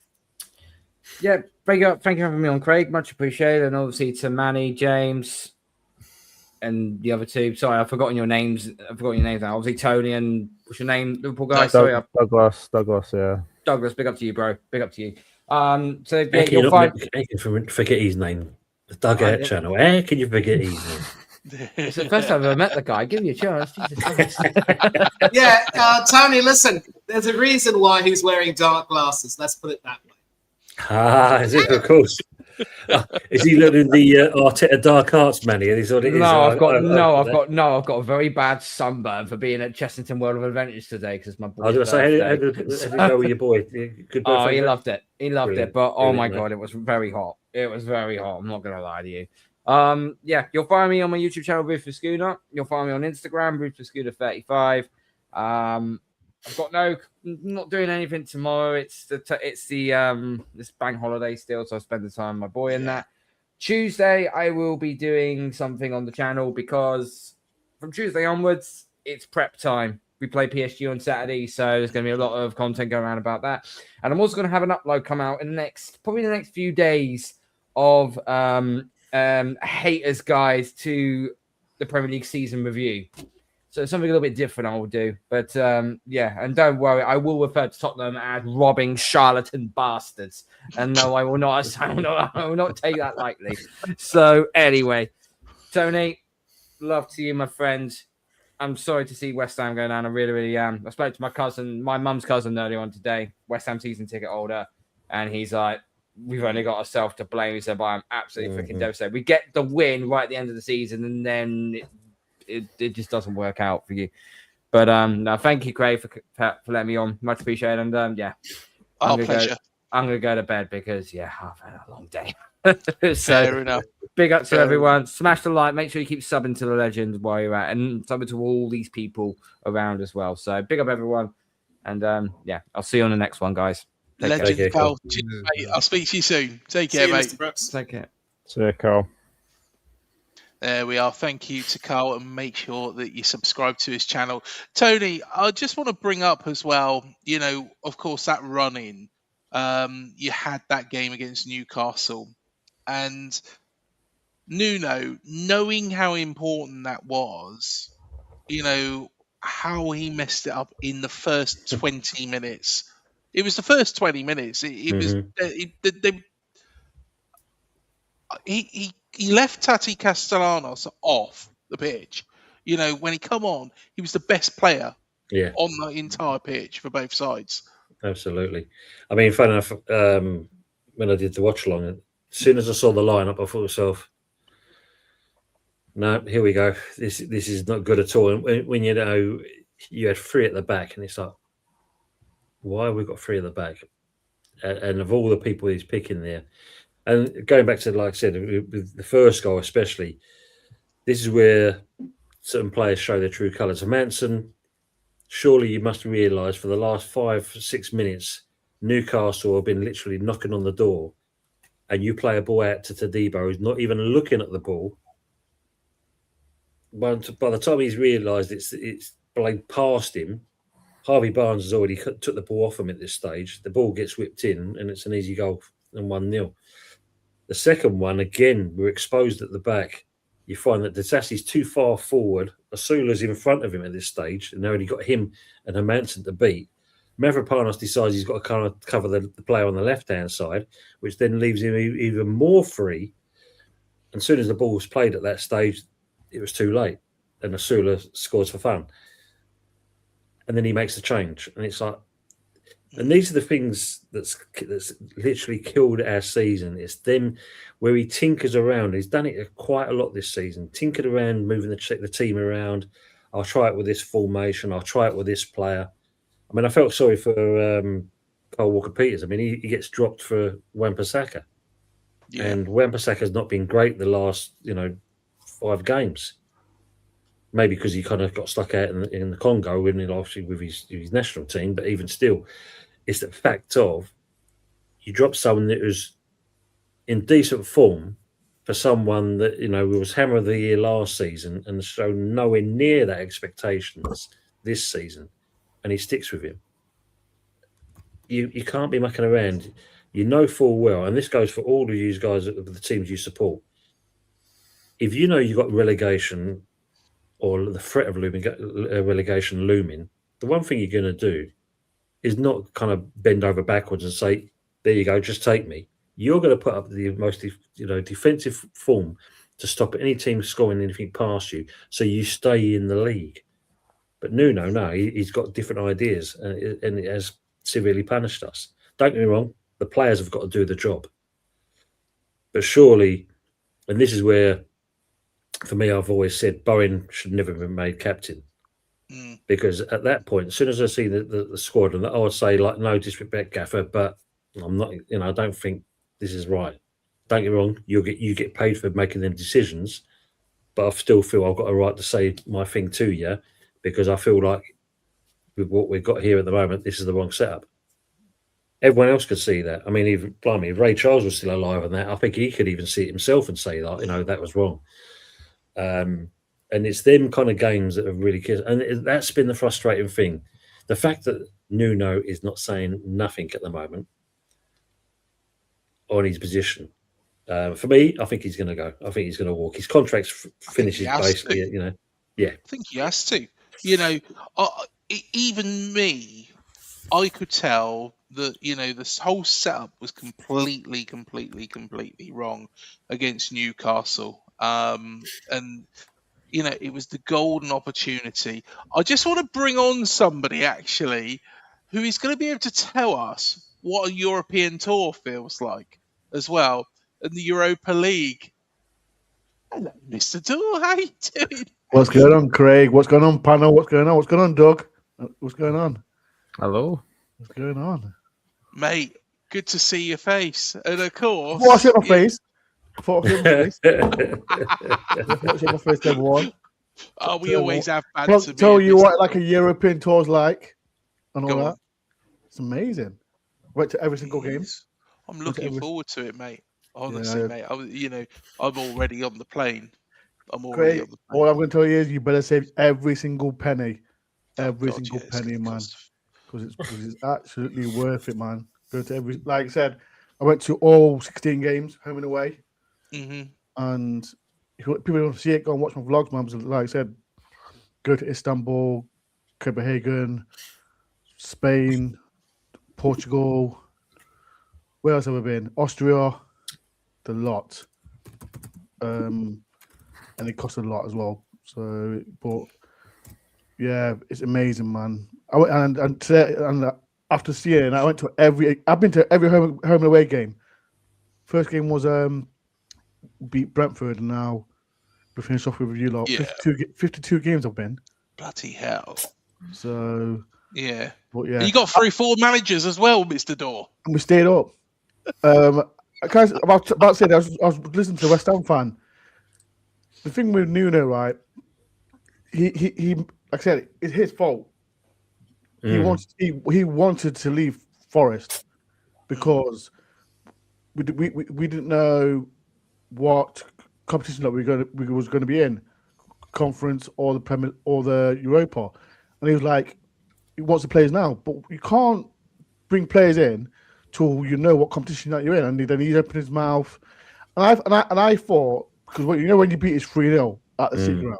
Yeah, thank you for having me on, Craig. Much appreciated. And obviously to Manny, James, and the other 2. Sorry, I've forgotten your names. Now. Obviously Tony and what's your name, Liverpool guy? Douglas, yeah. Douglas, big up to you, bro. Big up to you. So yeah, you'll find. How can you forget his name? The Dugout Channel. How can you forget his name? It's the first time I've ever met the guy. Give me a chance. Tony, listen. There's a reason why he's wearing dark glasses. Let's put it that way. Is it? Of course. Is he learning the Arteta Dark Arts, Manny? Is what it is? No, I've got a very bad sunburn for being at Chessington World of Adventures today because my boy. I was going to say, how did it go with your boy? Good birthday, he loved it. He loved it. But oh my god, it was very hot. It was very hot. I'm not going to lie to you. You'll find me on my YouTube channel, Root for Schooner. You'll find me on Instagram, Root for Schooner 35. I've got not doing anything tomorrow. It's this bank holiday still, so I spend the time with my boy in that. Tuesday, I will be doing something on the channel because from Tuesday onwards, it's prep time. We play PSG on Saturday, so there's going to be a lot of content going around about that. And I'm also going to have an upload come out in the next few days of haters' guides to the Premier League season review. So something a little bit different I will do. But and don't worry, I will refer to Tottenham as robbing charlatan bastards. And no, I will not take that lightly. So anyway, Tony, love to you, my friend. I'm sorry to see West Ham go down. I really, really am. I spoke to my mum's cousin earlier on today, West Ham season ticket holder, and he's like, we've only got ourselves to blame. He said, but I'm absolutely freaking devastated. We get the win right at the end of the season, and then it just doesn't work out for you. But no, thank you, Craig, for letting me on. Much appreciated. And pleasure. I'm gonna go to bed because I've had a long day. So fair enough. Big up to everyone. Smash the like. Make sure you keep subbing to the legends while you're at, and subbing to all these people around as well. So big up everyone, and I'll see you on the next one, guys. Legend, Carl. Mate, I'll speak to you soon. Take care, mate. Take care. See you, Carl. There we are. Thank you to Carl, and make sure that you subscribe to his channel. Tony, I just want to bring up as well, of course, that run-in. You had that game against Newcastle, and Nuno, knowing how important that was, how he messed it up in the first 20 minutes. It was the first 20 minutes. It was he left Tati Castellanos off the pitch. When he come on, he was the best player on the entire pitch for both sides. Absolutely. I mean, funny enough, when I did the watch along, as soon as I saw the lineup, I thought to myself, no, here we go. This is not good at all. And when you had 3 at the back, and it's like, why have we got 3 at the back? And of all the people he's picking there, and going back to, like I said, with the first goal especially, this is where certain players show their true colours. Manson, surely you must realise for the last 5-6 minutes, Newcastle have been literally knocking on the door and you play a ball out to Tadibo who's not even looking at the ball, by the time he's realised it's played past him, Harvey Barnes has already took the ball off him at this stage. The ball gets whipped in, and it's an easy goal and 1-0. The second one, again, we're exposed at the back. You find that Disasi's too far forward. Asula's in front of him at this stage, and they only got him and Hermansen to beat. Mavropanos decides he's got to kind of cover the player on the left-hand side, which then leaves him even more free. And as soon as the ball was played at that stage, it was too late, and Asula scores for fun. And then he makes the change, and it's like, and these are the things that's literally killed our season. It's them where he tinkers around. He's done it quite a lot this season. Tinkered around, moving the team around. I'll try it with this formation. I'll try it with this player. I mean, I felt sorry for Kyle Walker-Peters. I mean, he gets dropped for Wan-Bissaka. Yeah. And Wan-Bissaka's not been great the last, 5 games. Maybe because he kind of got stuck out in the Congo, obviously with his national team, but even still, it's the fact of you drop someone that was in decent form for someone that, was hammer of the year last season and shown nowhere near that expectations this season, and he sticks with him. You can't be mucking around. You know full well, and this goes for all of you guys of the teams you support. If you know you've got relegation or the threat of relegation looming, the one thing you're going to do is not kind of bend over backwards and say, there you go, just take me. You're going to put up the most defensive form to stop any team scoring anything past you, so you stay in the league. But Nuno, no, he's got different ideas, and it has severely punished us. Don't get me wrong, the players have got to do the job. But surely, and this is where, for me, I've always said Bowen should never have been made captain. Because at that point, as soon as I see the squad, and I would say, no disrespect, Gaffer, but I'm not, I don't think this is right. Don't get me wrong, you get paid for making them decisions, but I still feel I've got a right to say my thing to you, because I feel like with what we've got here at the moment, this is the wrong setup. Everyone else could see that. I mean, if Ray Charles was still alive and that, I think he could even see it himself and say that, that was wrong. And it's them kind of games that have really killed. And that's been the frustrating thing. The fact that Nuno is not saying nothing at the moment on his position. For me, I think he's going to go. I think he's going to walk. His contract finishes basically, Yeah. I think he has to. Even me, I could tell that, this whole setup was completely wrong against Newcastle. And it was the golden opportunity. I just want to bring on somebody, actually, who is going to be able to tell us what a European tour feels like as well, and the Europa League. Hello, Mr. Tour. How you doing? What's going on, Craig? What's going on, Pano? What's going on? What's going on, Doug? What's going on? Hello. What's going on? Mate, good to see your face. And of course... What's your face? What's your face? What's your face, everyone? Oh, we always have banter. Tell you what, like a European tour's like, and all that. It's amazing. Went to every single game. I'm looking forward to it, mate. Honestly, mate. I'm already on the plane. Great. All I'm going to tell you is you better save every single penny. Every single penny, man. Because it's absolutely worth it, man. Go to like I said, I went to all 16 games, home and away. Mm-hmm. And if people want to see it, go and watch my vlogs, man. Like I said, go to Istanbul, Copenhagen, Spain, Portugal. Where else have I been? Austria, the lot. And it cost a lot as well. So, but yeah, it's amazing, man. I went and today, and after seeing, I went to I've been to every home and away game. First game was beat Brentford, and now we finished off with you lot. Yeah. 52 games I've been. Bloody hell! So yeah, but yeah, you got 3-4 managers as well, Mr. Dorr. And we stayed up. About to say that I was listening to a West Ham fan. The thing with Nuno, right? He like I said, it's his fault. He wanted to leave Forest because we didn't know what competition that we was going to be in, conference or the Premier or the Europa, and he was like, he wants the players now, but you can't bring players in till you know what competition that you're in. And then he opened his mouth, and I thought, because when you beat us 3-0 at the City Ground,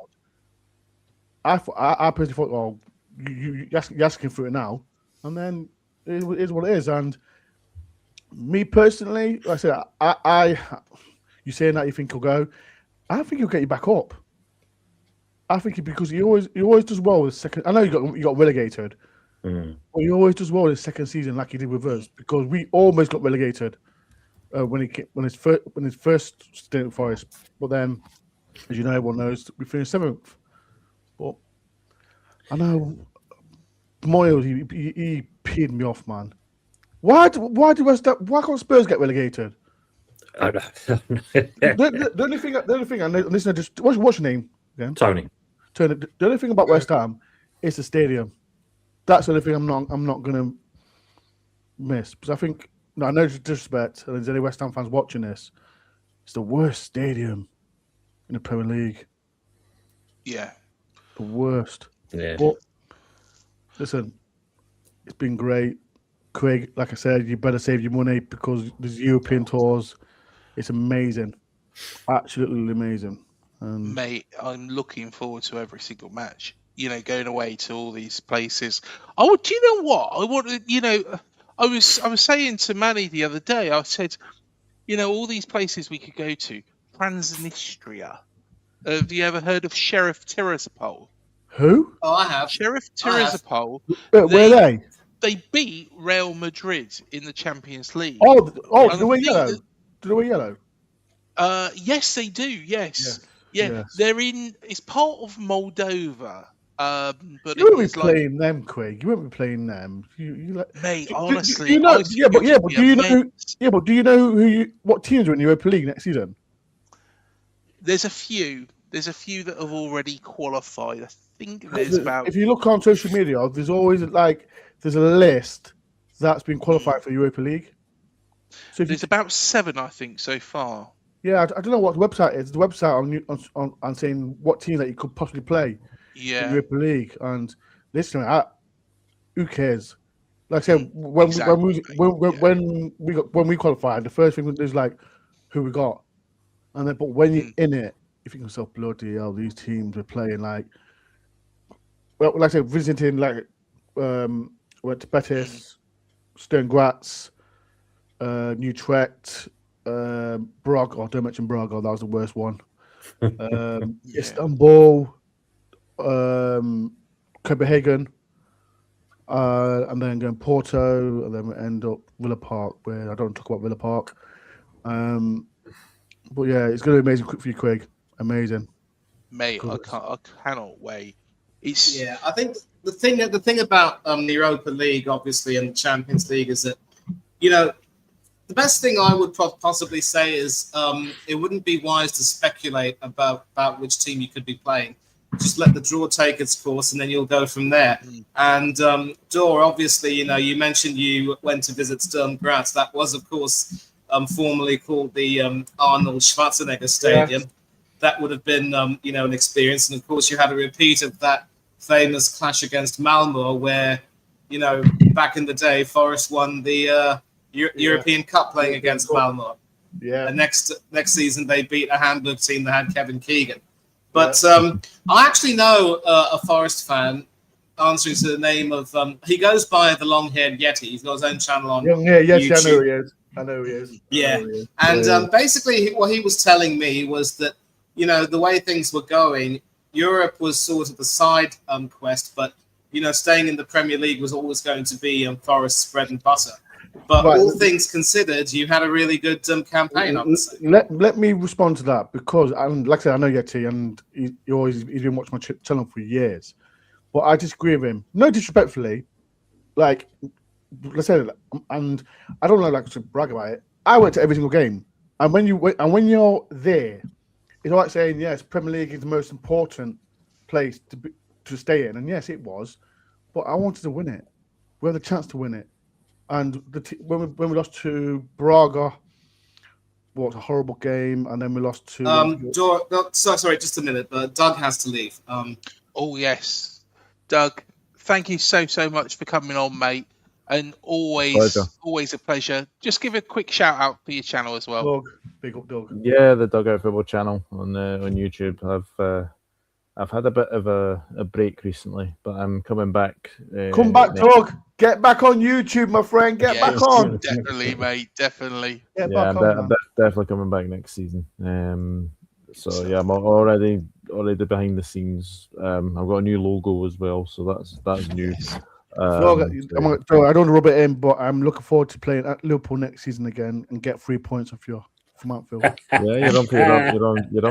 I personally thought, well, you're asking for it now, and then it is what it is. And me personally, like I said, I you saying that you think he'll go, I think he'll get you back up. I think because he always does well with second. I know you got relegated, but he always does well in his second season, like he did with us, because we almost got relegated when his first stint at Forest. But then, as you know, everyone knows, we finished 7th. But I know Moyles, he peed me off, man. Why can't Spurs get relegated? The only thing, and listen, just what's your name again? Tony. The only thing about West Ham is the stadium. That's the only thing I'm not gonna miss, because I think, no, I know disrespect, and there's any West Ham fans watching this, it's the worst stadium in the Premier League. Yeah, the worst. Yeah. But listen, it's been great, Craig. Like I said, you better save your money because there's European tours. It's amazing, absolutely amazing. Mate, I'm looking forward to every single match. You know, going away to all these places. Do you know what? I was saying to Manny the other day, I said, all these places we could go to. Transnistria. Have you ever heard of Sheriff Tiraspol? Who? Oh, I have. Sheriff Tiraspol. Where are they? They beat Real Madrid in the Champions League. Oh, do they wear yellow? Do they wear yellow? Yes, they do. Yes. Yeah. They're in. It's part of Moldova. But you won't be playing them, Craig. You won't be playing them. Mate, honestly, but do you know what teams are in the Europa League next season? There's a few. There's a few that have already qualified. I think there's about. If you look on social media, there's always there's a list that's been qualified for the Europa League. So there's about 7, I think, so far. Yeah, I don't know what the website is. The website on saying what team that you could possibly play. Yeah. In the Europa League, and listen, who cares? Like I said, when we qualified, the first thing is who we got, and then but when you're in it, you think yourself, bloody hell, these teams are playing like I said, visiting went to Betis, Stern Graz, Utrecht, Braga. Don't mention Braga, that was the worst one. Istanbul. Copenhagen, and then going Porto, and then we end up Villa Park, where I don't talk about Villa Park. But yeah, it's going to be amazing for you, Craig. Amazing, mate. I cannot wait. I think the thing about the Europa League, obviously, and the Champions League is that the best thing I would possibly say is it wouldn't be wise to speculate about which team you could be playing. Just let the draw take its course, and then you'll go from there. And Dor, obviously, you mentioned you went to visit Sturm Graz. That was, of course, formerly called the Arnold Schwarzenegger Stadium. That would have been, an experience. And of course, you had a repeat of that famous clash against Malmo, where, back in the day, Forest won the European Cup playing against Malmo. Yeah. And next season, they beat a Hamburg team that had Kevin Keegan. But I actually know a Forest fan answering to the name of he goes by the long-haired Yeti. He's got his own channel on Yeti. YouTube. I know he is. Yeah, and basically what he was telling me was that the way things were going, Europe was sort of the side quest, but staying in the Premier League was always going to be Forest's bread and butter. But all things considered, you had a really good campaign, I would say. Let me respond to that, because, like I said, I know Yeti, and he's been watching my channel for years. But I disagree with him. No disrespectfully, let's say that, and I don't like to brag about it. I went to every single game, and when you're there, it's like saying, yes, Premier League is the most important place to stay in, and yes, it was. But I wanted to win it. We had the chance to win it. And when we lost to Braga what a horrible game, and then we lost to. Sorry, just a minute. But Doug has to leave. Oh yes, Doug. Thank you so much for coming on, mate. And always a pleasure. Just give a quick shout out for your channel as well. Doug, big up, Doug. Yeah, the Dugout Football channel on YouTube. I've had a bit of a break recently, but I'm coming back. Come back, Doug. Get back on YouTube, my friend. Get back on. Definitely, mate. Definitely. I'm definitely coming back next season. So yeah, I'm already behind the scenes. I've got a new logo as well, so that's new. I don't want to rub it in, but I'm looking forward to playing at Liverpool next season again and get 3 points from Anfield. Yeah, you're on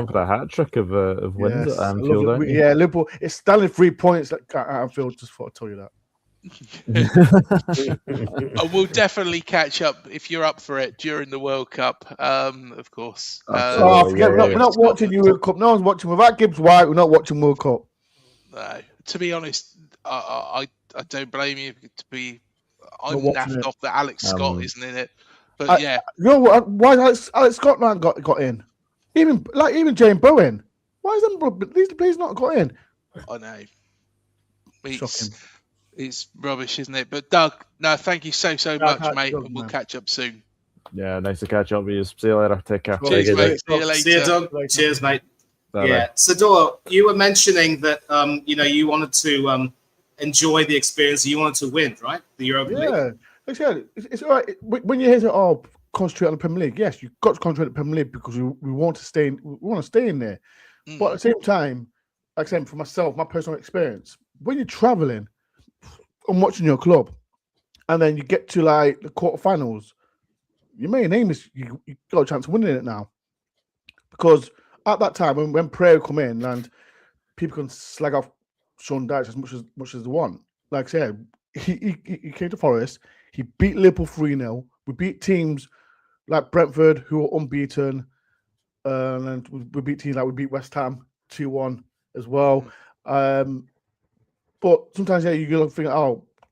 for a hat trick of wins at Anfield, aren't you? Yeah, Liverpool. It's standing 3 points at Anfield. Just thought I'd tell you that. We'll definitely catch up if you're up for it during the World Cup, of course. We're not watching the World Cup. No one's watching. Without Gibbs White, we're not watching World Cup. No, to be honest, I don't blame you. I'm naffed off that Alex Scott isn't in it, but yeah. You know what? Why Alex Scott not got in? Even Jane Bowen. Why is these players not got in? I know. It's rubbish, isn't it? But Doug, no, thank you so much, mate. And we'll catch up soon. Yeah, nice to catch up with you. See you later. Take care. Cheers, mate. See you later. See you, Doug. Cheers, mate. Bye-bye. Yeah, Sador, you were mentioning that you wanted to enjoy the experience. You wanted to win, right? The Europa League. Yeah, it's all right. When you hear concentrate on the Premier League, yes, you've got to concentrate on the Premier League because we want to stay in. We want to stay in there. But at the same time, like I said, for myself, my personal experience, when you're traveling and watching your club, and then you get to like the quarterfinals, your main aim is you got a chance of winning it now, because at that time when prayer come in and people can slag off Sean Dyche as much as they want. Like I said, he came to Forest, he beat Liverpool 3-0. We beat teams like Brentford who were unbeaten, and we beat teams like we beat West Ham 2-1 as well. But sometimes you gotta think,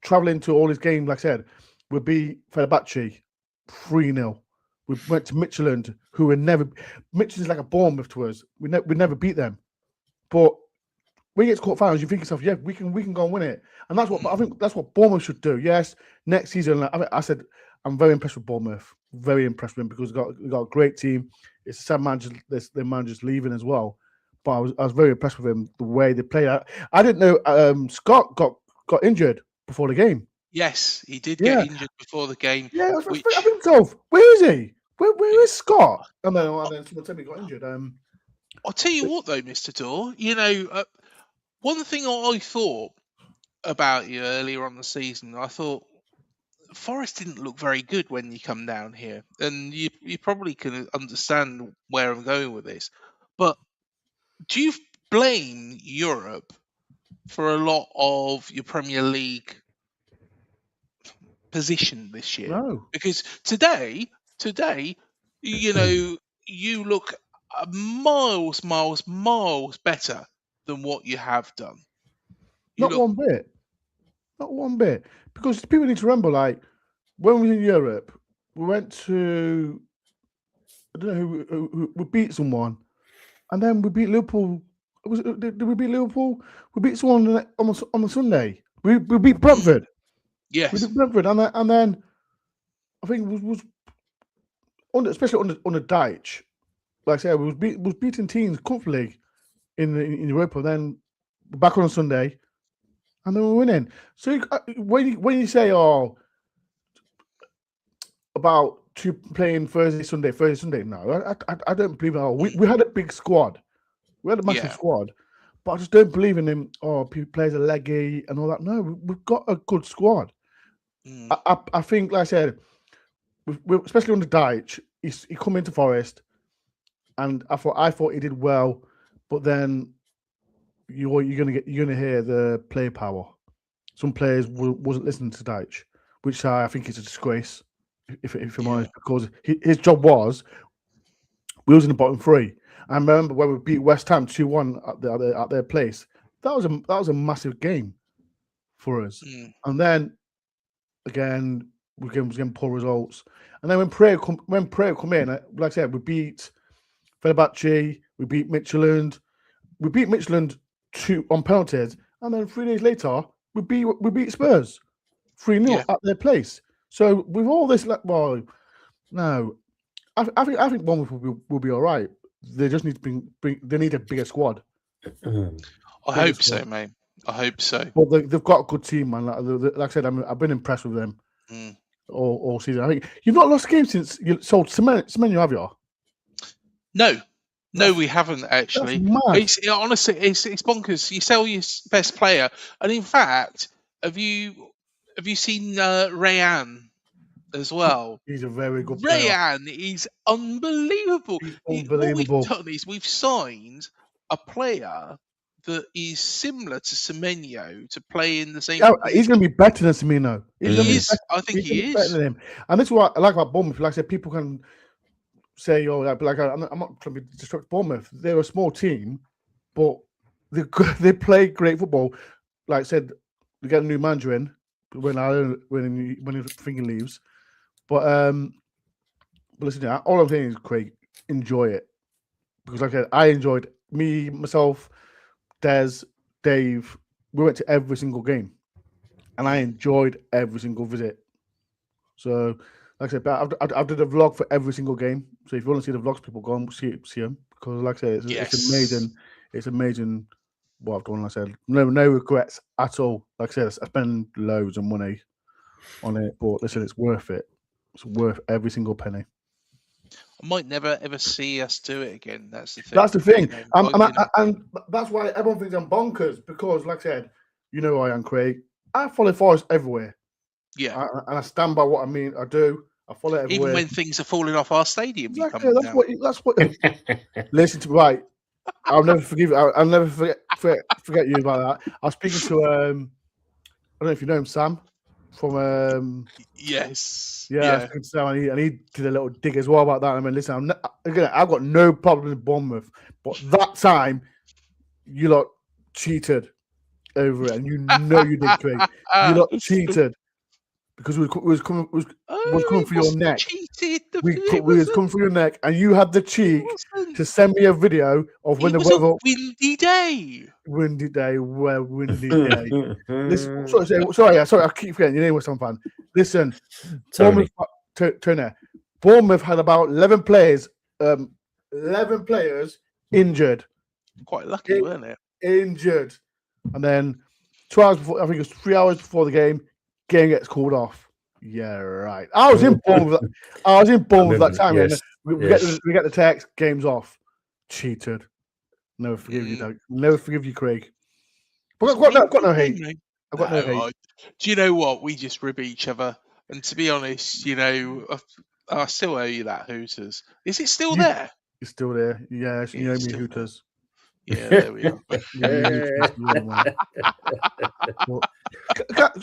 traveling to all these games, like I said, we beat Fenerbahce 3-0. We went to Midtjylland, who were never. Midtjylland is like a Bournemouth to us. We never beat them. But when you get to quarterfinals, you think to yourself, yeah, we can go and win it. And that's what I think. That's what Bournemouth should do. Yes, next season. I said I'm very impressed with Bournemouth. Very impressed with them because we got a great team. It's a sad manager. Their manager's leaving as well. But I was very impressed with him, the way they play. I didn't know Scott got injured before the game. Yes, he did get injured before the game. Yeah, I think so. Where is he? Where is Scott? And then someone told me he got injured. I'll tell you what, though, Mr. Dorr. One thing I thought about you earlier on the season, I thought Forest didn't look very good when you come down here, and you probably can understand where I'm going with this. But do you blame Europe for a lot of your Premier League position this year? No, because today, you look miles better than what you have done. Not one bit. Because people need to remember, like, when we were in Europe, we went to, I don't know who we beat someone, and then we beat Liverpool. Did we beat Liverpool? We beat someone on the Sunday. We beat Brentford. Yes, we beat Brentford, and then I think it was especially under Dyche. Like I said, we was beating teams comfortably in Europa. Then we're back on a Sunday, and then we're winning. So when you say about playing Thursday, Sunday, no, I don't believe it at all. We had a big squad. We had a massive squad, but I just don't believe in him. Players are leggy and all that. No, we've got a good squad. I think, like I said, especially under Dyche, he come into Forest, and I thought he did well, but then you're gonna hear the player power. Some players wasn't listening to Dyche, which I think is a disgrace, if I'm honest, because his job was we was in the bottom three. I remember when we beat West Ham 2-1 at their place. That was a massive game for us. And then again, we getting poor results. And then when Prayer come in, like I said, we beat Fenerbahce, we beat Midtjylland, 2 on penalties, and then 3 days later we beat Spurs 3-0 at their place. So with all this, I think Bournemouth will be all right. They just need to they need a bigger squad. I hope so, mate. I hope so. But they've got a good team, man. Like I said, I've been impressed with them all season. I think you've not lost a game since you sold Semenyo, have you? No, we haven't actually. Honestly, it's bonkers. You sell your best player, and in fact, have you seen Rayan as well? He's a very good player. Rayan is unbelievable. What we've done is we've signed a player that is similar to Semenyo to play in the same. Yeah, he's going to be better than Semenyo. I think he is better than him. And this is what I like about Bournemouth. Like I said, people can say, "Oh, like I'm not trying to disrupt Bournemouth. They're a small team, but they play great football." Like I said, they get a new manager in when his finger leaves. But listen, all I'm saying is, Craig, enjoy it, because like I said, I enjoyed myself, Des, Dave. We went to every single game, and I enjoyed every single visit. So, like I said, I did a vlog for every single game. So if you want to see the vlogs, people go and see them, because like I said, it's amazing. It's amazing what I've done. Like I said, no regrets at all. Like I said, I spend loads of money on it, but listen, it's worth it. It's worth every single penny. I might never ever see us do it again. That's the thing. That's the thing. And that's why everyone thinks I'm bonkers, because, like I said, you know who I am, Craig. I follow Forest everywhere. Yeah. And I stand by what I mean. I do. I follow it everywhere. Even when things are falling off our stadium. Exactly. That's what. Listen to right. I'll never forgive. I'll never forget you about that. I was speaking to I don't know if you know him, Sam, from Yes. Yeah. And he did a little dig as well about that. I mean, listen, I've got no problem with Bournemouth, but that time you lot cheated over it, and you know you did, Craig. You lot cheated because we was coming for your neck. We was coming for your neck, and you had the cheek to send me a video of when the weather. A windy day. Windy day. Listen, sorry, I keep forgetting your name was some fan. Listen, Tony. Bournemouth had about 11 players injured. Quite lucky, weren't it? Injured, and then 2 hours before, I think it was 3 hours before the game gets called off. Yeah, right. I was in Bournemouth. That time. Yes. We get the text. Game's off. Cheated. Never forgive you, Doug. Never forgive you, Craig. But I've got no hate. I've got no hate. Do you know what? We just rib each other. And to be honest, I still owe you that Hooters. Is it still there? It's still there. Yeah, you owe me Hooters. Yeah, there we are.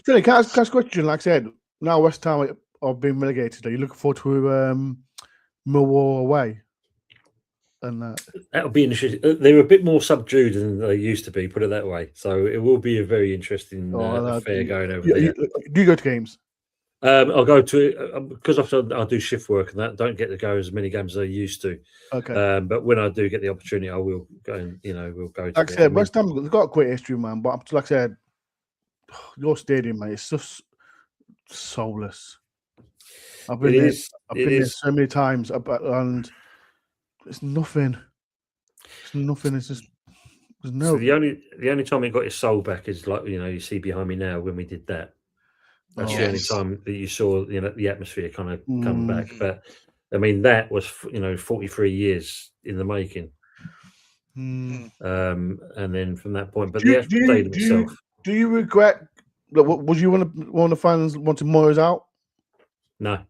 Can I ask a question? Like I said, now West Ham are being relegated. Are you looking forward to Millwall away? And that'll be interesting. They're a bit more subdued than they used to be, put it that way. So it will be a very interesting affair going over there. Do you go to games? I'll go to because I do shift work and that. Don't get to go as many games as I used to. Okay. But when I do get the opportunity, I will go and we'll go. Like I said, West Ham has got a great history, man. But like I said, your stadium, mate, it's just soulless. I've been there so many times, and it's nothing. It's nothing. It's just there's no. So the only time it got its soul back is like you see behind me now when we did that. That's the only time that you saw the atmosphere kind of come back. But I mean that was 43 years in the making. And then from that point, but the actual stadium itself. Do you regret? Was you one of the fans wanting Moyes out? No,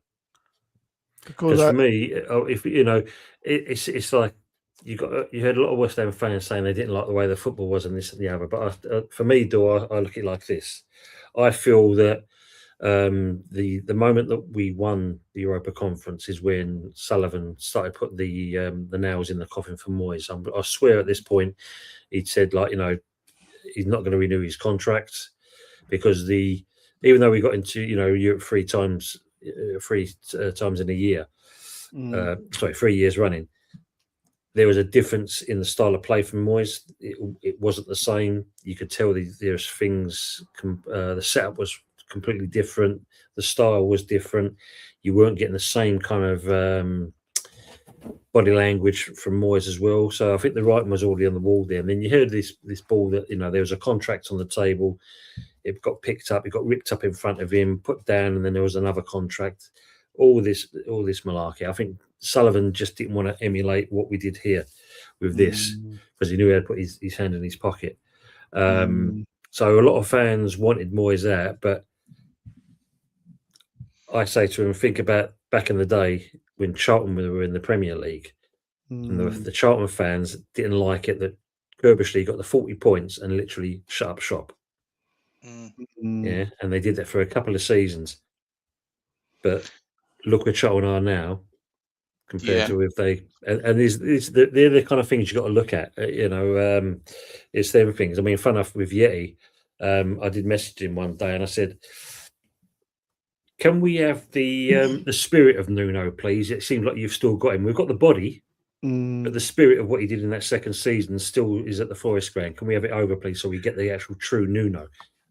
because for me, if it's like you heard a lot of West Ham fans saying they didn't like the way the football was and this and the other. But for me, I look at it like this. I feel that the moment that we won the Europa Conference is when Sullivan started putting the nails in the coffin for Moyes. I swear at this point he'd said he's not going to renew his contract because even though we got into Europe 3 times times in a year. 3 years running. There was a difference in the style of play from Moyes. It wasn't the same. You could tell there's things. The setup was completely different. The style was different. You weren't getting the same kind of body language from Moyes as well. So I think the writing was already on the wall there. And then you heard this ball that, there was a contract on the table. It got picked up. It got ripped up in front of him, put down, and then there was another contract. All this malarkey. I think Sullivan just didn't want to emulate what we did here with this because he knew he had to put his hand in his pocket. So a lot of fans wanted Moyes out, but I say to him, think about back in the day when Charlton were in the Premier League, and the Charlton fans didn't like it that Kirbishley got the 40 points and literally shut up shop. Yeah, and they did that for a couple of seasons. But look where Charlton are now compared to if they and they're the kind of things you got to look at. It's them things. I mean, fun enough with Yeti, I did message him one day and I said, "Can we have the spirit of Nuno, please? It seems like you've still got him. We've got the body, but the spirit of what he did in that second season still is at the Forest Ground. Can we have it over, please, so we get the actual true Nuno?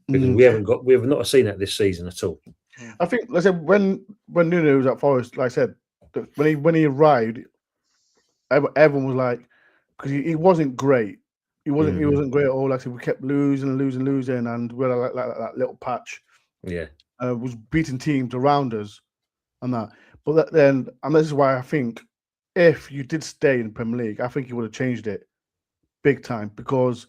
Because we have not seen that this season at all." I think, like I said, when Nuno was at Forest, like I said, when he arrived, everyone was like, because he wasn't great. He wasn't great at all. Like I said, we kept losing, and we had like that little patch. Yeah. Was beating teams around us and that. But then, and this is why I think if you did stay in the Premier League, I think he would have changed it big time because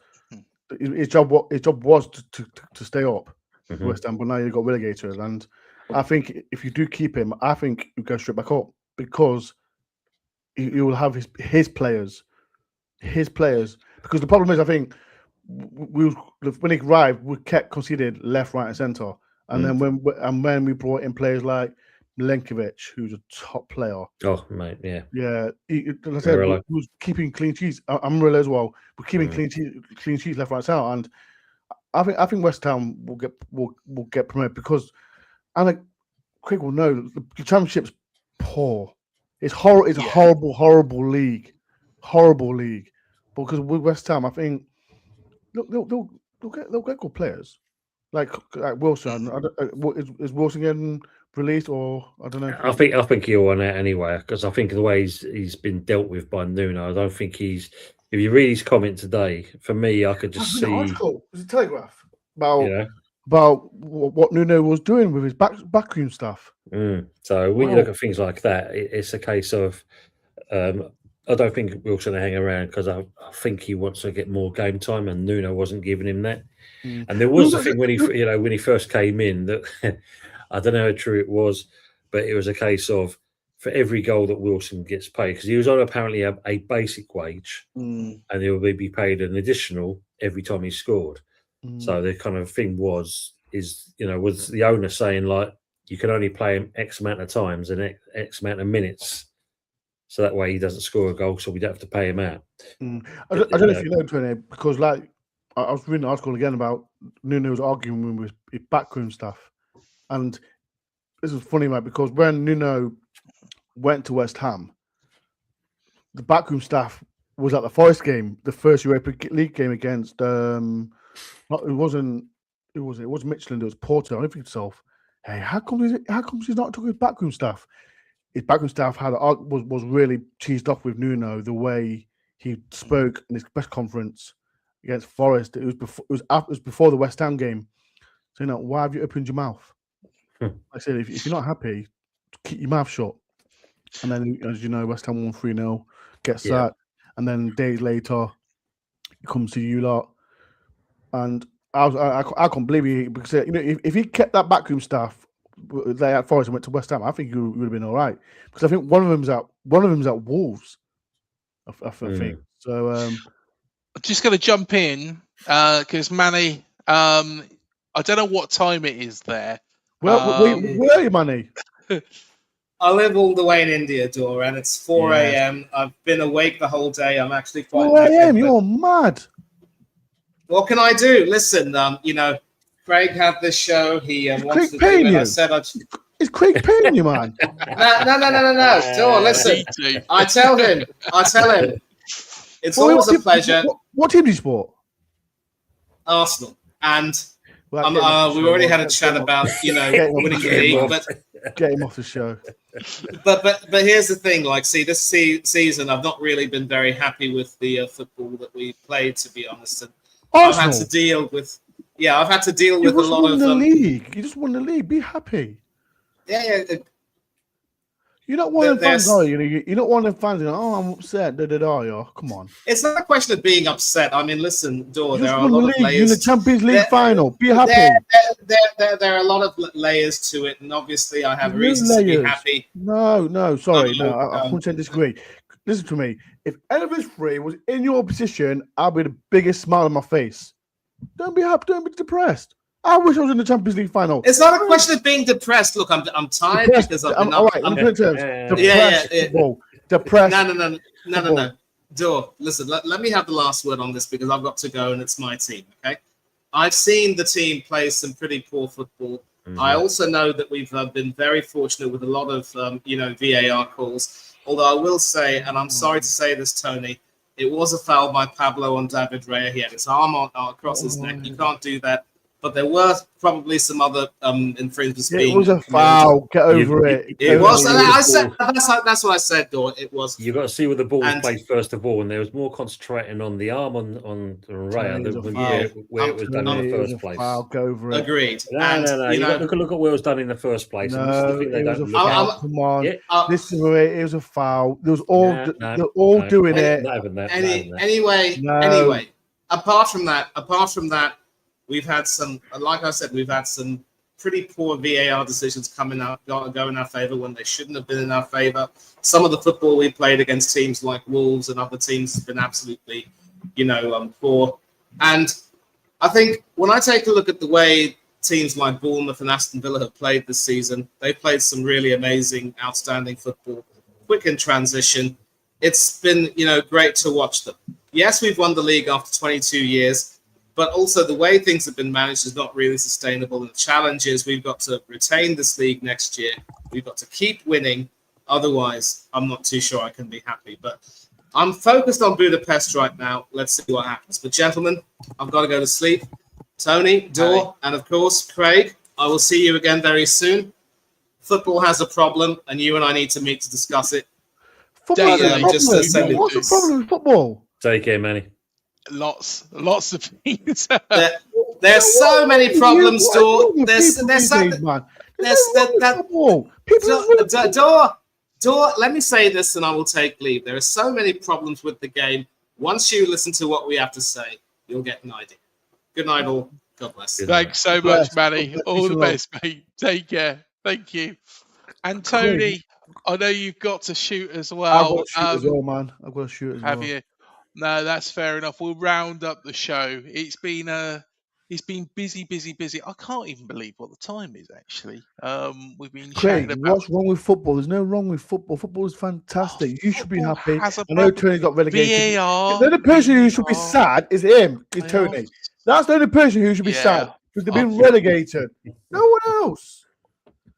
his job was to stay up with West Ham, but now you got relegated. And I think if you do keep him, I think you go straight back up because you will have his players. Because the problem is, I think when he arrived, we kept conceding left, right, and centre. And then when we brought in players like Milenkovic, who's a top player. Oh, mate, yeah. Yeah. Like I said, we was keeping clean sheets. I'm Murillo as well. We're keeping clean sheets left, right, center. And I think West Ham will get promoted because, and Craig will know, the Championship's poor. It's horrible. It's a horrible league. Horrible league. Because with West Ham, I think they'll get good players. Like Wilson, is Wilson getting released or I don't know? I think he'll want out anyway because I think the way he's been dealt with by Nuno, I don't think he's. If you read his comment today, for me, I could just see. It was a Telegraph about what Nuno was doing with his backroom stuff. So when you look at things like that, it's a case of. I don't think Wilson will hang around because I think he wants to get more game time, and Nuno wasn't giving him that. And there was a thing when he first came in that I don't know how true it was, but it was a case of for every goal that Wilson gets paid because he was on apparently a basic wage, and he will be paid an additional every time he scored. So the kind of thing was the owner saying like you can only play him X amount of times and X amount of minutes. So that way he doesn't score a goal, so we don't have to pay him out. I don't know if you know, Tony, because like I was reading an article again about Nuno's arguing with his backroom stuff. And this is funny, mate, because when Nuno went to West Ham, the backroom staff was at the Forest game, the first Europa League game against it wasn't Michelin, it was Porto. I don't think itself. Hey, how come he's not talking his backroom staff? His backroom staff was really cheesed off with Nuno the way he spoke in his press conference against Forest. It was before the West Ham game. So why have you opened your mouth? I said if you're not happy, keep your mouth shut. And then, as you know, West Ham won 3-0, gets sacked, and then days later, he comes to you lot, and I can't believe he because if he kept that backroom staff. They at Forest and went to West Ham. I think he would have been all right because I think one of them's at Wolves. I think so. I'm just going to jump in because Manny, I don't know what time it is there. Well, where are you, Manny? I live all the way in India, Dora, and it's 4 a.m. I've been awake the whole day. I'm actually quite 4 a.m. You're mad. What can I do? Listen, Craig had this show. He wants to do it. I said Is Craig paying you, man? No. Still, listen. I tell him. It's always a pleasure. What team do you support? Arsenal. And we already had a chat about, winning the league. But get him off the show. But here's the thing. Like, see, this season, I've not really been very happy with the football that we played, to be honest. And I've had to deal with. Yeah, I've had to deal with a lot of the league. You just won the league. Be happy. Yeah. You're not one of them fans, are you? You're not one of them fans. I'm upset. Come on. It's not a question of being upset. I mean, listen, Dor, there are a lot of layers. You're in the Champions League final. Be happy. There are a lot of layers to it, and obviously, I have reasons to be happy. No, sorry, I couldn't disagree. Listen to me. If Elvis Free was in your position, I'd be the biggest smile on my face. Don't be happy. Don't be depressed. I wish I was in the Champions League final. It's not a question of being depressed. Look, I'm tired because I've been all right. I'm putting terms. Depressed. No. Dor, listen. Let me have the last word on this because I've got to go and it's my team. Okay, I've seen the team play some pretty poor football. Mm-hmm. I also know that we've been very fortunate with a lot of VAR calls. Although I will say, and I'm sorry to say this, Tony, it was a foul by Pablo on David Raya. He had his arm across his neck. You can't do that. But there were probably some other infringements. It was a foul. Get over it. It was. I said that's what I said, Dor. It was. You got to see where the ball was played first of all, and there was more concentrating on the arm on Raya than where it was done in the first place. Foul. Get over it. Agreed. No. You got to look at where it was done in the first place. No, come on. This is where it was a foul. There was they're all doing it. Anyway, apart from that. We've had some, like I said, pretty poor VAR decisions go in our favour when they shouldn't have been in our favour. Some of the football we played against teams like Wolves and other teams has been absolutely, poor. And I think when I take a look at the way teams like Bournemouth and Aston Villa have played this season, they played some really amazing, outstanding football, quick in transition. It's been, great to watch them. Yes, we've won the league after 22 years. But also the way things have been managed is not really sustainable. And the challenge is we've got to retain this league next year. We've got to keep winning. Otherwise, I'm not too sure I can be happy. But I'm focused on Budapest right now. Let's see what happens. But gentlemen, I've got to go to sleep. Tony, Dor, and of course, Craig, I will see you again very soon. Football has a problem, and you and I need to meet to discuss it. What's the problem with football? Take care, Manny. Lots of things. There's so many problems, Dor. Dor, let me say this and I will take leave. There are so many problems with the game. Once you listen to what we have to say, you'll get an idea. Good night, all. God bless. Thanks so much, Manny. All the best, mate. Take care. Thank you. And Tony, I know you've got to shoot as well. I've got to shoot as well, man. I've got to shoot as well. Have you? No, that's fair enough. We'll round up the show. It's been busy. I can't even believe what the time is actually. We've been Craig, what's wrong with football? There's no wrong with football. Football is fantastic. You should be happy. I know Tony got relegated. The only person who should be sad is him. Is Tony. That's the only person who should be sad because they've been relegated. No one else.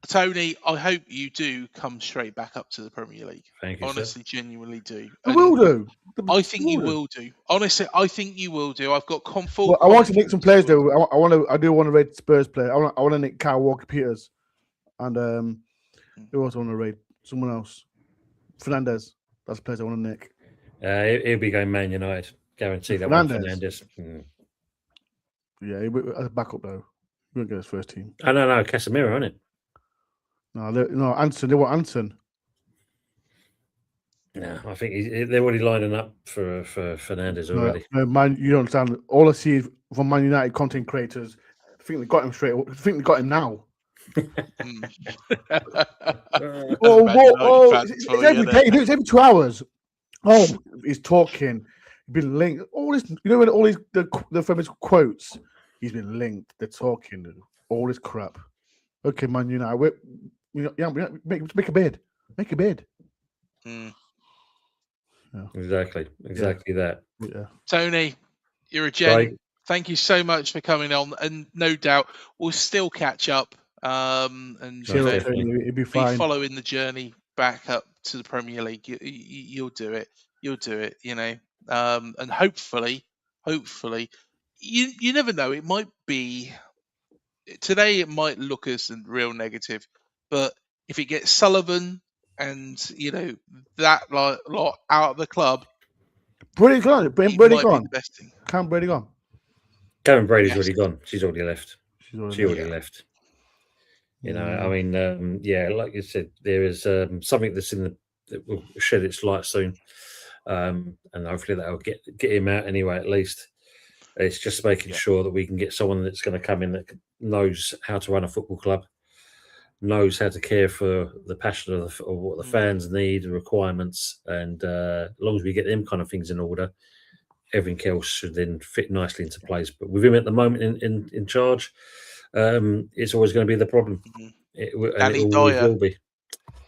Tony, I hope you do come straight back up to the Premier League. Thank you, honestly, genuinely do. I will do. I think you will do. Honestly, I think you will do. I've got full. Well, I want to nick some players though. I do want to raid Spurs player. I want to nick Kyle Walker-Peters, and who else I want to raid? Someone else. Fernandez. That's the players I want to nick. He'll be going Man United. Guarantee that one. Fernandez. Yeah, as a backup though. He won't get his first team. No, Casemiro, isn't it? No, Anson. They want Anson. No, I think they're already lining up for Fernandez already. No, man, you don't understand. All I see from Man United content creators, I think they got him straight. I think they got him now. It's every 2 hours. Oh, he's talking. He's been linked. All this, when all these the famous quotes, he's been linked. They're talking all this crap. Okay, Man United. Make a bid. Make a bid. Yeah. Exactly that. Yeah. Tony, you're a gent. Thank you so much for coming on, and no doubt we'll still catch up and It'd be fine. following the journey back up to the Premier League. You'll do it. You'll do it. And hopefully, you never know. It might be today. It might look as real negative, but if it gets Sullivan and that lot out of the club, Brady gone. Brady gone. Cam Brady gone. Karen Brady's already gone. She's already left. She already left. I mean, like you said, there is something that's that will shed its light soon, and hopefully that will get him out anyway. At least it's just making sure that we can get someone that's going to come in that knows how to run a football club, knows how to care for the passion of what the fans need, the requirements, and as long as we get them kind of things in order, everything else should then fit nicely into place. But with him at the moment in charge, it's always going to be the problem. It will be.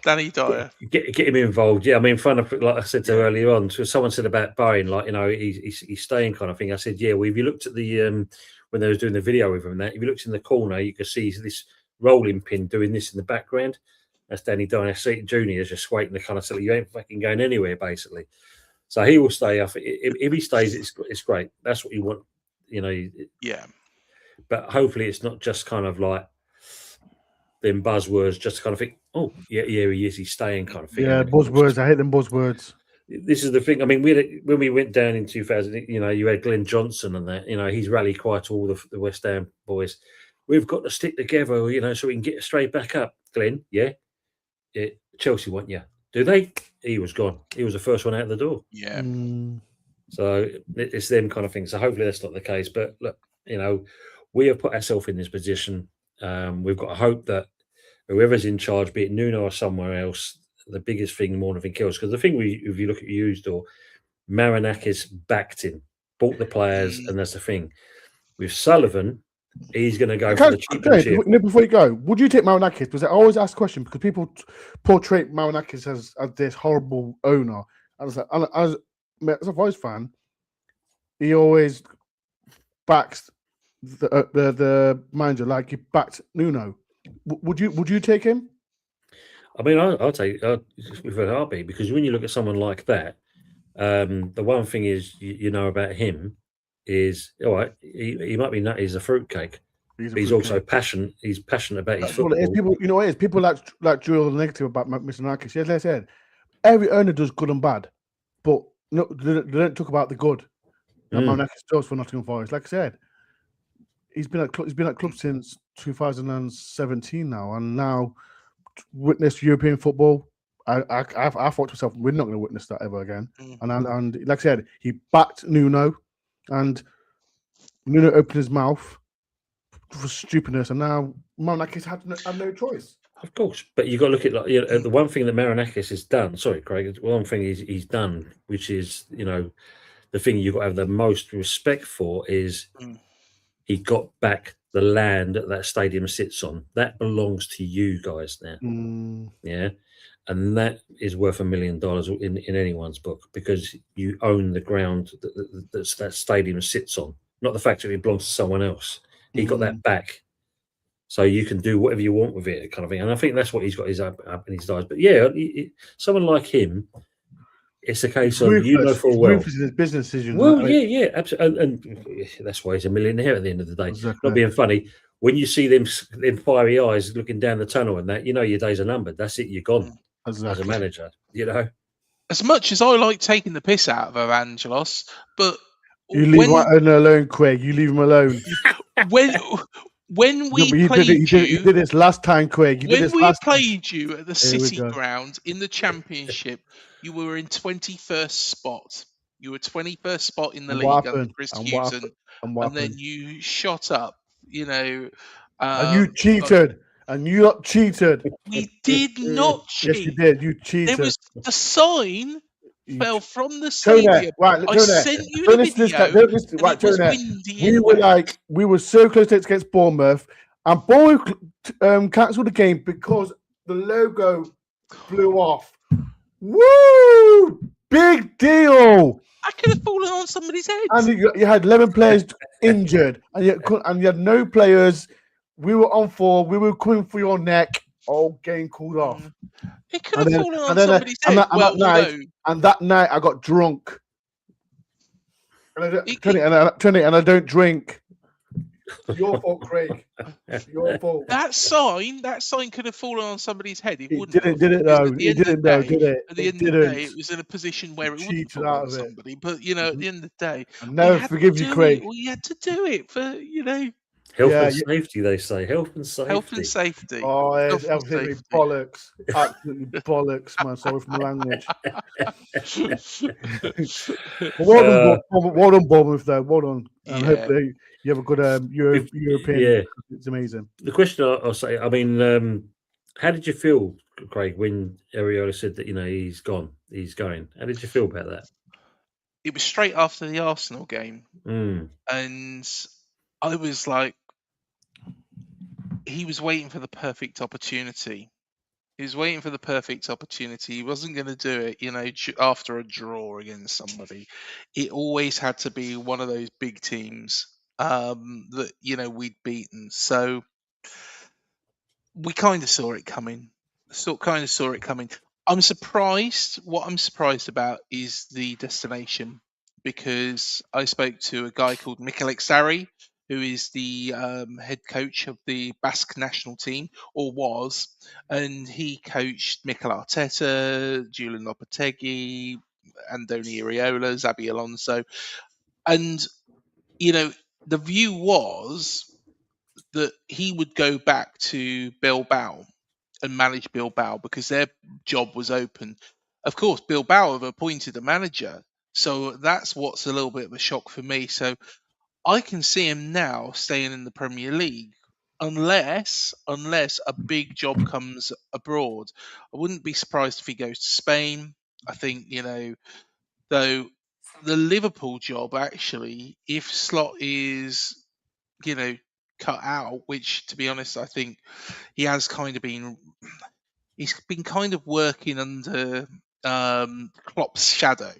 Danny Dyer. Get him involved. Yeah, I mean, like I said earlier on, so someone said about Bowen, like, he's staying kind of thing. I said, yeah, well, if you looked at the when they was doing the video with him, if you looked in the corner, you could see this rolling pin doing this in the background. That's Danny Dyer. Junior is just waiting to kind of say, you ain't fucking going anywhere, basically. So he will stay. If he stays, it's great. That's what you want, Yeah. But hopefully, it's not just kind of like them buzzwords, just kind of think, oh, yeah, he is. He's staying, kind of thing. Yeah, buzzwords. I hate them buzzwords. This is the thing. I mean, when we went down in 2000, you had Glenn Johnson and that. He's rallied quite all the West Ham boys. We've got to stick together, so we can get straight back up. Glenn, yeah. Chelsea want you. Do they? He was gone. He was the first one out the door. Yeah. So it's them kind of things. So hopefully that's not the case. But look, we have put ourselves in this position. We've got to hope that whoever's in charge, be it Nuno or somewhere else, the biggest thing more than anything else. Because the thing if you look at Usedor, Marinakis backed him, bought the players, and that's the thing. With Sullivan, he's going to go for the championship. Before you go, would you take Marinakis? Because I always ask the question because people portray Marinakis as this horrible owner. As a Voice fan, he always backs the manager like he backed Nuno. Would you take him? I mean, I'll take with an heartbeat because when you look at someone like that, the one thing is about him is all right. He might be nutty as a fruitcake. He's also passionate. He's passionate about his football. People like drill the negative about Mr. Narkis. Yes, like I said, every owner does good and bad, but no, they don't talk about the good. That Narkis does for Nottingham Forest. Like I said, he's been at club since 2017 now, and now witnessed European football. I thought to myself, we're not going to witness that ever again. And like I said, he backed Nuno, and Nuno opened his mouth for stupidness, and now Marinakis had no choice. Of course, but you got to look at the one thing that Marinakis has done. Sorry, Craig. One thing he's done, which is the thing you've got to have the most respect for, is he got back the land that stadium sits on. That belongs to you guys now. Yeah. And that is worth $1 million in anyone's book because you own the ground that stadium sits on, not the fact that it belongs to someone else. He got that back. So you can do whatever you want with it, kind of thing. And I think that's what he's got up in his eyes. But yeah, someone like him, it's a case of full well. Ruthless in his business decisions. Well, yeah, absolutely. And that's why he's a millionaire at the end of the day. Exactly. Not being funny. When you see them fiery eyes looking down the tunnel and that, your days are numbered. That's it. You're gone as a manager, As much as I like taking the piss out of Evangelos, but you leave him alone, Craig. You leave him alone. When we played you did this last time, Craig. When we played you at the City Ground in the Championship, you were in 21st spot. You were 21st spot in the league under Chris Hughes, and then you shot up. And you cheated. And you lot cheated. We did not cheat. Yes, you did. You cheated. It was the sign fell from the stadium. Right, I sent you the video. We were so close to it against Bournemouth, and Bournemouth cancelled the game because the logo blew off. Woo! Big deal. I could have fallen on somebody's head. And you had 11 players injured, and you had no players We were on 4. We were coming for your neck. Oh, getting called off. It could have fallen on somebody's head. And that night I got drunk. And I don't drink. It's your fault, Craig. It's your fault. That sign could have fallen on somebody's head. It wouldn't. Did it though? It didn't though, did it? At the end of the day, it was in a position where it wouldn't fall on somebody. But at the end of the day, I never forgive you, Craig. We had to do it for Health and safety, they say. Health and safety. Health and safety. Oh, it's absolutely bollocks. Absolutely bollocks, man. Sorry for my language. Well done, Bournemouth, though. Well done. And hopefully you have a good European. Yeah. It's amazing. The question I'll say, I mean, how did you feel, Craig, when Areola said that, he's gone, he's going? How did you feel about that? It was straight after the Arsenal game. And I was like, he was waiting for the perfect opportunity. He was waiting for the perfect opportunity. He wasn't going to do it, after a draw against somebody. It always had to be one of those big teams that, we'd beaten. So we kind of saw it coming. I'm surprised. What I'm surprised about is the destination, because I spoke to a guy called Mikel Sarri, who is the head coach of the Basque national team, or was, and he coached Mikel Arteta, Julian Lopetegui, Andoni Iraola, Xabi Alonso. And, the view was that he would go back to Bilbao and manage Bilbao because their job was open. Of course, Bilbao have appointed a manager, so that's what's a little bit of a shock for me. So I can see him now staying in the Premier League unless a big job comes abroad. I wouldn't be surprised if he goes to Spain. I think, though the Liverpool job, actually, if Slot is, cut out, which, to be honest, I think he has kind of been... He's been kind of working under Klopp's shadow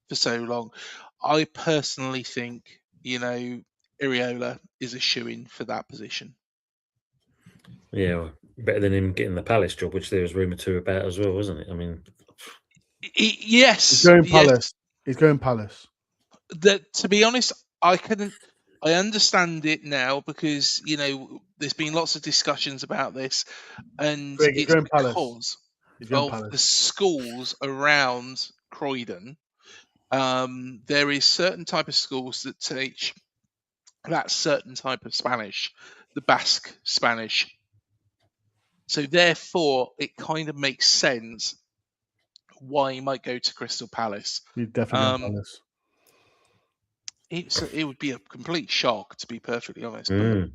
for so long. I personally think, Iraola is a shoo-in for that position. Yeah, well, better than him getting the Palace job, which there was rumour to about as well, wasn't it? I mean, yes, he's going Palace. He's going Palace. To be honest, I understand it now because there's been lots of discussions about this, and it's because of the schools around Croydon. There is certain type of schools that teach that certain type of Spanish, the Basque Spanish. So therefore, it kind of makes sense why he might go to Crystal Palace. He'd definitely Palace. It would be a complete shock, to be perfectly honest. But,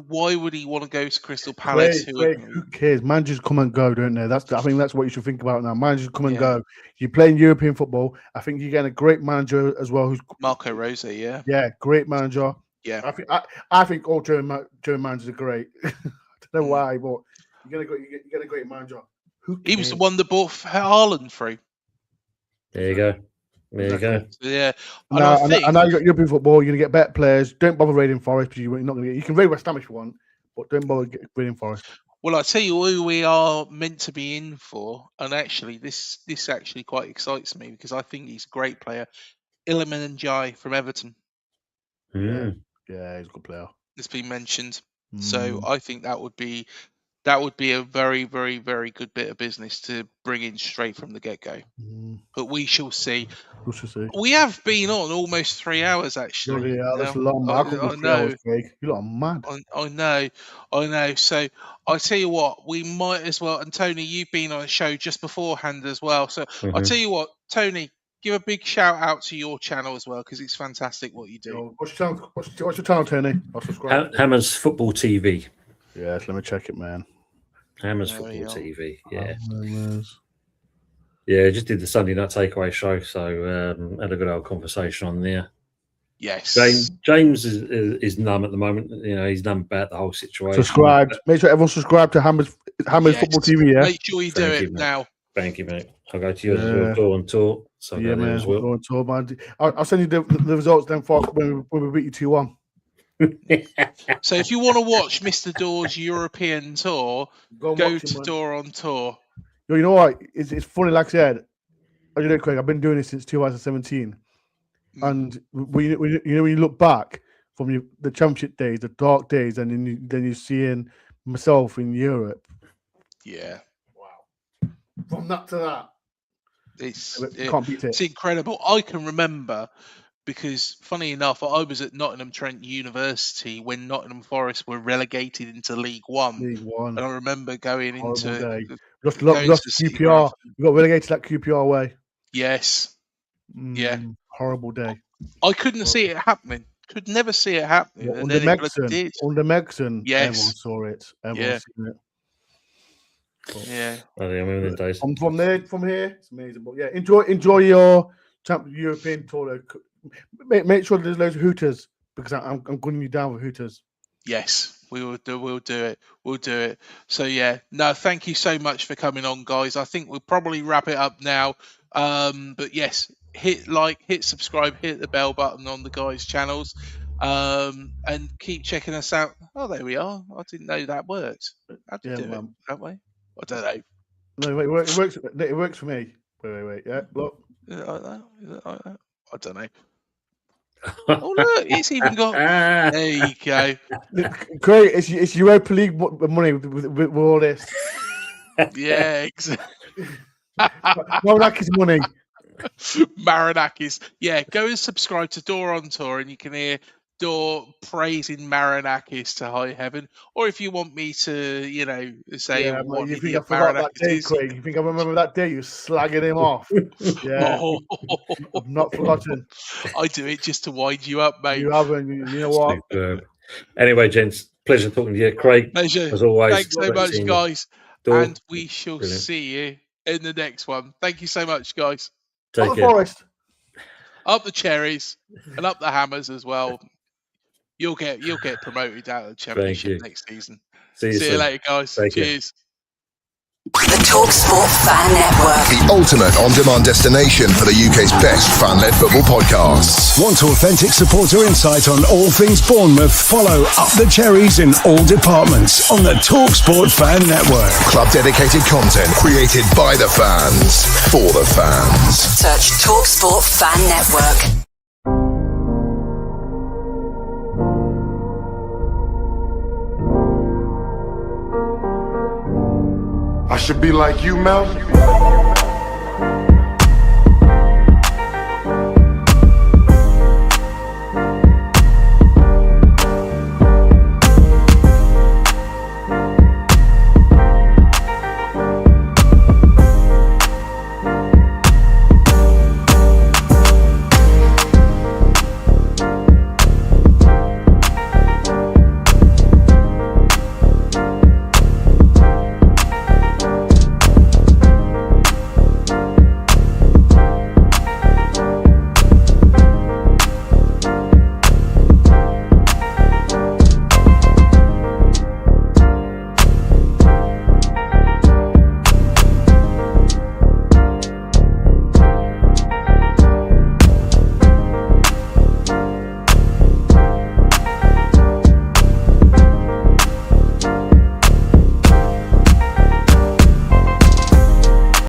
why would he want to go to Crystal Palace? Who cares? Managers come and go, don't they? I think that's what you should think about now. Managers come and go. You're playing European football. I think you're getting a great manager as well. Who's Marco Rose? Yeah, great manager. Yeah, I think all German managers are great. I don't know why, but you're get a great manager. He was the one that brought Haaland through. There you go. There you go. Yeah. I know you got European football. You're gonna get better players. Don't bother raiding Forest because you're not gonna get. You can raid West Ham if you want, but don't bother raiding Forest. Well, I'll tell you who we are meant to be in for, and actually, this actually quite excites me because I think he's a great player. Iliman Ndiaye from Everton. Yeah, he's a good player. It's been mentioned, so I think that would be a very, very, very good bit of business to bring in straight from the get-go. But we shall see. We have been on almost 3 hours, actually. Yeah, that's long. I know. You're mad. I know. So I tell you what, we might as well. And Tony, you've been on a show just beforehand as well. So I tell you what, Tony, give a big shout out to your channel as well because it's fantastic what you do. What's your channel, Tony? I'll subscribe. Hammers Football TV. Yes, let me check it, man. Hammers Football TV, yeah. Yeah, just did the Sunday Night Takeaway show, so had a good old conversation on there. Yes. James is numb at the moment. He's numb about the whole situation. Subscribe. Make sure everyone subscribe to Hammers Football TV, yeah? Make sure you do it now. Thank you, mate. I'll go to yours as well. Go on tour. So man. Go on tour, man. I'll send you the results then when we beat you 2-1. So if you want to watch Mr. Door's European tour, go to Door on Tour. You know what? It's funny, like I said, Craig, I've been doing this since 2017. And when you look back from the championship days, the dark days, and then you're seeing myself in Europe. Yeah. Wow. From that to that. Can't beat it. It's incredible. I can remember because, funny enough, I was at Nottingham Trent University when Nottingham Forest were relegated into League One. And I remember going into lost QPR. We got relegated that QPR way. Yes. Yeah. Horrible day. I couldn't see it happening. Could never see it happening. Well, and under then it did. Megson, Yes. everyone saw it. Everyone's seen it. But, yeah. I remember the days. From here, it's amazing. But yeah, enjoy your European tour. Make sure there's loads of hooters because I'm gunning you down with hooters. Yes, we'll do it. So yeah, no, thank you so much for coming on, guys. I think we'll probably wrap it up now. But yes, hit like, hit subscribe, hit the bell button on the guys' channels, and keep checking us out. Oh, there we are. I didn't know that worked. How do you do it that way? I don't know. No, wait, it works. It works for me. Wait. Yeah, look. Is it like that? I don't know. Oh look, it's even got. There you go. Great, it's Europa League money with all this. Yeah, exactly. Maranakis money. Maranakis. Yeah, go and subscribe to Door on Tour, and you can hear Door praising Maranakis to high heaven. Or if you want me to, say, what you think I forgot that day, Craig? You think I remember that day? You slagging him off. Yeah, I've not forgotten. I do it just to wind you up, mate. You haven't. You know what? Anyway, gents, pleasure talking to you, Craig. Pleasure. As always. Thanks so much, guys. Door. And we shall see you in the next one. Thank you so much, guys. Take care. Forest. Up the cherries and up the hammers as well. You'll get promoted out of the championship next season. See you later, guys. Cheers. The TalkSport Fan Network. The ultimate on-demand destination for the UK's best fan-led football podcasts. Want authentic supporter insight on all things Bournemouth? Follow Up the Cherries in all departments on the TalkSport Fan Network. Club-dedicated content created by the fans, for the fans. Search TalkSport Fan Network. I should be like you, Mel.